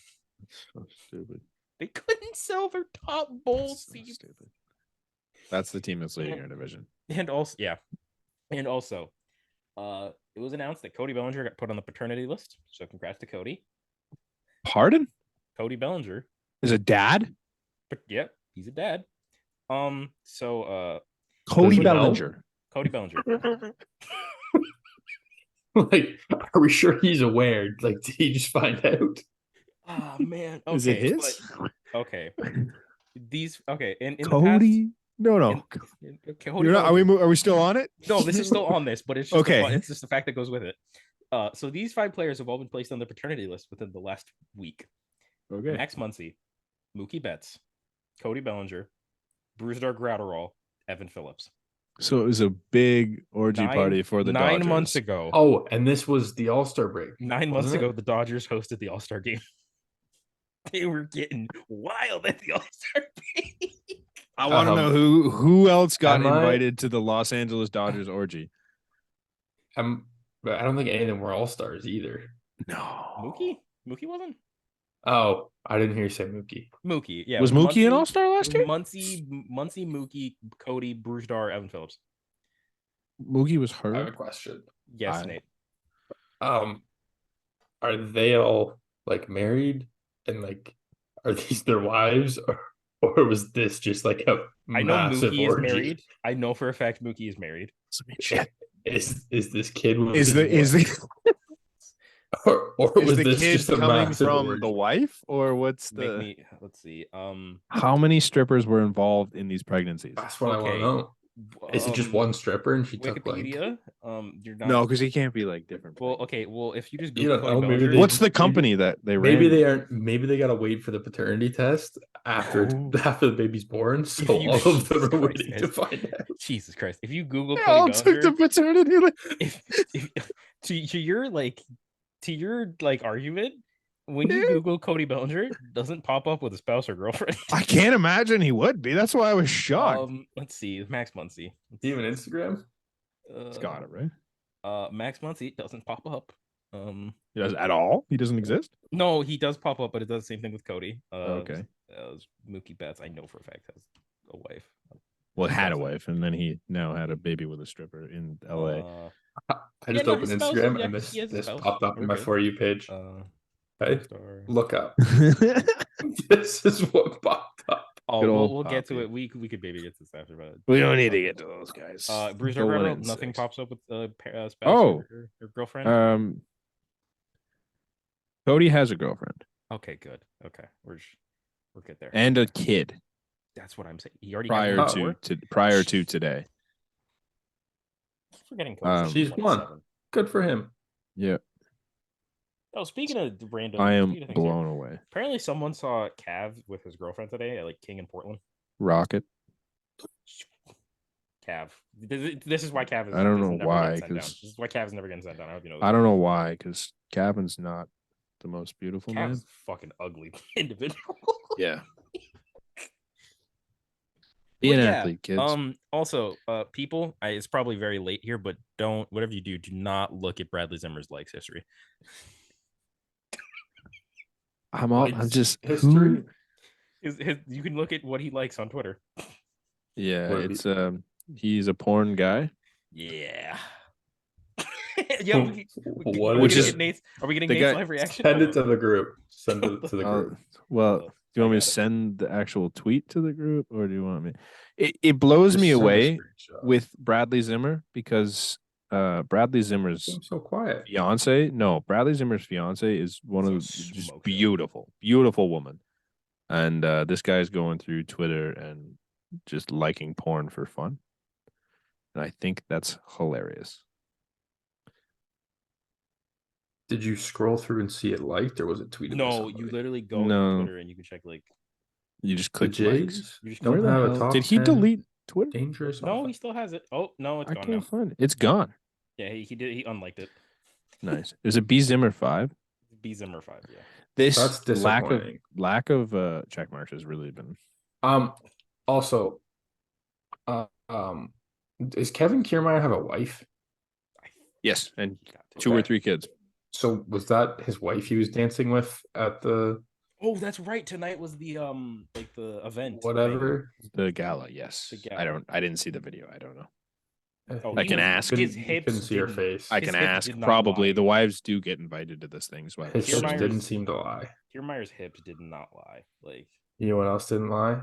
So stupid. They couldn't sell their top bowl seats. Stupid. That's the team that's leading our division. And also, it was announced that Cody Bellinger got put on the paternity list. So congrats to Cody. Pardon? Cody Bellinger is a dad? But yep, he's a dad. Cody Bellinger. Cody Bellinger. Like, are we sure he's aware? Like, did he just find out? Ah, man. Okay. Is it his? Okay. These in Cody? No. the past. Cody You're not, Bellinger. are we still on it? No, this is still on this, but it's just Okay. it's just the fact that goes with it. So these 5 players have all been placed on the paternity list within the last week. Okay. Max Muncy, Mookie Betts, Cody Bellinger, Brusdar Graterol, Evan Phillips. So it was a big orgy party for the 9 Dodgers. months ago. Oh, and this was the All-Star break. 9 months wasn't ago, it? the Dodgers hosted the All-Star game. They were getting wild at the All-Star break. I want to know who else got am I- invited to the Los Angeles Dodgers orgy. But I don't think any of them were All-Stars either. No. Mookie wasn't. Oh, I didn't hear you say Mookie. Mookie, yeah. Was Mookie an All-Star last year? Muncy, Mookie, Cody, Brusdar, Evan Phillips. Mookie was I have a hurt. question. Yes, Nate. Are they all like married and like are these their wives or was this just like a I know massive Mookie orgy? is married. I know for a fact Mookie is married. Is this kid with Is his the wife? or is was the this kid just a coming massive from orgy? the wife, or what's Make the? me let's see. How many strippers were involved in these pregnancies? That's what I want Okay. to know. Is it just one stripper and she took like Wikipedia? You're not. No, because he can't be like different. Well, okay. Well, if you just You Google don't Cody know, maybe Bellinger, they- What's the company that they ran? maybe they gotta wait for the paternity test after Oh. after the baby's born, so If you- all of them are Jesus Christ, waiting to guys. find out. Jesus Christ! If you Google They Cody all took Bellinger, the paternity leave. if to your argument, when you Yeah. Google Cody Bellinger, it doesn't pop up with a spouse or girlfriend. I can't imagine he would be. That's why I was shocked. Let's see. Max Muncy. Do you have an Instagram? He's got it right. Max Muncy doesn't pop up. He does at all. He doesn't exist. No, he does pop up, but it does the same thing with Cody. Okay. Mookie Betts, I know for a fact has a wife. Well, had a wife, and then he now had a baby with a stripper in L.A. I just no, opened his spouse, Instagram yeah, and he has a this spouse. popped up We're in my good. For You page. Hey, Star. look up. This is what popped up. Oh, Good old we'll get to Poppy. it. We could maybe get to this after, but We don't need to get to those guys. Bruiser Go one Rebel, and nothing six. pops up with spouse Oh. or girlfriend. Cody has a girlfriend Okay, good. Okay, we're good there. and a kid That's what I'm saying. He already prior has prior to today. forgetting Cody's She's 27. one. Good for him. Yeah, Oh, speaking of random, I am speaking of things here, blown away. apparently, someone saw Cav with his girlfriend today at like King in Portland. Rocket. Cav. This is why Cav is. I don't is know never why, getting sent down. 'cause- This is why Cav is never getting sent down. I hope you know. I don't know why, because Cavan's not the most beautiful man. Cav's fucking ugly individual. Yeah. Well, Be an yeah, athlete, kids. Also, people, it's probably very late here, but whatever you do not look at Bradley Zimmer's likes history. I'm Likes just history. You can look at what he likes on Twitter. Yeah, What it's he's a porn guy. Yeah. Yeah. What Which is is- it? Are we getting the Nate's guy- live reaction? Send it to the group. Send it to the Uh, group. well, do you want me got to it. send the actual tweet to the group, or do you want me? It blows Just me send a away screenshot. with Bradley Zimmer because Bradley Zimmer's Seems so quiet. Bradley Zimmer's fiance is one of the Some just smoke show. beautiful woman, and this guy's going through Twitter and just liking porn for fun, and I think that's hilarious. Did you scroll through and see it liked, or was it tweeted? by No, somebody? you literally go No. on Twitter and you can check like. You just The click likes. Jays You just don't Where the have a hell- top Did he 10 delete Twitter? dangerous. No, he offense. still has it. Oh no, it's I gone can't now. find it. It's gone. Yeah, he did. He unliked it. Nice. Is it B Zimmer 5? B Zimmer 5. Yeah. This That's disappointing. lack of check marks has really been. Also, does Kevin Kiermaier have a wife? Yes, and Got to. 2 or Okay. 3 kids. So was that his wife he was dancing with at the Oh, that's right. Tonight was the like the event. whatever? The gala, yes. The gala. I didn't see the video. I don't know. Oh, I he can was- ask. His You hips couldn't see her didn't- face. I His can hips ask. did not Probably lie. the wives do get invited to this thing. So I His would hips Kiermaier's- didn't seem to lie. Kiermaier's hips did not lie. Like, You know what else didn't lie?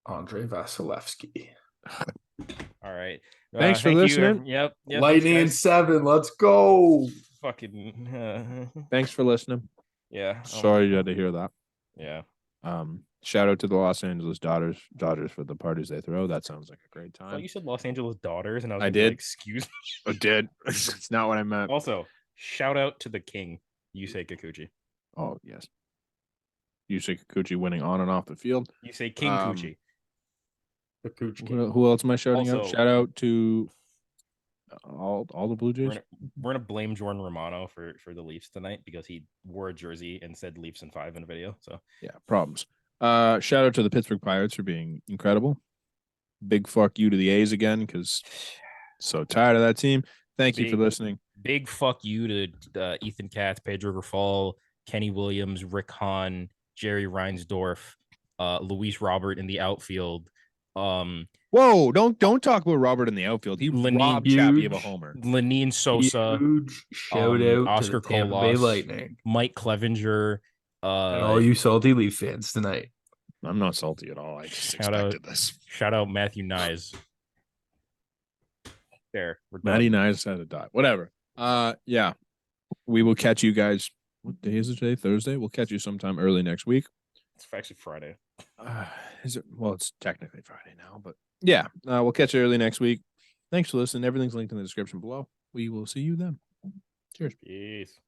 Andre Vasilevsky. all right. Thanks for thank you, listening. Yep. Lightning in thanks, 7. Let's go. guys. Fucking. Thanks for listening. Yeah. Sorry you had to hear that. Yeah. Shout out to the Los Angeles Dodgers for the parties they throw. That sounds like a great I thought time. you said Los Angeles Daughters, and I was I gonna be like, did. excuse me. I did. It's not what I meant. Also, shout out to the king, Yusei Kikuchi. Oh, yes. Yusei Kikuchi winning on and off the field. Yusei King Kuchi. The Cooch Who else am I shouting out? Also- Shout out to all the Blue Jays. We're gonna blame Jordan Romano for the Leafs tonight because he wore a jersey and said Leafs in 5 in a video. So Yeah, problems. Shout out to the Pittsburgh Pirates for being incredible. Big fuck you to the A's again because so tired of that team. Thank you for listening. Big fuck you to Ethan Katz, Pedro Grafal, Kenny Williams, Rick Hahn, Jerry Reinsdorf, Luis Robert in the outfield. Whoa, don't talk about Robert in the outfield. He robbed Chappie of a homer. Lenine Sosa, huge shout out Oscar to the Tampa Bay Colas, Lightning, Mike Clevenger, and all you salty Leaf fans tonight. I'm not salty at all. I just expected this. Shout out Matthew Nyes. There, Matty Nyes had to die. Whatever. Yeah, we will catch you guys. What day is it today? Thursday. We'll catch you sometime early next week. It's actually Friday. Is it? Well, it's technically Friday now, but yeah, we'll catch you early next week. Thanks for listening. Everything's linked in the description below. We will see you then. Cheers. Peace.